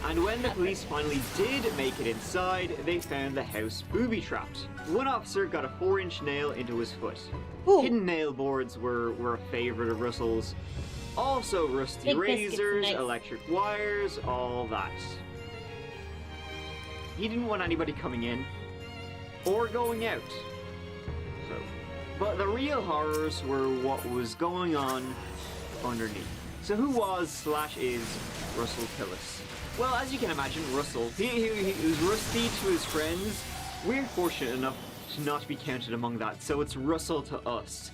[SPEAKER 15] And when the police finally did make it inside, they found the house booby-trapped. One officer got a 4-inch nail into his foot.
[SPEAKER 1] Ooh.
[SPEAKER 15] Hidden nail boards were a favorite of Russell's. Also rusty razors, electric wires, all that. He didn't want anybody coming in or going out. But the real horrors were what was going on underneath. So who was/is Russell Tillis? Well, as you can imagine, Russell, he was rusty to his friends. We're fortunate enough to not be counted among that, so it's Russell to us.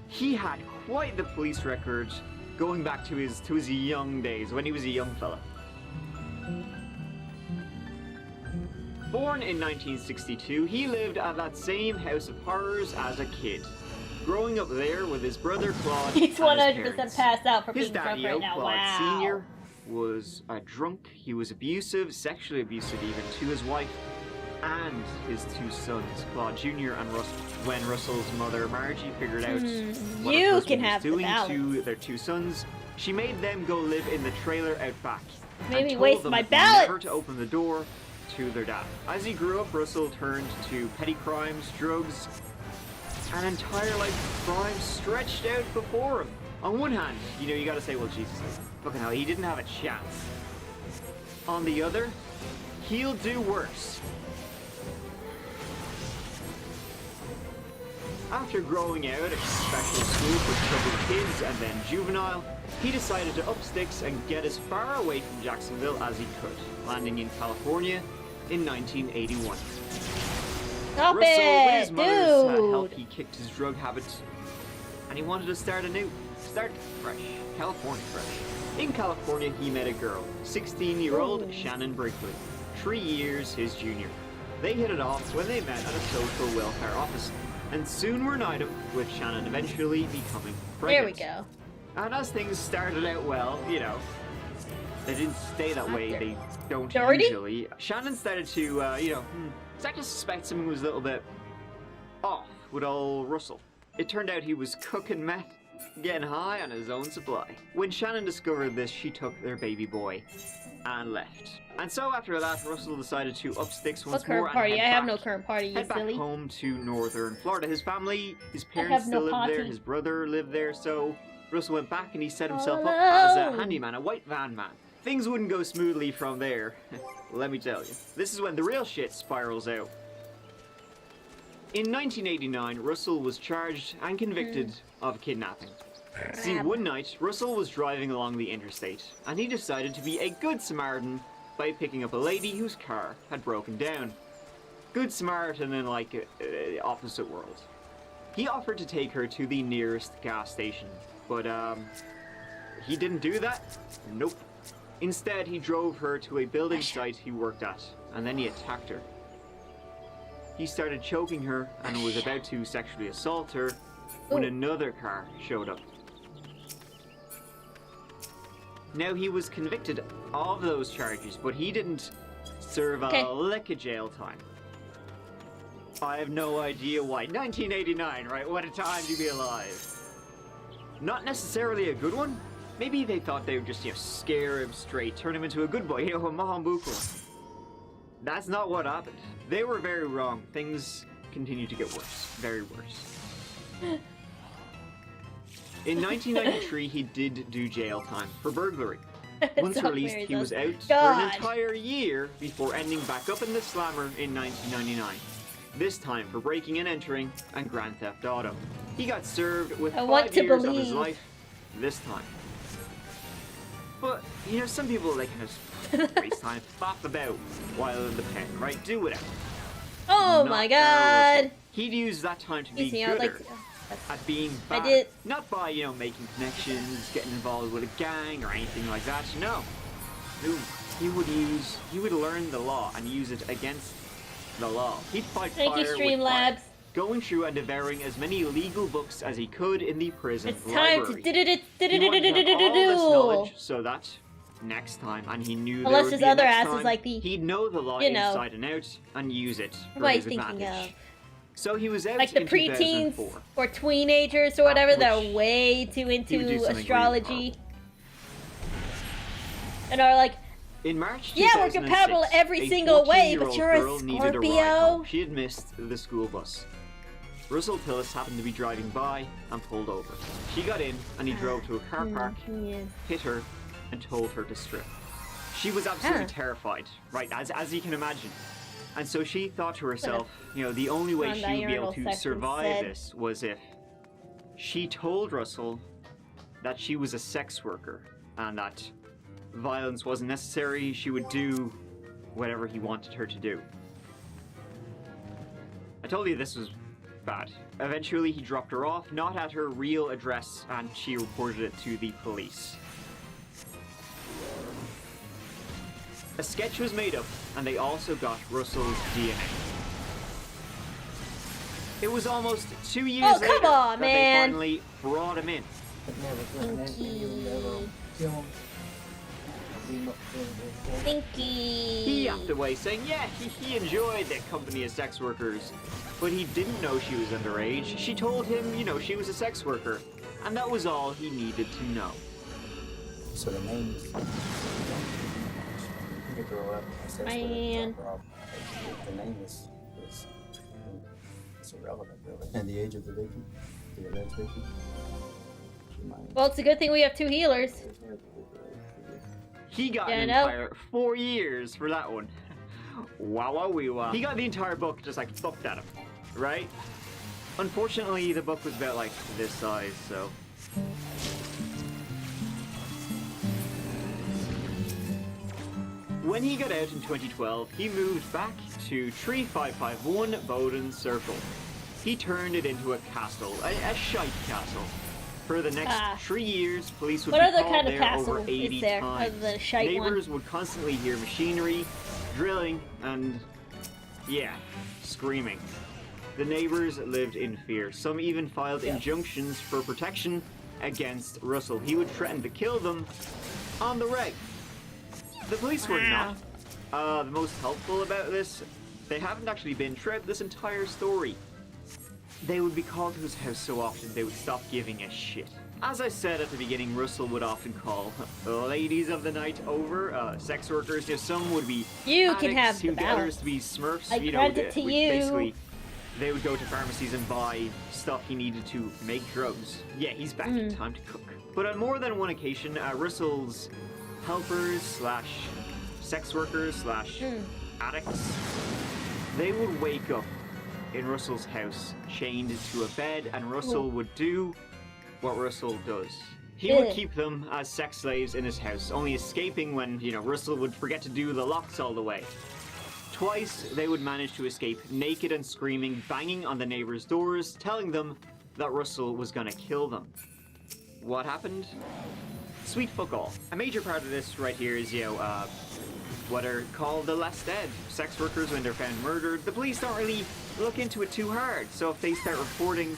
[SPEAKER 15] He had quite the police record going back to his young days, when he was a young fella. Born in 1962, he lived at that same House of Horrors as a kid. Growing up there with his brother Claude
[SPEAKER 1] He's
[SPEAKER 15] and
[SPEAKER 1] 100% passed out from
[SPEAKER 15] his
[SPEAKER 1] being drunk
[SPEAKER 15] daddy,
[SPEAKER 1] right now.
[SPEAKER 15] Claude
[SPEAKER 1] Wow.
[SPEAKER 15] Sr. was a drunk. He was abusive, sexually abusive even, to his wife and his two sons, Claude Jr. and Russell. When Russell's mother, Margie, figured out what her husband was doing to their two sons, she made them go live in the trailer out back.
[SPEAKER 1] Made me
[SPEAKER 15] and
[SPEAKER 1] waste
[SPEAKER 15] told them
[SPEAKER 1] my balance.
[SPEAKER 15] never to open the door to their dad. As he grew up, Russell turned to petty crimes, drugs, an entire life of crime stretched out before him. On one hand, you gotta say, well, Jesus, fucking hell, he didn't have a chance. On the other, he'll do worse. After growing out at special school for troubled kids and then juvenile, he decided to up sticks and get as far away from Jacksonville as he could, landing in California in 1981.
[SPEAKER 1] Stop
[SPEAKER 15] Russell, with his
[SPEAKER 1] it,
[SPEAKER 15] mother's
[SPEAKER 1] dude.
[SPEAKER 15] help, he kicked his drug habits, and he wanted to start fresh, California fresh. In California, he met a girl, 16-year-old Shannon Brinkley, 3 years his junior. They hit it off when they met at a social welfare office, and soon were united, with Shannon eventually becoming pregnant.
[SPEAKER 1] There we go.
[SPEAKER 15] And as things started out well, they didn't stay that way. They don't
[SPEAKER 1] Dirty?
[SPEAKER 15] usually. Shannon started to, start to suspect something was a little bit off with old Russell. It turned out he was cooking meth, getting high on his own supply. When Shannon discovered this, she took their baby boy and left. And so after that, Russell decided to up sticks once more
[SPEAKER 1] current party?
[SPEAKER 15] and
[SPEAKER 1] I
[SPEAKER 15] head
[SPEAKER 1] have
[SPEAKER 15] back,
[SPEAKER 1] no current party, you
[SPEAKER 15] head back
[SPEAKER 1] silly.
[SPEAKER 15] home to northern Florida. His family, his parents
[SPEAKER 1] have no
[SPEAKER 15] still lived there,
[SPEAKER 1] party.
[SPEAKER 15] his brother lived there, so Russell went back and he set himself up as a handyman, a white van man. Things wouldn't go smoothly from there, let me tell you. This is when the real shit spirals out. In 1989, Russell was charged and convicted of kidnapping. See, one night, Russell was driving along the interstate, and he decided to be a good Samaritan by picking up a lady whose car had broken down. Good Samaritan in, like, opposite world. He offered to take her to the nearest gas station, but, he didn't do that? Nope. Instead, he drove her to a building site he worked at, and then he attacked her. he started choking her and was about to sexually assault her when another car showed up. Now, he was convicted of those charges, but he didn't serve a lick of jail time. I have no idea why. 1989, right? What a time to be alive. Not necessarily a good one. Maybe they thought they would just, scare him straight, turn him into a good boy, a Mahambuku. That's not what happened. They were very wrong. Things continued to get worse. Very worse. In 1993, he did do jail time for burglary. Once released, he was out for an entire year before ending back up in the slammer in 1999. This time for breaking and entering and Grand Theft Auto. He got served with 5 years of his life this time. But, some people, they kind of waste time, faff about while in the pen, right? Do whatever.
[SPEAKER 1] Oh my god!
[SPEAKER 15] He'd use that time to be gooder at being bad. Not by, making connections, getting involved with a gang or anything like that. No. He would learn the law and use it against the law. He'd fight fire with fire, going through and devouring as many legal books as he could in the prison library. He wanted to have all this knowledge so that next time, and he knew there would be a next time, he'd know the law inside and out and use it for his advantage. So he was out
[SPEAKER 1] like the preteens or teenagers or whatever that are way too into astrology and are like,
[SPEAKER 15] in March 2006,
[SPEAKER 1] yeah, we're compatible every single way, but you're a Scorpio.
[SPEAKER 15] She had missed the school bus. Russell Tillis happened to be driving by and pulled over. She got in and he drove to a car park, hit her, and told her to strip. She was absolutely terrified, right, as you can imagine. And so she thought to herself, the only way she would be able to survive this was if she told Russell that she was a sex worker and that violence wasn't necessary, she would do whatever he wanted her to do. I told you this was bad. Eventually he dropped her off, not at her real address, and she reported it to the police. A sketch was made up, and they also got Russell's DNA. It was almost 2 years later that they finally brought him in. He yapped away, saying, yeah, he enjoyed the company of sex workers, but he didn't know she was underage. She told him, she was a sex worker, and that was all he needed to know.
[SPEAKER 17] So the name is... You can throw up.
[SPEAKER 1] Man.
[SPEAKER 17] The name is irrelevant, really. And the age of the victim, the alleged victim.
[SPEAKER 1] Well, it's a good thing we have 2 healers.
[SPEAKER 15] He got an entire 4 years for that one. Wow. He got the entire book just like fucked at him, right? Unfortunately, the book was about like this size, so. When he got out in 2012, he moved back to 3551 Bowden Circle. He turned it into a castle, a shite castle. For the next 3 years, police would be called there over 80 times. Neighbors would constantly hear machinery, drilling, and, screaming. The neighbors lived in fear. Some even filed injunctions for protection against Russell. He would threaten to kill them on the reg. The police were not the most helpful about this. They haven't actually been throughout this entire story. They would be called to his house so often they would stop giving a shit. As I said at the beginning, Russell would often call ladies of the night over, sex workers. Some would be addicts, he would get others to be smurfs. Basically, they would go to pharmacies and buy stuff he needed to make drugs. Yeah, he's back in time to cook. But on more than one occasion, Russell's helpers slash sex workers slash addicts, they would wake up in Russell's house, chained to a bed, and Russell would do what Russell does. He would keep them as sex slaves in his house, only escaping when, Russell would forget to do the locks all the way. Twice, they would manage to escape naked and screaming, banging on the neighbors' doors, telling them that Russell was gonna kill them. What happened? Sweet fuck all. A major part of this right here is, what are called the less dead. Sex workers, when they're found murdered, the police don't really look into it too hard. So if they start reporting,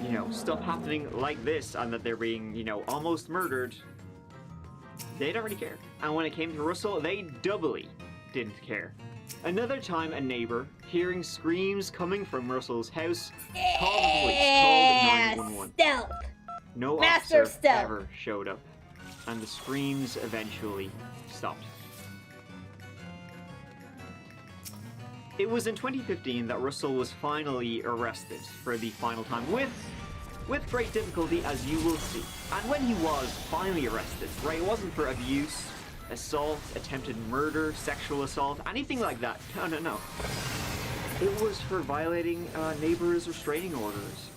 [SPEAKER 15] you know, stuff happening like this and that they're being, you know, almost murdered, they don't really care. And when it came to Russell, they doubly didn't care. Another time, a neighbor, hearing screams coming from Russell's house, called the police, called 911.
[SPEAKER 1] Stealth.
[SPEAKER 15] No
[SPEAKER 1] Master
[SPEAKER 15] officer
[SPEAKER 1] stealth.
[SPEAKER 15] ever showed up, and the screams eventually stopped. It was in 2015 that Russell was finally arrested for the final time, with great difficulty, as you will see. And when he was finally arrested, right, it wasn't for abuse, assault, attempted murder, sexual assault, anything like that. No. It was for violating neighbors' restraining orders.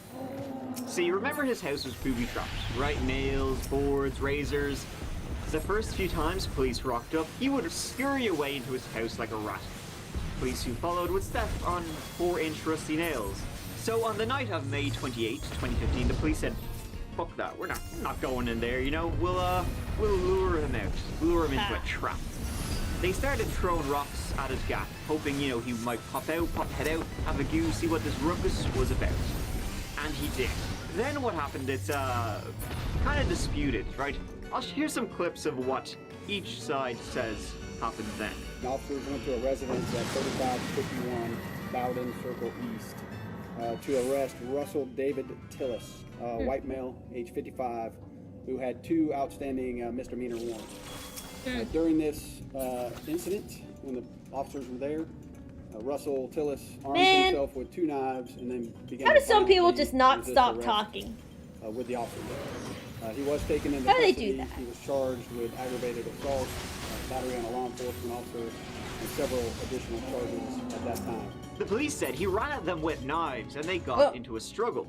[SPEAKER 15] See, remember his house was booby-trapped, right? Nails, boards, razors. The first few times police rocked up, he would scurry away into his house like a rat. Police who followed would step on 4-inch rusty nails. So on the night of May 28, 2015, the police said, fuck that, we're not going in there, you know, we'll lure him out, lure him into a trap. They started throwing rocks at his gap, hoping, you know, he might pop head out, have a go, see what this ruckus was about. And he did. Then what happened, it's kind of disputed, right? Here's some clips of what each side says happened then.
[SPEAKER 18] Officers went to a residence at 3551 Bowden Circle East to arrest Russell David Tillis, white male, age 55, who had 2 outstanding misdemeanor warrants. During this incident, when the officers were there, Russell Tillis armed himself with 2 knives and then began.
[SPEAKER 1] How do some people just not stop talking?
[SPEAKER 18] With the officer. He was taken into
[SPEAKER 1] How do they
[SPEAKER 18] custody.
[SPEAKER 1] do that?
[SPEAKER 18] He was charged with aggravated assault, battery on a law enforcement officer, and several additional charges at that time.
[SPEAKER 15] The police said he ran at them with knives and they got into a struggle.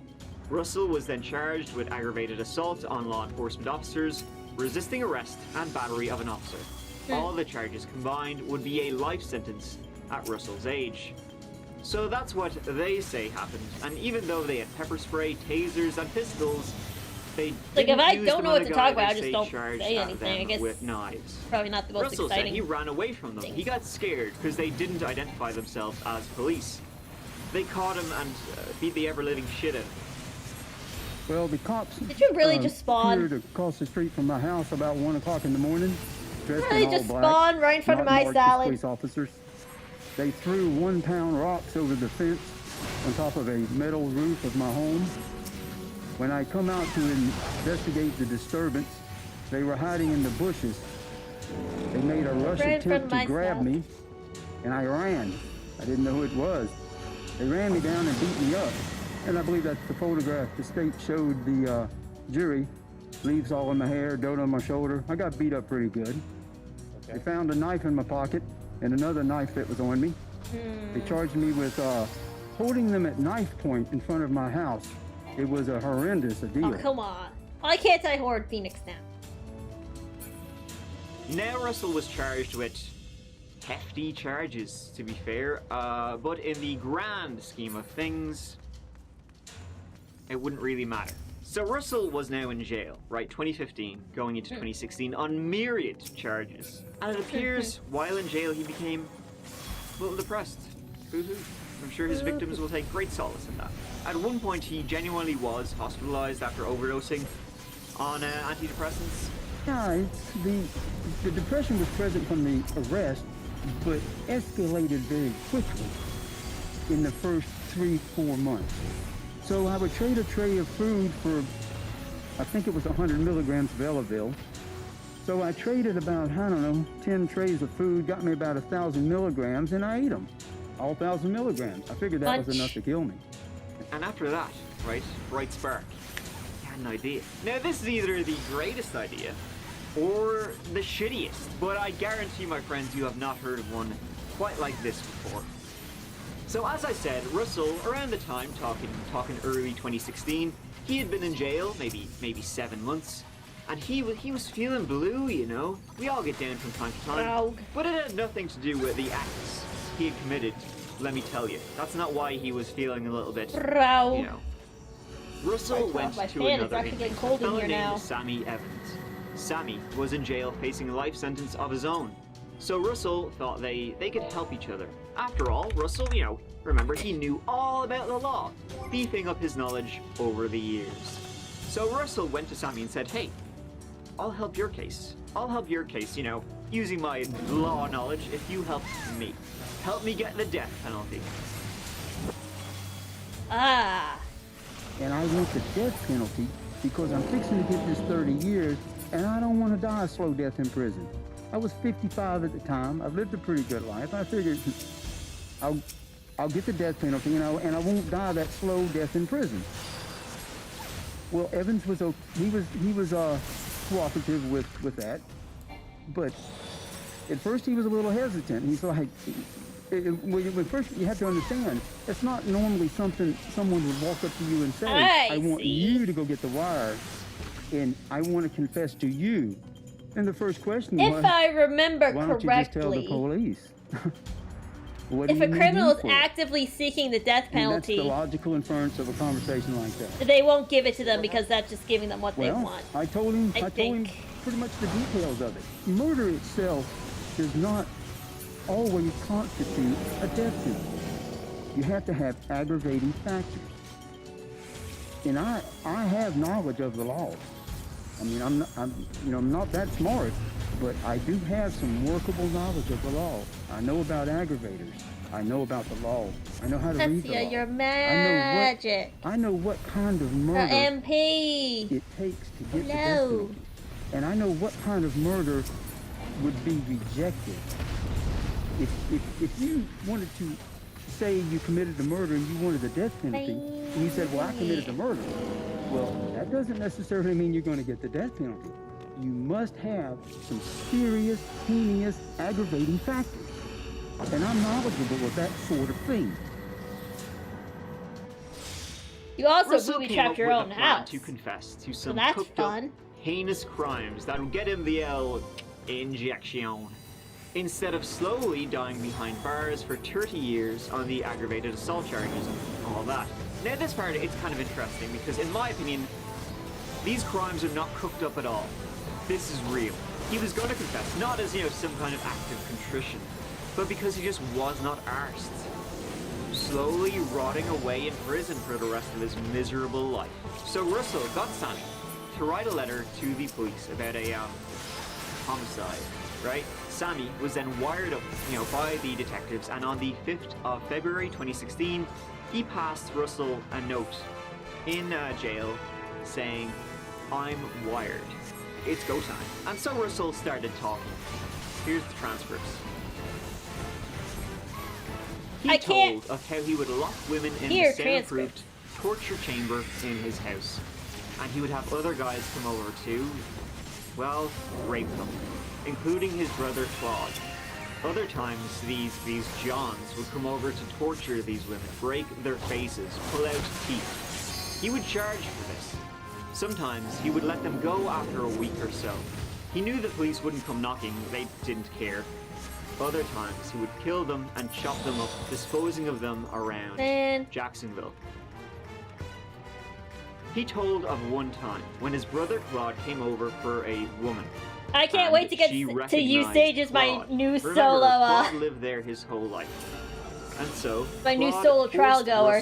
[SPEAKER 15] Russell was then charged with aggravated assault on law enforcement officers, resisting arrest, and battery of an officer. All the charges combined would be a life sentence at Russell's age. So that's what they say happened, and even though they had pepper spray, tasers, and pistols, they
[SPEAKER 1] Like,
[SPEAKER 15] didn't
[SPEAKER 1] if I
[SPEAKER 15] use
[SPEAKER 1] don't
[SPEAKER 15] them
[SPEAKER 1] know
[SPEAKER 15] on
[SPEAKER 1] what
[SPEAKER 15] the
[SPEAKER 1] to
[SPEAKER 15] guy
[SPEAKER 1] talk about, I
[SPEAKER 15] they
[SPEAKER 1] just don't
[SPEAKER 15] charged
[SPEAKER 1] say
[SPEAKER 15] at
[SPEAKER 1] anything. I
[SPEAKER 15] them
[SPEAKER 1] guess
[SPEAKER 15] with knives.
[SPEAKER 1] probably not the most
[SPEAKER 15] Russell
[SPEAKER 1] exciting.
[SPEAKER 15] said he ran away from them. He got scared because they didn't identify themselves as police. They caught him and beat the ever-living shit out of him.
[SPEAKER 19] Well, the cops
[SPEAKER 1] Did you really just spawn?
[SPEAKER 19] appeared across the street from my house about 1 o'clock in the morning, dressed
[SPEAKER 1] Really
[SPEAKER 19] in all
[SPEAKER 1] just
[SPEAKER 19] black,
[SPEAKER 1] spawn right in front of
[SPEAKER 19] not
[SPEAKER 1] my
[SPEAKER 19] marked as
[SPEAKER 1] salad?
[SPEAKER 19] police officers. They threw 1-pound rocks over the fence on top of a metal roof of my home. When I come out to investigate the disturbance, they were hiding in the bushes. They made a rush
[SPEAKER 1] Right in front
[SPEAKER 19] attempt
[SPEAKER 1] of
[SPEAKER 19] to grab
[SPEAKER 1] myself.
[SPEAKER 19] me, and I ran. I didn't know who it was. They ran me down and beat me up. And I believe that's the photograph the state showed the jury. Leaves all in my hair, dirt on my shoulder. I got beat up pretty good. They found a knife in my pocket and another knife that was on me. They charged me with holding them at knife point in front of my house. It was a horrendous deal.
[SPEAKER 1] Oh, come on. Why can't I hoard Phoenix now?
[SPEAKER 15] Now Russell was charged with hefty charges, to be fair, but in the grand scheme of things, it wouldn't really matter. So Russell was now in jail, right, 2015, going into 2016, on myriad charges. And it appears, while in jail, he became a little depressed. Boo-hoo. I'm sure his victims will take great solace in that. At one point, he genuinely was hospitalized after overdosing on antidepressants.
[SPEAKER 19] Yeah, it's the depression was present from the arrest, but escalated very quickly in the first 3-4 months. So I would trade a tray of food for, I think it was 100 milligrams of Elavil. So I traded about, I don't know, 10 trays of food, got me about 1,000 milligrams, and I ate them. All 1,000 milligrams. I figured that was enough to kill me.
[SPEAKER 15] And after that, right, bright spark, he had an idea. Now this is either the greatest idea or the shittiest, but I guarantee, my friends, you have not heard of one quite like this before. So as I said, Russell, around the time, talking early 2016, he had been in jail, maybe 7 months, and he was feeling blue, you know. We all get down from time to time, but it had nothing to do with the acts he had committed. Let me tell you, that's not why he was feeling a little bit, you know. Russell went to another inmate, a fellow named Sammy Evans. Sammy was in jail facing a life sentence of his own. So Russell thought they could help each other. After all, Russell, remember, he knew all about the law, beefing up his knowledge over the years. So Russell went to Sammy and said, hey, I'll help your case. I'll help your case, using my law knowledge if you help me. Help me get the death penalty.
[SPEAKER 1] Ah.
[SPEAKER 19] And I want the death penalty because I'm fixing to get this 30 years and I don't want to die a slow death in prison. I was 55 at the time. I've lived a pretty good life. I figured I'll get the death penalty and I won't die that slow death in prison. Well, Evans was cooperative with that, but at first he was a little hesitant. He's like, first you have to understand, it's not normally something someone would walk up to you and say, I want you to go get the wire, and I want to confess to you. And the first question was,
[SPEAKER 1] if I remember
[SPEAKER 19] why don't you just tell the police?
[SPEAKER 1] If a criminal is actively seeking the death penalty,
[SPEAKER 19] that's the logical inference of a conversation like that.
[SPEAKER 1] They won't give it to them because that's just giving them what they want.
[SPEAKER 19] I told him pretty much the details of it. Murder itself does not always constitute a death penalty. You have to have aggravating factors. And I have knowledge of the law. I mean, I'm not that smart, but I do have some workable knowledge of the law. I know about aggravators. I know about the law. I know how to read the law.
[SPEAKER 1] Your magic.
[SPEAKER 19] I know what kind of murder
[SPEAKER 1] MP.
[SPEAKER 19] it takes to get the death penalty. And I know what kind of murder would be rejected. If you wanted to say you committed a murder and you wanted the death penalty, and you said, well, I committed the murder. Well, that doesn't necessarily mean you're going to get the death penalty. You must have some serious, heinous, aggravating factors. And I'm knowledgeable of that sort of thing.
[SPEAKER 1] You also
[SPEAKER 15] Russell
[SPEAKER 1] booby-trapped your own house.
[SPEAKER 15] To confess to some
[SPEAKER 1] that's
[SPEAKER 15] cooked
[SPEAKER 1] fun.
[SPEAKER 15] up, heinous crimes that would get him the injection. Instead of slowly dying behind bars for 30 years on the aggravated assault charges and all that. Now this part, it's kind of interesting because in my opinion, these crimes are not cooked up at all. This is real. He was going to confess, not as, some kind of act of contrition, but because he just was not arsed. Slowly rotting away in prison for the rest of his miserable life. So Russell got Sammy to write a letter to the police about a homicide, right? Sammy was then wired up, by the detectives, and on the 5th of February 2016, he passed Russell a note in jail saying, I'm wired. It's go time. And so Russell started talking. Here's the transcripts. He told of how he would lock women in the soundproofed torture chamber in his house. And he would have other guys come over to, well, rape them, including his brother Claude. Other times, these Johns would come over to torture these women, break their faces, pull out teeth. He would charge for this. Sometimes, he would let them go after a week or so. He knew the police wouldn't come knocking, they didn't care. Other times, he would kill them and chop them up, disposing of them around Jacksonville. He told of one time when his brother Claude came over for a woman.
[SPEAKER 1] I can't wait to get to use Sage as my new solo.
[SPEAKER 15] Claude lived there his whole life, and so
[SPEAKER 1] my new solo trial goer,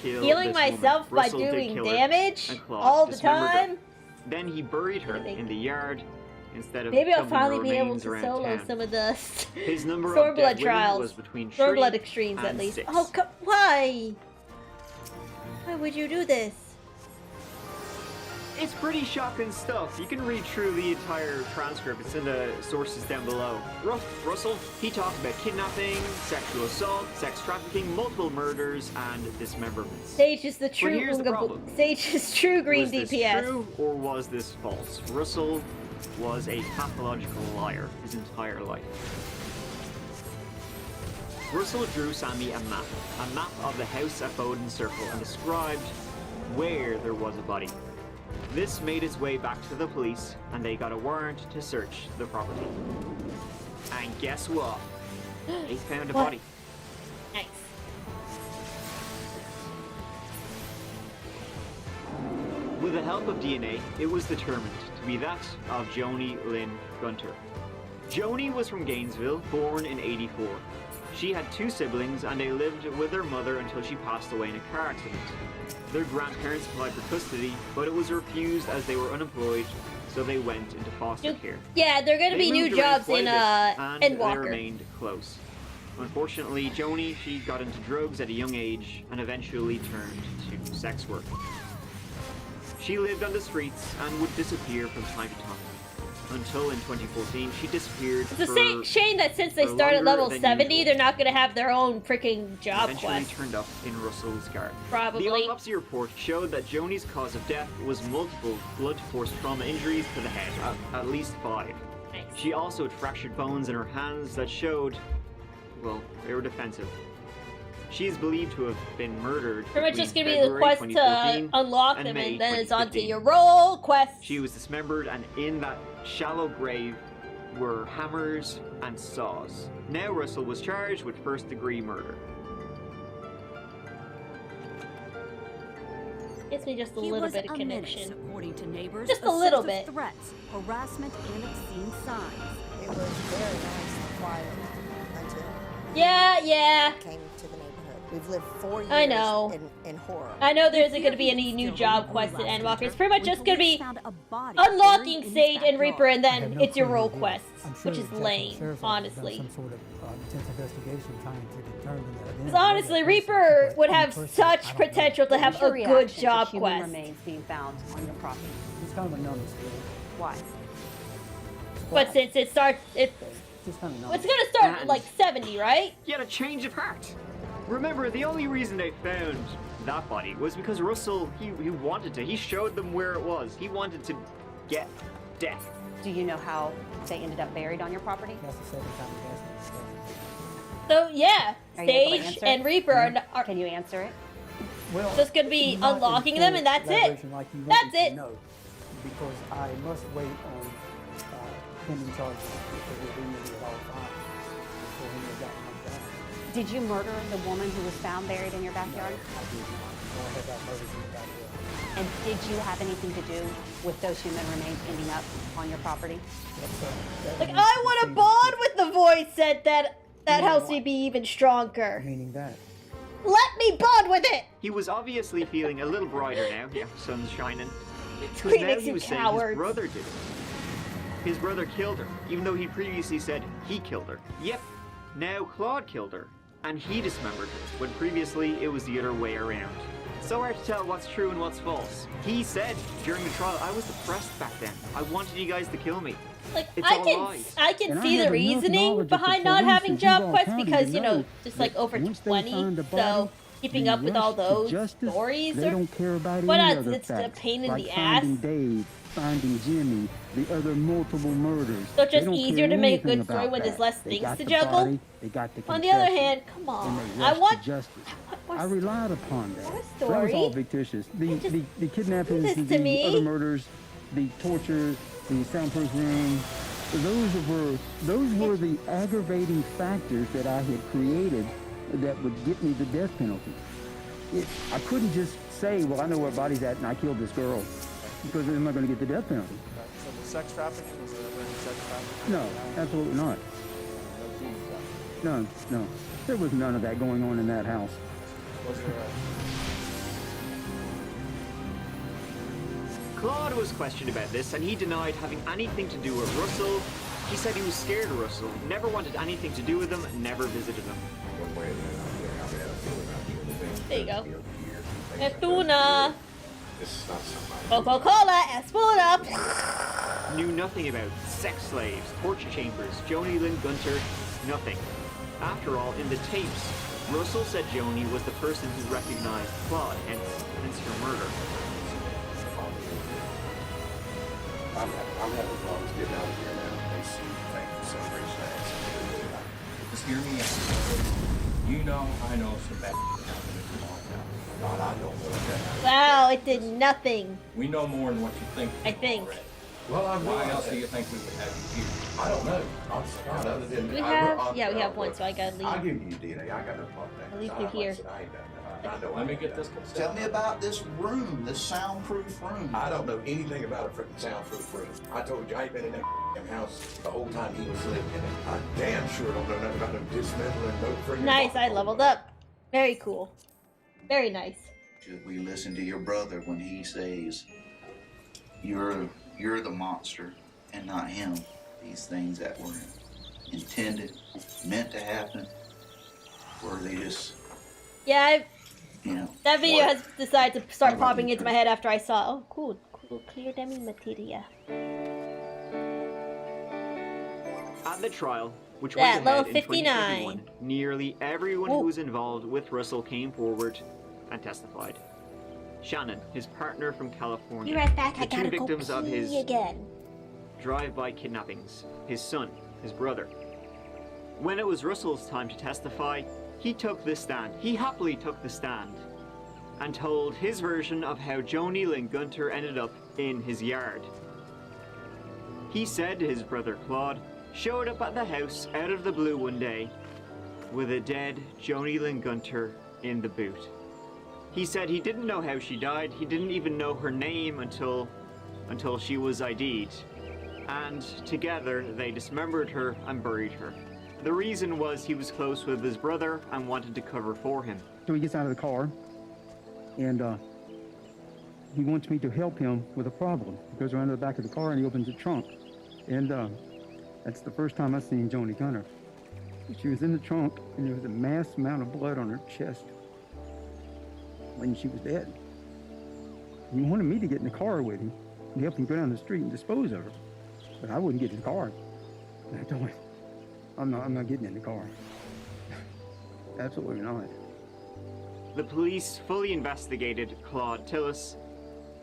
[SPEAKER 1] healing myself by doing damage all the time.
[SPEAKER 15] Then he buried her in the yard instead of.
[SPEAKER 1] Maybe I'll finally be able to solo some of the
[SPEAKER 15] his number
[SPEAKER 1] Stormblood
[SPEAKER 15] of dead
[SPEAKER 1] trials,
[SPEAKER 15] was between
[SPEAKER 1] Stormblood extremes at least.
[SPEAKER 15] 6.
[SPEAKER 1] Oh, why? Why would you do this?
[SPEAKER 15] It's pretty shocking stuff. You can read through the entire transcript. It's in the sources down below. Russell, he talked about kidnapping, sexual assault, sex trafficking, multiple murders, and dismemberments.
[SPEAKER 1] Sage is the true.
[SPEAKER 15] But here's the problem.
[SPEAKER 1] Sage is true green
[SPEAKER 15] was
[SPEAKER 1] DPS.
[SPEAKER 15] This true or was this false? Russell was a pathological liar his entire life. Russell drew Sammy a map of the house at Bowden Circle, and described where there was a body. This made its way back to the police, and they got a warrant to search the property. And guess what? They found a body.
[SPEAKER 1] Nice.
[SPEAKER 15] With the help of DNA, it was determined to be that of Joni Lynn Gunter. Joni was from Gainesville, born in '84. She had 2 siblings and they lived with their mother until she passed away in a car accident. Their grandparents applied for custody, but it was refused as they were unemployed, so they went into foster care.
[SPEAKER 1] Yeah, there are going to be new jobs in
[SPEAKER 15] and
[SPEAKER 1] Walker.
[SPEAKER 15] they remained close. Unfortunately, Joni, she got into drugs at a young age and eventually turned to sex work. She lived on the streets and would disappear from time to time. Until in 2014, she disappeared.
[SPEAKER 1] It's a shame that since they started level 70, they're not going to have their own freaking job
[SPEAKER 15] eventually
[SPEAKER 1] quest.
[SPEAKER 15] turned up in Russell's garden.
[SPEAKER 1] Probably.
[SPEAKER 15] The autopsy report showed that Joni's cause of death was multiple blunt force trauma injuries to the head, at least 5.
[SPEAKER 1] Nice.
[SPEAKER 15] She also had fractured bones in her hands that showed, well, they were defensive. She is believed to have been murdered.
[SPEAKER 1] Pretty much just
[SPEAKER 15] between
[SPEAKER 1] gonna be the quest
[SPEAKER 15] February
[SPEAKER 1] to unlock
[SPEAKER 15] and
[SPEAKER 1] them,
[SPEAKER 15] May
[SPEAKER 1] and then it's on to
[SPEAKER 15] 2015.
[SPEAKER 1] your roll quest.
[SPEAKER 15] She was dismembered, and in that shallow grave were hammers and saws. Now Russell was charged with first-degree murder.
[SPEAKER 1] Gives me just a
[SPEAKER 6] He
[SPEAKER 1] little
[SPEAKER 6] was
[SPEAKER 1] bit of
[SPEAKER 6] a
[SPEAKER 1] connection.
[SPEAKER 6] menace, according to neighbors.
[SPEAKER 1] Just a little
[SPEAKER 6] sense
[SPEAKER 1] bit.
[SPEAKER 6] of threats, harassment, and obscene signs.
[SPEAKER 20] It was very nice and quiet until
[SPEAKER 1] Yeah.
[SPEAKER 20] came to the neighborhood. We've lived 4 years
[SPEAKER 1] I know.
[SPEAKER 20] in horror.
[SPEAKER 1] I know there isn't going to be any new job quests in Endwalker. It's pretty much just going to be unlocking Sage and Reaper, and then it's your role quests, which is lame, honestly.
[SPEAKER 21] Some sort of intense investigation trying to determine that.
[SPEAKER 1] Because honestly, Reaper would have such potential to have a good job quest.
[SPEAKER 22] Remains being found on your property.
[SPEAKER 21] It's kind of a numbness feeling.
[SPEAKER 22] Why?
[SPEAKER 1] But since it starts, it's
[SPEAKER 21] kind of
[SPEAKER 1] going to start at like 70, right?
[SPEAKER 15] Yet a change of heart. Remember, the only reason they found that body was because Russell, he wanted to. He showed them where it was. He wanted to get death.
[SPEAKER 22] Do you know how they ended up buried on your property?
[SPEAKER 21] That's the second time we asked that.
[SPEAKER 1] So yeah,
[SPEAKER 22] Are you able to
[SPEAKER 1] Sage
[SPEAKER 22] answer
[SPEAKER 1] and
[SPEAKER 22] it?
[SPEAKER 1] Reaper are
[SPEAKER 22] Can you answer it?
[SPEAKER 21] Well,
[SPEAKER 1] just going to be
[SPEAKER 21] not
[SPEAKER 1] unlocking
[SPEAKER 21] in
[SPEAKER 1] them,
[SPEAKER 21] full
[SPEAKER 1] and that's it.
[SPEAKER 21] elaboration like you want
[SPEAKER 1] That's
[SPEAKER 21] me to
[SPEAKER 1] it.
[SPEAKER 21] know, because I must wait on pending charges because we're being at all times before he has gotten them done.
[SPEAKER 22] Did you murder the woman who was found buried in your backyard?
[SPEAKER 21] I did not. So I had that murdered in the backyard.
[SPEAKER 22] And did you have anything to do with those human remains ending up on your property?
[SPEAKER 1] Like, I want to bond with the voice said that helps me be even stronger.
[SPEAKER 21] Meaning that.
[SPEAKER 1] Let me bond with it!
[SPEAKER 15] He was obviously feeling a little brighter now. Yeah, sun's shining. Because
[SPEAKER 1] Phoenix
[SPEAKER 15] now he
[SPEAKER 1] and
[SPEAKER 15] was saying
[SPEAKER 1] cowards.
[SPEAKER 15] his brother did it. His brother killed her, even though he previously said he killed her. Yep, now Claude killed her, and he dismembered her, when previously it was the other way around. So hard to tell what's true and what's false. He said during the trial, I was depressed back then. I wanted you guys to kill me.
[SPEAKER 1] Like,
[SPEAKER 15] It's
[SPEAKER 1] I
[SPEAKER 15] all
[SPEAKER 1] can
[SPEAKER 15] lies.
[SPEAKER 1] I can
[SPEAKER 21] And I
[SPEAKER 1] see
[SPEAKER 21] have
[SPEAKER 1] the
[SPEAKER 21] enough
[SPEAKER 1] reasoning
[SPEAKER 21] knowledge of the
[SPEAKER 1] behind not
[SPEAKER 21] police
[SPEAKER 1] having
[SPEAKER 21] in
[SPEAKER 1] job
[SPEAKER 21] Duval
[SPEAKER 1] quests
[SPEAKER 21] County
[SPEAKER 1] because,
[SPEAKER 21] to
[SPEAKER 1] you know,
[SPEAKER 21] know
[SPEAKER 1] just like
[SPEAKER 21] that
[SPEAKER 1] over
[SPEAKER 21] once they
[SPEAKER 1] 20,
[SPEAKER 21] find the
[SPEAKER 1] so
[SPEAKER 21] body,
[SPEAKER 1] keeping
[SPEAKER 21] they
[SPEAKER 1] up with all
[SPEAKER 21] rush to
[SPEAKER 1] those
[SPEAKER 21] justice.
[SPEAKER 1] stories
[SPEAKER 21] They
[SPEAKER 1] are
[SPEAKER 21] don't care about
[SPEAKER 1] but
[SPEAKER 21] any other
[SPEAKER 1] it's a
[SPEAKER 21] facts,
[SPEAKER 1] pain in
[SPEAKER 21] like
[SPEAKER 1] the
[SPEAKER 21] finding
[SPEAKER 1] ass.
[SPEAKER 21] Dave, finding Jimmy, the other multiple murders.
[SPEAKER 1] So it's
[SPEAKER 21] They
[SPEAKER 1] just
[SPEAKER 21] don't
[SPEAKER 1] easier
[SPEAKER 21] care
[SPEAKER 1] to make a
[SPEAKER 21] anything
[SPEAKER 1] good story
[SPEAKER 21] about
[SPEAKER 1] when there's
[SPEAKER 21] that.
[SPEAKER 1] less
[SPEAKER 21] They
[SPEAKER 1] things
[SPEAKER 21] got
[SPEAKER 1] to
[SPEAKER 21] the
[SPEAKER 1] juggle.
[SPEAKER 21] body, they got the
[SPEAKER 1] On the other
[SPEAKER 21] confession,
[SPEAKER 1] hand, come on,
[SPEAKER 21] and they
[SPEAKER 1] I
[SPEAKER 21] rush
[SPEAKER 1] want
[SPEAKER 21] to justice.
[SPEAKER 1] more
[SPEAKER 21] I relied upon that.
[SPEAKER 1] more
[SPEAKER 21] So that was all
[SPEAKER 1] story.
[SPEAKER 21] fictitious. The kidnappings,
[SPEAKER 1] this to
[SPEAKER 21] the
[SPEAKER 1] me.
[SPEAKER 21] other murders, the torture, the soundproof room, those were the aggravating factors that I had created that would get me the death penalty. I couldn't just say, well, I know where body's at and I killed this girl, because then I'm not going to get the death penalty.
[SPEAKER 8] So the sex trafficking, was there ever any sex trafficking?
[SPEAKER 21] No, absolutely not. No. There was none of that going on in that house.
[SPEAKER 8] Was there
[SPEAKER 15] Claude was questioned about this, and he denied having anything to do with Russell. He said he was scared of Russell, never wanted anything to do with him, never visited him.
[SPEAKER 1] There you go. Espuna. Coca-Cola, Espuna.
[SPEAKER 15] Knew nothing about sex slaves, torture chambers, Joni Lynn Gunter, nothing. After all, in the tapes, Russell said Joni was the person who recognized Claude, hence her murder.
[SPEAKER 17] I'm having problems getting out of here now. They see things so very sad.
[SPEAKER 23] Just hear me out. You know, I know some bad happened in your small town.
[SPEAKER 17] God, I don't know that.
[SPEAKER 1] Wow, it did nothing.
[SPEAKER 23] We know more than what you think.
[SPEAKER 1] I think.
[SPEAKER 23] Already.
[SPEAKER 17] Well, I
[SPEAKER 23] Why
[SPEAKER 17] realize
[SPEAKER 23] else do
[SPEAKER 17] that.
[SPEAKER 23] you think we would have you here?
[SPEAKER 17] I don't know. Honestly, not other than
[SPEAKER 1] We have, yeah, we have one, so I gotta leave.
[SPEAKER 17] I'll give you DNA. I got no problem with that.
[SPEAKER 1] I'll leave
[SPEAKER 17] I-
[SPEAKER 1] you
[SPEAKER 17] like I
[SPEAKER 1] here.
[SPEAKER 17] said, I ain't done that. I know
[SPEAKER 23] Let me
[SPEAKER 17] ain't
[SPEAKER 23] get
[SPEAKER 17] done
[SPEAKER 23] this
[SPEAKER 17] that.
[SPEAKER 23] consent.
[SPEAKER 24] Tell me about this room, this soundproof room.
[SPEAKER 17] I don't know anything about a freaking soundproof room. I told you I ain't been in that
[SPEAKER 2] and house the whole time he was living in it. I damn sure don't know nothing about no dismantling, no freaking.
[SPEAKER 1] Nice, I leveled up. Very cool. Very nice.
[SPEAKER 4] Should we listen to your brother when he says you're the monster and not him? These things that were intended, meant to happen, or they just,
[SPEAKER 1] Yeah,
[SPEAKER 4] you know.
[SPEAKER 1] that video
[SPEAKER 4] what?
[SPEAKER 1] has decided to start
[SPEAKER 4] What about
[SPEAKER 1] popping
[SPEAKER 4] you,
[SPEAKER 1] into my head after I saw. Oh, cool, clear demi materia.
[SPEAKER 15] At the trial, which
[SPEAKER 1] That,
[SPEAKER 15] went
[SPEAKER 1] level
[SPEAKER 15] ahead in
[SPEAKER 1] 59.
[SPEAKER 15] 2021, nearly everyone who was involved with Russell came forward and testified. Shannon, his partner from California,
[SPEAKER 1] Be right back,
[SPEAKER 15] the
[SPEAKER 1] I
[SPEAKER 15] two
[SPEAKER 1] gotta go
[SPEAKER 15] victims of his
[SPEAKER 1] pee again.
[SPEAKER 15] drive-by kidnappings, his son, his brother. When it was Russell's time to testify, he took the stand. He happily took the stand and told his version of how Joni Lynn Gunter ended up in his yard. He said his brother Claude showed up at the house out of the blue one day with a dead Joni Lynn Gunter in the boot. He said he didn't know how she died. He didn't even know her name until she was ID'd. And together they dismembered her and buried her. The reason was he was close with his brother and wanted to cover for him.
[SPEAKER 21] So he gets out of the car, and he wants me to help him with a problem. He goes around to the back of the car and he opens the trunk. And that's the first time I've seen Joni Gunter. She was in the trunk, and there was a mass amount of blood on her chest when she was dead. He wanted me to get in the car with him and help him go down the street and dispose of her. But I wouldn't get in the car. And I told him, I'm not getting in the car. Absolutely not.
[SPEAKER 15] The police fully investigated Claude Tillis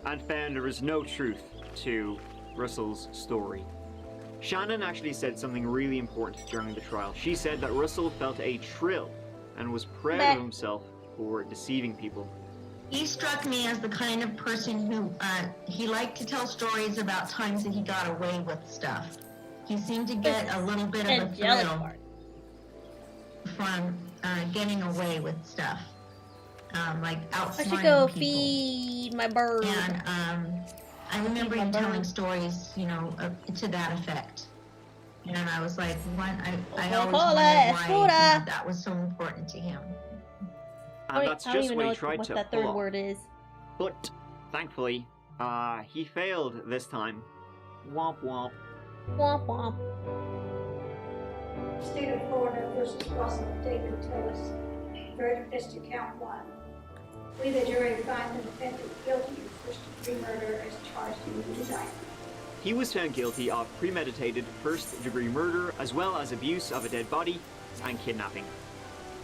[SPEAKER 15] and found there was no truth to Russell's story. Shannon actually said something really important during the trial. She said that Russell felt a thrill and was proud of himself for deceiving people.
[SPEAKER 5] He struck me as the kind of person who, he liked to tell stories about times that he got away with stuff. He seemed to get a little bit of a thrill from getting away with stuff. Like outsmarting people.
[SPEAKER 1] I should go feed my bird.
[SPEAKER 5] And I remember him telling stories, you know, to that effect. And I was like, what? I always wondered why that was so important to him.
[SPEAKER 15] And that's just what he tried
[SPEAKER 1] what
[SPEAKER 15] to
[SPEAKER 1] that
[SPEAKER 15] pull
[SPEAKER 1] third
[SPEAKER 15] off.
[SPEAKER 1] word is.
[SPEAKER 15] But thankfully, he failed this time. Womp womp.
[SPEAKER 1] Womp womp.
[SPEAKER 24] State of Florida versus Russell David Tillis. Verdict is to count 1. We, the jury, find the defendant guilty of first-degree murder as charged in the indictment.
[SPEAKER 15] He was found guilty of premeditated first-degree murder, as well as abuse of a dead body and kidnapping.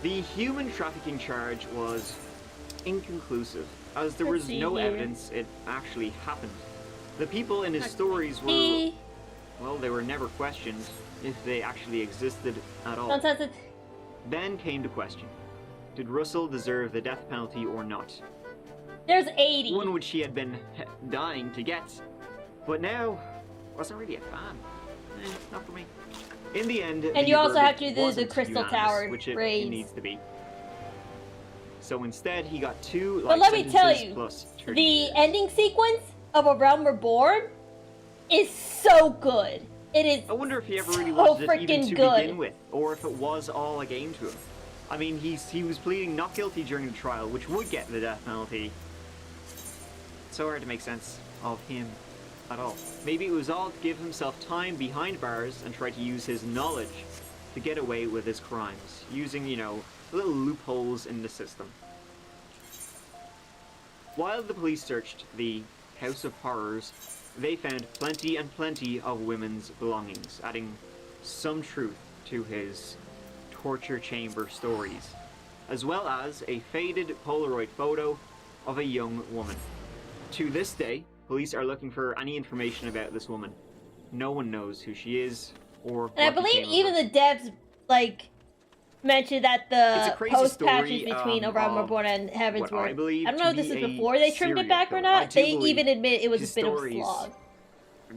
[SPEAKER 15] The human trafficking charge was inconclusive, as there was no evidence it actually happened. The people in his stories were, well, they were never questioned if they actually existed at all. Then came the question. Did Russell deserve the death penalty or not?
[SPEAKER 1] There's 80.
[SPEAKER 15] One which he had been dying to get. But now, wasn't really a fan. Not for me. In the end,
[SPEAKER 1] and you also have to do the Crystal Tower
[SPEAKER 15] which it
[SPEAKER 1] raids.
[SPEAKER 15] needs to be. So instead, he got 2 life
[SPEAKER 1] But let me tell
[SPEAKER 15] sentences
[SPEAKER 1] you,
[SPEAKER 15] plus 30
[SPEAKER 1] the
[SPEAKER 15] years.
[SPEAKER 1] ending sequence of A Realm Reborn is so good. It is.
[SPEAKER 15] I wonder if he ever really
[SPEAKER 1] so
[SPEAKER 15] wanted it even
[SPEAKER 1] freaking
[SPEAKER 15] to
[SPEAKER 1] good.
[SPEAKER 15] begin with, or if it was all a game to him. I mean, he was pleading not guilty during the trial, which would get the death penalty. It's so hard to make sense of him at all. Maybe it was all to give himself time behind bars and try to use his knowledge to get away with his crimes, using, you know, little loopholes in the system. While the police searched the House of Horrors, they found plenty and plenty of women's belongings, adding some truth to his torture chamber stories, as well as a faded Polaroid photo of a young woman. To this day, police are looking for any information about this woman. No one knows who she is or
[SPEAKER 1] And I believe even the devs like mentioned that the post patches between A Realm Reborn and Heaven's Word. I don't know if this is before they trimmed it back or not. They even admit it was a bit of a flaw.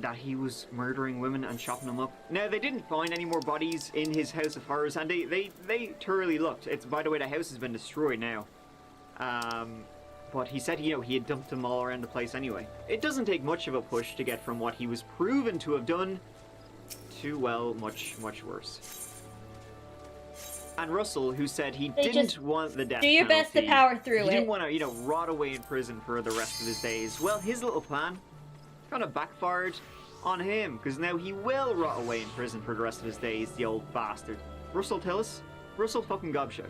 [SPEAKER 15] That he was murdering women and chopping them up. Now, they didn't find any more bodies in his House of Horrors, and they thoroughly looked. It's, by the way, the house has been destroyed now. But he said, you know, he had dumped them all around the place anyway. It doesn't take much of a push to get from what he was proven to have done too well, much worse. And Russell, who said he
[SPEAKER 1] They
[SPEAKER 15] didn't
[SPEAKER 1] just
[SPEAKER 15] want the death
[SPEAKER 1] do your best to
[SPEAKER 15] penalty,
[SPEAKER 1] power through
[SPEAKER 15] he
[SPEAKER 1] it.
[SPEAKER 15] didn't want to, you know, rot away in prison for the rest of his days. Well, his little plan kind of backfired on him, because now he will rot away in prison for the rest of his days, the old bastard. Russell Tillis? Russell fucking Gobshite.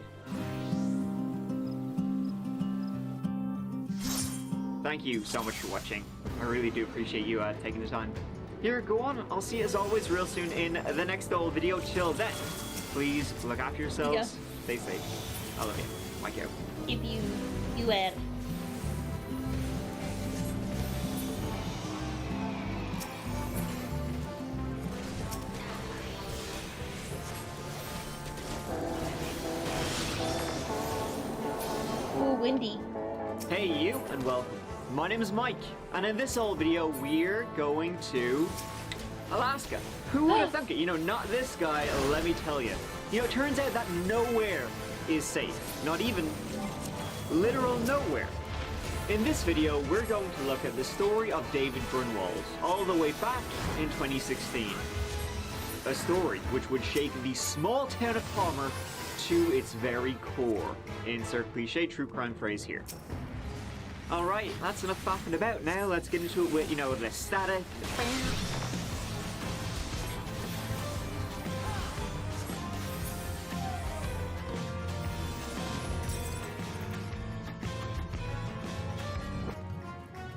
[SPEAKER 15] Thank you so much for watching. I really do appreciate you taking the time. Here, go on. I'll see you as always real soon in the next old video. Till then, please look after yourselves. Stay safe. I love you. Mike out.
[SPEAKER 1] If you add. Ooh, windy.
[SPEAKER 15] Hey you, and welcome. My name is Mike, and in this old video, we're going to Alaska. Who would have thunk it? You know, not this guy, let me tell you. You know, it turns out that nowhere is safe. Not even literal nowhere. In this video, we're going to look at the story of David Grunwald, all the way back in 2016. A story which would shake the small town of Palmer to its very core. Insert cliche true crime phrase here. Alright, that's enough faffing about now. Let's get into it with, you know, the static.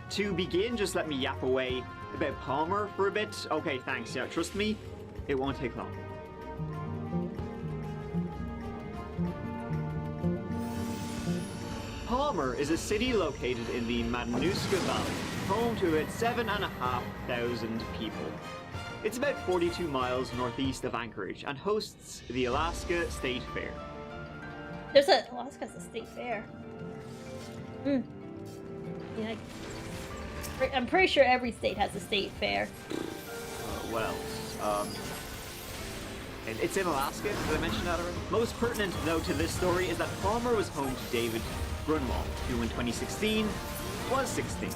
[SPEAKER 15] To begin, just let me yap away about Palmer for a bit. Okay, thanks. Yeah, trust me, it won't take long. Palmer is a city located in the Matanuska Valley, home to about 7,500 people. It's about 42 miles northeast of Anchorage and hosts the Alaska State Fair.
[SPEAKER 1] Alaska's a state fair. Yeah, I'm pretty sure every state has a state fair.
[SPEAKER 15] What else? It's in Alaska. Did I mention that already? Most pertinent, though, to this story is that Palmer was home to David Grunwald, who in 2016 was 16.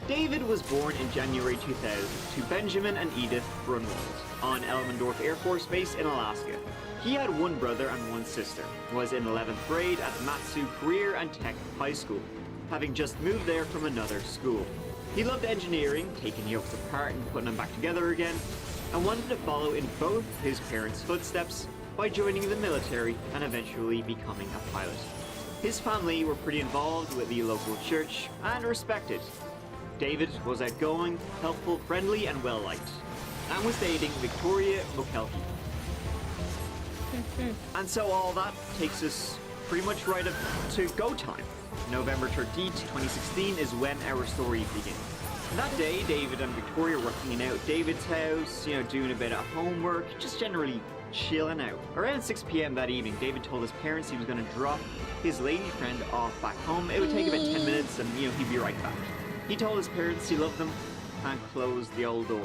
[SPEAKER 15] David was born in January 2000 to Benjamin and Edith Grunwald on Elmendorf Air Force Base in Alaska. He had one brother and one sister, was in 11th grade at Matsu Career and Tech High School, having just moved there from another school. He loved engineering, taking yokes apart and putting them back together again, and wanted to follow in both his parents' footsteps by joining the military and eventually becoming a pilot. His family were pretty involved with the local church and respected. David was outgoing, helpful, friendly, and well-liked, and was dating Victoria Mokelke. And so all that takes us pretty much right up to go time. November 13th, 2016 is when our story begins. That day, David and Victoria were hanging out at David's house, you know, doing a bit of homework, just generally chilling out. Around 6 p.m. that evening, David told his parents he was going to drop his lady friend off back home. It would take about 10 minutes and, you know, he'd be right back. He told his parents he loved them and closed the old door.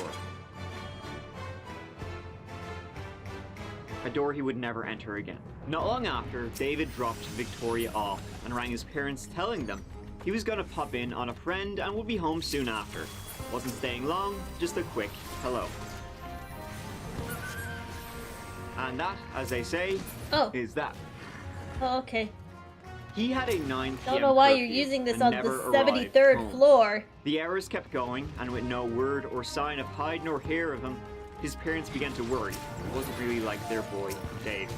[SPEAKER 15] A door he would never enter again. Not long after, David dropped Victoria off and rang his parents telling them he was going to pop in on a friend and would be home soon after. Wasn't staying long, just a quick hello. And that, as they say, is that.
[SPEAKER 1] Oh, okay.
[SPEAKER 15] He had a 9 p.m.
[SPEAKER 1] Don't know why
[SPEAKER 15] curfew
[SPEAKER 1] you're using this
[SPEAKER 15] and
[SPEAKER 1] on the
[SPEAKER 15] never arrived
[SPEAKER 1] 73rd
[SPEAKER 15] home.
[SPEAKER 1] floor.
[SPEAKER 15] The hours kept going, and with no word or sign of hide nor hair of him, his parents began to worry. It wasn't really like their boy, Dave.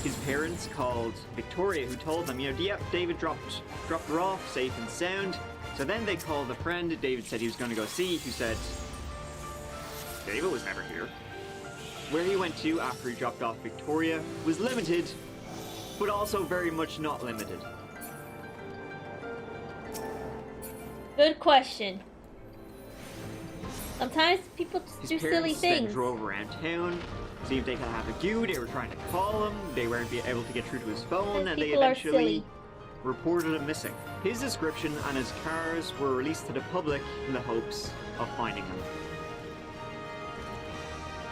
[SPEAKER 15] His parents called Victoria, who told them, you know, yeah, David dropped her off, safe and sound. So then they called a friend David said he was going to go see, who said, David was never here. Where he went to after he dropped off Victoria was limited, but also very much not limited.
[SPEAKER 1] Good question. Sometimes people just
[SPEAKER 15] His
[SPEAKER 1] do silly
[SPEAKER 15] parents then
[SPEAKER 1] things.
[SPEAKER 15] drove around town, see if they could have a view. They were trying to call him. They weren't able to get through to his phone, and they
[SPEAKER 1] People are
[SPEAKER 15] eventually
[SPEAKER 1] silly.
[SPEAKER 15] reported him missing. His description and his cars were released to the public in the hopes of finding him.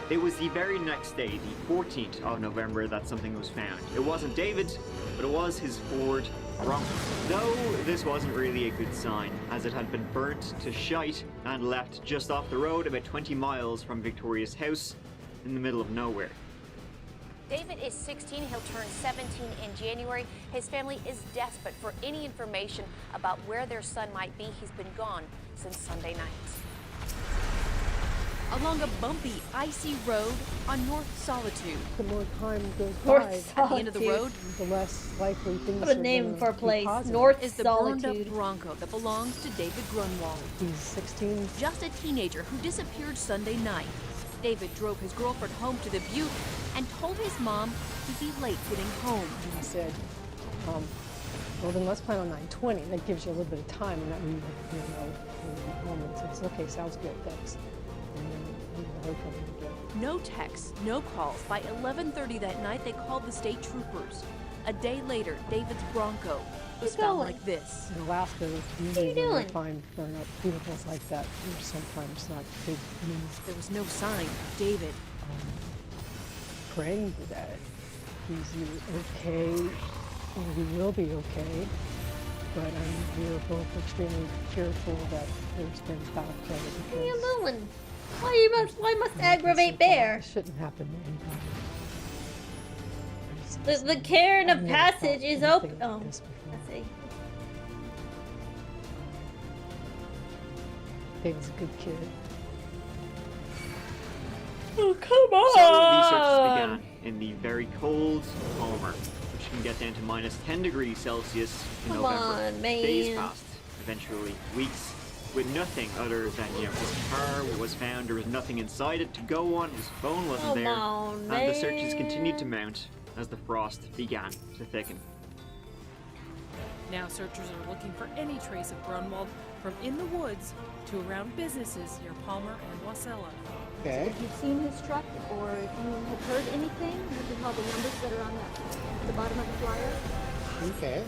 [SPEAKER 15] It was the very next day, the 14th of November, that something was found. It wasn't David, but it was his Ford Bronco. Though this wasn't really a good sign, as it had been burnt to shite and left just off the road about 20 miles from Victoria's house in the middle of nowhere.
[SPEAKER 3] David is 16. He'll turn 17 in January. His family is desperate for any information about where their son might be. He's been gone since Sunday night. Along a bumpy, icy road on North Solitude.
[SPEAKER 7] The more time goes
[SPEAKER 1] North
[SPEAKER 7] by,
[SPEAKER 1] Solitude.
[SPEAKER 3] At the end of the road,
[SPEAKER 7] the less likely things
[SPEAKER 1] What a
[SPEAKER 7] are
[SPEAKER 1] name
[SPEAKER 7] gonna
[SPEAKER 1] for a
[SPEAKER 7] be
[SPEAKER 1] place.
[SPEAKER 7] positive.
[SPEAKER 1] North
[SPEAKER 3] is the
[SPEAKER 1] Solitude.
[SPEAKER 3] burned-up Bronco that belongs to David Grunwald.
[SPEAKER 7] He's 16.
[SPEAKER 3] Just a teenager who disappeared Sunday night. David drove his girlfriend home to the Butte and told his mom he'd be late getting home.
[SPEAKER 7] And he said, well, then let's plan on 9:20. That gives you a little bit of time, and that we, in the moment, says, okay, sounds good, thanks. And then we heard from him again.
[SPEAKER 3] No texts, no calls. By 11:30 that night, they called the state troopers. A day later, David's Bronco was found like this.
[SPEAKER 7] In Alaska, usually when they find burn up vehicles like that, there's sometimes not big news.
[SPEAKER 3] There was no sign of David.
[SPEAKER 7] Praying that he's either okay or he will be okay. But we're both extremely fearful that there's been foul play.
[SPEAKER 1] Leave me alone. Why must aggravate Bear?
[SPEAKER 7] It shouldn't happen to anybody.
[SPEAKER 1] The cairn of passage is open. Oh, I see.
[SPEAKER 7] David's a good kid.
[SPEAKER 1] Oh, come on!
[SPEAKER 15] So these searches began in the very cold Palmer, which can get down to minus 10 degrees Celsius in
[SPEAKER 1] Come
[SPEAKER 15] November.
[SPEAKER 1] on, man.
[SPEAKER 15] Days passed, eventually weeks, with nothing other than, his car was found. There was nothing inside it to go on. His phone wasn't
[SPEAKER 1] Come
[SPEAKER 15] there.
[SPEAKER 1] on,
[SPEAKER 15] And the searches
[SPEAKER 1] man.
[SPEAKER 15] continued to mount as the frost began to thicken.
[SPEAKER 9] Now searchers are looking for any trace of Grunwald from in the woods to around businesses near Palmer and Wasilla.
[SPEAKER 7] Okay.
[SPEAKER 10] If you've seen his truck or if you have heard anything, you can call the numbers that are on the bottom of the flyer.
[SPEAKER 7] Okay.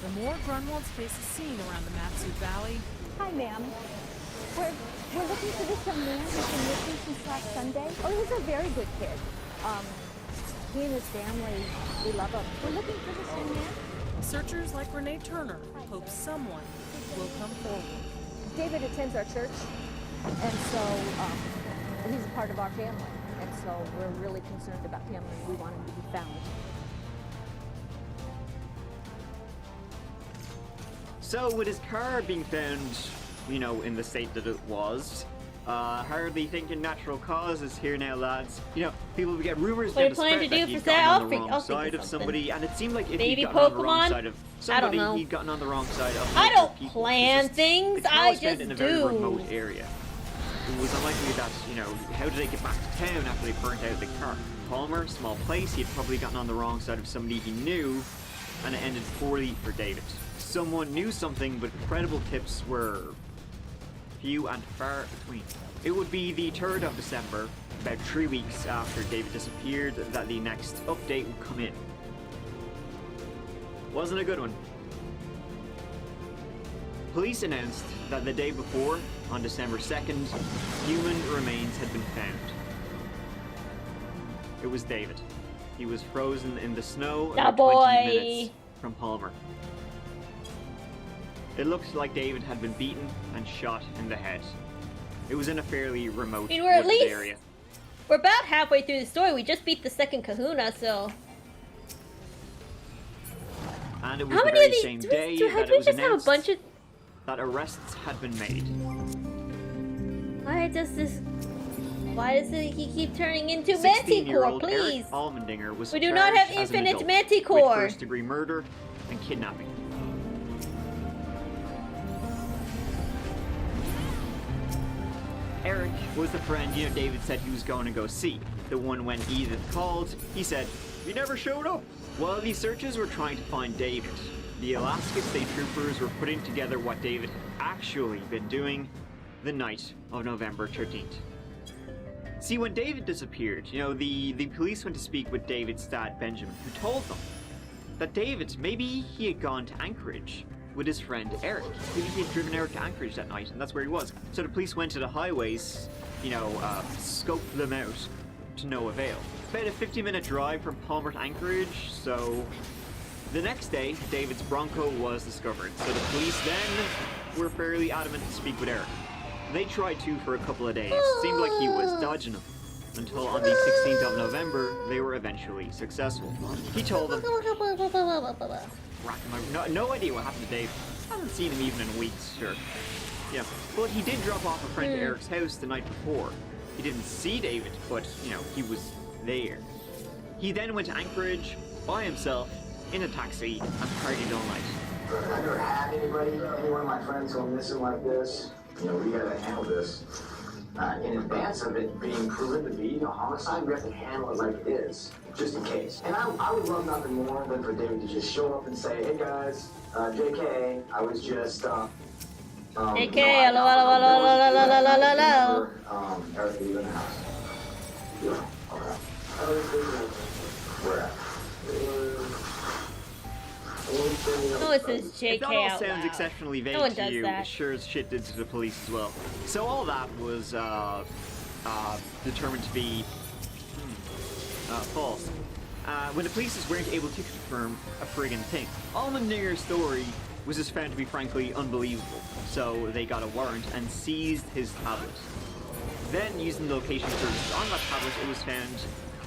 [SPEAKER 9] The more Grunwald's face is seen around the Matsu Valley.
[SPEAKER 10] Hi, ma'am. We're looking for this young man who's been missing since last Sunday. Oh, he's a very good kid. He and his family, we love him. We're looking for this young man.
[SPEAKER 9] Searchers like Renee Turner hope someone will come forward.
[SPEAKER 10] David attends our church, and so he's a part of our family. And so we're really concerned about him, and we want him to be found.
[SPEAKER 15] So with his car being found, in the state that it was, hardly thinking natural causes here now, lads. People would get rumors
[SPEAKER 1] What are
[SPEAKER 15] down
[SPEAKER 1] you
[SPEAKER 15] the
[SPEAKER 1] planning
[SPEAKER 15] spread
[SPEAKER 1] to
[SPEAKER 15] that
[SPEAKER 1] do
[SPEAKER 15] he'd
[SPEAKER 1] for
[SPEAKER 15] gotten
[SPEAKER 1] that?
[SPEAKER 15] on the
[SPEAKER 1] I'll
[SPEAKER 15] wrong
[SPEAKER 1] think
[SPEAKER 15] side
[SPEAKER 1] of
[SPEAKER 15] of somebody, and it seemed like if
[SPEAKER 1] Baby
[SPEAKER 15] he'd gotten on the wrong
[SPEAKER 1] Pokemon?
[SPEAKER 15] side of
[SPEAKER 1] I don't
[SPEAKER 15] somebody,
[SPEAKER 1] know.
[SPEAKER 15] he'd gotten on the wrong side of
[SPEAKER 1] I don't
[SPEAKER 15] people.
[SPEAKER 1] plan things.
[SPEAKER 15] The car
[SPEAKER 1] I
[SPEAKER 15] was found
[SPEAKER 1] just
[SPEAKER 15] in a very remote
[SPEAKER 1] do.
[SPEAKER 15] area. It was unlikely that, how did they get back to town after they burnt out the car? Palmer, small place, he had probably gotten on the wrong side of somebody he knew, and it ended poorly for David. Someone knew something, but credible tips were few and far between. It would be the 3rd of December, about 3 weeks after David disappeared, that the next update would come in. Wasn't a good one. Police announced that the day before, on December 2nd, human remains had been found. It was David. He was frozen in the snow
[SPEAKER 1] Da
[SPEAKER 15] about 20
[SPEAKER 1] boy.
[SPEAKER 15] minutes from Palmer. It looked like David had been beaten and shot in the head. It was in a fairly remote
[SPEAKER 1] We're at
[SPEAKER 15] wooded
[SPEAKER 1] least
[SPEAKER 15] area.
[SPEAKER 1] we're about halfway through the story. We just beat the second Kahuna, so
[SPEAKER 15] And it was
[SPEAKER 1] how
[SPEAKER 15] the
[SPEAKER 1] many
[SPEAKER 15] very
[SPEAKER 1] of these
[SPEAKER 15] same
[SPEAKER 1] do
[SPEAKER 15] day
[SPEAKER 1] have
[SPEAKER 15] that
[SPEAKER 1] we
[SPEAKER 15] it was
[SPEAKER 1] just have a
[SPEAKER 15] announced
[SPEAKER 1] bunch of?
[SPEAKER 15] that arrests had been made.
[SPEAKER 1] Why does he keep turning into
[SPEAKER 15] 16-year-old
[SPEAKER 1] Manticore? Please.
[SPEAKER 15] Eric Allmendinger was
[SPEAKER 1] We do not have
[SPEAKER 15] charged as an
[SPEAKER 1] infinite
[SPEAKER 15] adult
[SPEAKER 1] Manticore.
[SPEAKER 15] with first-degree murder and kidnapping. Eric was the friend, David said he was going to go see. The one when Edith called, he said, "You never showed up." While these searches were trying to find David, the Alaska State Troopers were putting together what David had actually been doing the night of November 13th. See, when David disappeared, the police went to speak with David's dad, Benjamin, who told them that David, maybe he had gone to Anchorage with his friend Eric. Maybe he had driven Eric to Anchorage that night, and that's where he was. So the police went to the highways, scoped them out, to no avail. About a 50-minute drive from Palmer to Anchorage, so... The next day, David's Bronco was discovered, so the police then were fairly adamant to speak with Eric. They tried to for a couple of days. Seemed like he was dodging them. Until on the 16th of November, they were eventually successful. He told them... No idea what happened to Dave. Haven't seen him even in weeks, sure. Yeah, but he did drop off a friend to Eric's house the night before. He didn't see David, but, you know, he was there. He then went to Anchorage by himself in a taxi and partied all night.
[SPEAKER 11] I've never had any one of my friends go missing like this. You know, we gotta handle this. In advance of it being proven to be a homicide, we have to handle it like it is, just in case. And I would love nothing more than for David to just show up and say, hey guys, JK, I was just,
[SPEAKER 1] JK, hello.
[SPEAKER 11] Eric, leaving the house. Yeah, okay. Where at?
[SPEAKER 1] No, it says JK
[SPEAKER 15] If that all
[SPEAKER 1] out
[SPEAKER 15] sounds
[SPEAKER 1] loud.
[SPEAKER 15] exceptionally vague
[SPEAKER 1] No one
[SPEAKER 15] to
[SPEAKER 1] does
[SPEAKER 15] you,
[SPEAKER 1] that.
[SPEAKER 15] it sure as shit did to the police as well. So all that was determined to be false. When the police weren't able to confirm a friggin' thing. All the nigger story was just found to be frankly unbelievable. So they got a warrant and seized his tablet. Then, using the location services on that tablet, it was found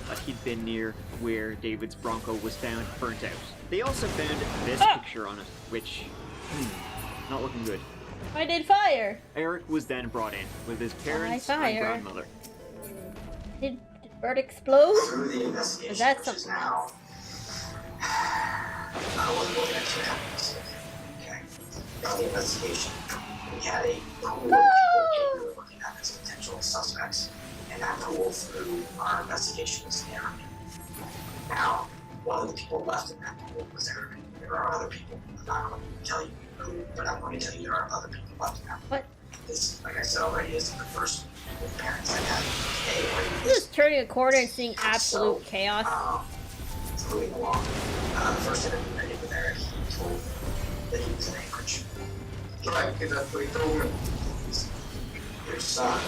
[SPEAKER 15] that he'd been near where David's Bronco was found burnt out. They also found this picture on it, which, not looking good.
[SPEAKER 1] I did fire.
[SPEAKER 15] Eric was then brought in with his parents and grandmother.
[SPEAKER 1] Did the bird explode?
[SPEAKER 11] Through the investigation,
[SPEAKER 1] Is that
[SPEAKER 11] which is
[SPEAKER 1] something
[SPEAKER 11] now,
[SPEAKER 1] else?
[SPEAKER 11] I wasn't looking at two happenings. Okay. Throughout the investigation, we had a pool of people that we were looking at as potential suspects, and that pool through our investigation was Eric. Now, one of the people left in that pool was Eric. There are other people. I'm not going to tell you who, but I'm going to tell you there are other people left in that pool.
[SPEAKER 1] What?
[SPEAKER 11] This, like I said already, is the first with parents that had
[SPEAKER 1] Just turning a corner and seeing absolute chaos.
[SPEAKER 11] moving along. The first interview I did with Eric, he told me that he was in Anchorage. Right, because that's what he told me. Your son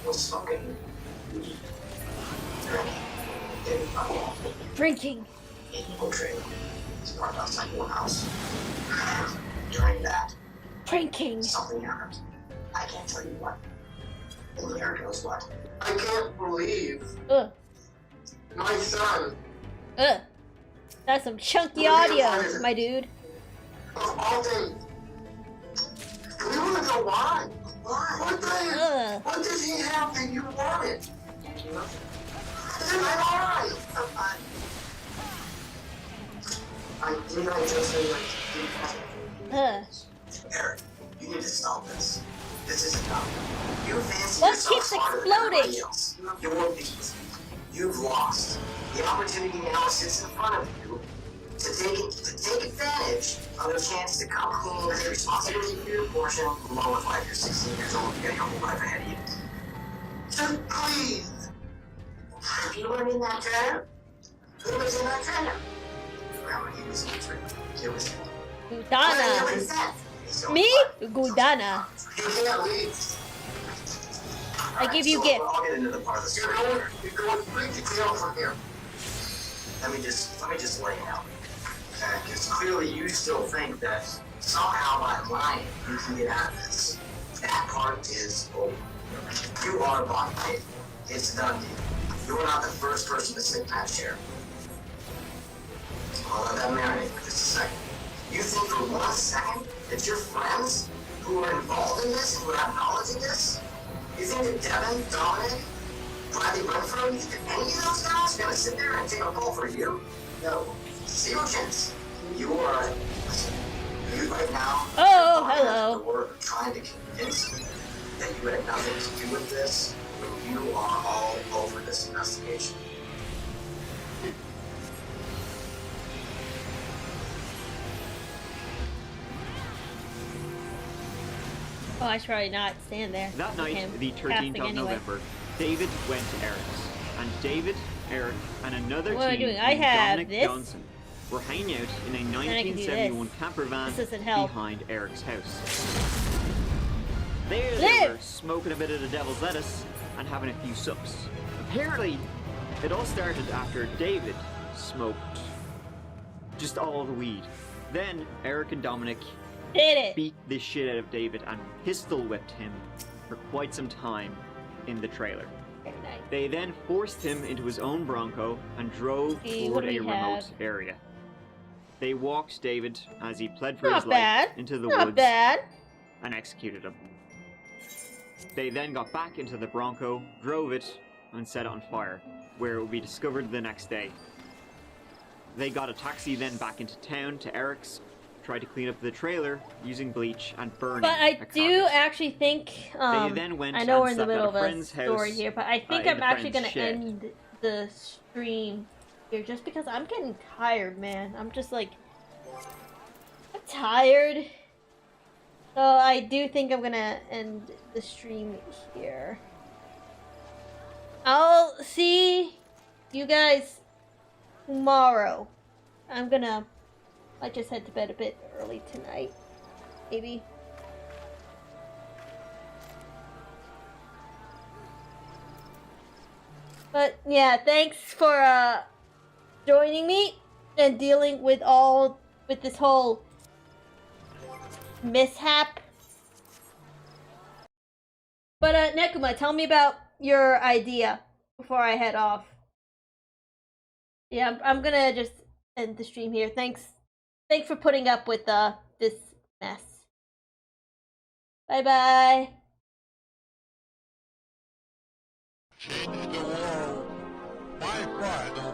[SPEAKER 11] was smoking weed,
[SPEAKER 1] Drinking.
[SPEAKER 11] In your trailer. He's parked outside your house. During that,
[SPEAKER 1] Drinking.
[SPEAKER 11] something happened. I can't tell you what. Only Eric knows what. I can't believe my son.
[SPEAKER 1] That's some chunky audio, my dude.
[SPEAKER 11] Of all things. We want to know why. Why? What did he have that you wanted? Why? I did. I just Eric, you need to stop this. This isn't enough. You fancy
[SPEAKER 1] What
[SPEAKER 11] yourself
[SPEAKER 1] keeps
[SPEAKER 11] smarter than everybody
[SPEAKER 1] exploding?
[SPEAKER 11] else. You're beat. You've lost. The opportunity now sits in front of you to take advantage of the chance to come clean with the responsibility for your portion, along with life. You're 16 years old. You got your whole life ahead of you. So please, if you weren't in that trailer, who was in that trailer? Grandma, he was in the trailer. It was him.
[SPEAKER 1] Gudana. Me? Gudana.
[SPEAKER 11] You can't leave.
[SPEAKER 1] I give you gift.
[SPEAKER 11] I'll get into the part of the story. You're going straight to jail from here. Let me just lay it out. Because clearly you still think that somehow by lying you can get out of this. That part is over. You are bought paid. It's done deal. You're not the first person to sit in that chair. I'll let that marinate for just a second. You think for 1 second that your friends who are involved in this and who have knowledge of this, you think that Devin, Dominic, Bradley Renfro, you think any of those guys are going to sit there and take a call for you? No. Zero chance. You are, you right now,
[SPEAKER 1] hello.
[SPEAKER 11] the work trying to convince me that you had nothing to do with this when you are all over this investigation.
[SPEAKER 1] Oh, I should probably not stand there.
[SPEAKER 15] That night, the 13th of November, David went to Eric's. And David, Eric, and another
[SPEAKER 1] What am I
[SPEAKER 15] team
[SPEAKER 1] doing? I
[SPEAKER 15] named
[SPEAKER 1] have
[SPEAKER 15] Dominic
[SPEAKER 1] this.
[SPEAKER 15] Johnson were hanging out in a
[SPEAKER 1] I can do
[SPEAKER 15] 1971
[SPEAKER 1] this.
[SPEAKER 15] camper van
[SPEAKER 1] This doesn't help.
[SPEAKER 15] behind Eric's house. There they were, smoking a bit of the devil's lettuce, and having a few sups. Apparently, it all started after David smoked just all the weed. Then Eric and Dominic beat the shit out of David and pistol whipped him for quite some time in the trailer. They then forced him into his own Bronco and drove toward a remote area. They walked David as he pled for his life into the woods and executed him. They then got back into the Bronco, drove it, and set it on fire, where it would be discovered the next day. They got a taxi then back into town to Eric's, tried to clean up the trailer using bleach and burning.
[SPEAKER 1] But I do actually think
[SPEAKER 15] they then went
[SPEAKER 1] I know we're in
[SPEAKER 15] and
[SPEAKER 1] the
[SPEAKER 15] slept at
[SPEAKER 1] middle
[SPEAKER 15] a
[SPEAKER 1] of a
[SPEAKER 15] friend's
[SPEAKER 1] story
[SPEAKER 15] house,
[SPEAKER 1] here, but I think
[SPEAKER 15] in
[SPEAKER 1] I'm
[SPEAKER 15] the
[SPEAKER 1] actually
[SPEAKER 15] friend's
[SPEAKER 1] gonna
[SPEAKER 15] shed.
[SPEAKER 1] end the stream here just because I'm getting tired, man. I'm just like I'm tired. So I do think I'm gonna end the stream here. I'll see you guys tomorrow. I just head to bed a bit early tonight. Maybe. But yeah, thanks for joining me and dealing with this whole mishap. But Nekuma, tell me about your idea before I head off. Yeah, I'm gonna just end the stream here. Thanks for putting up with this mess. Bye bye.
[SPEAKER 12] Change the world. My pride.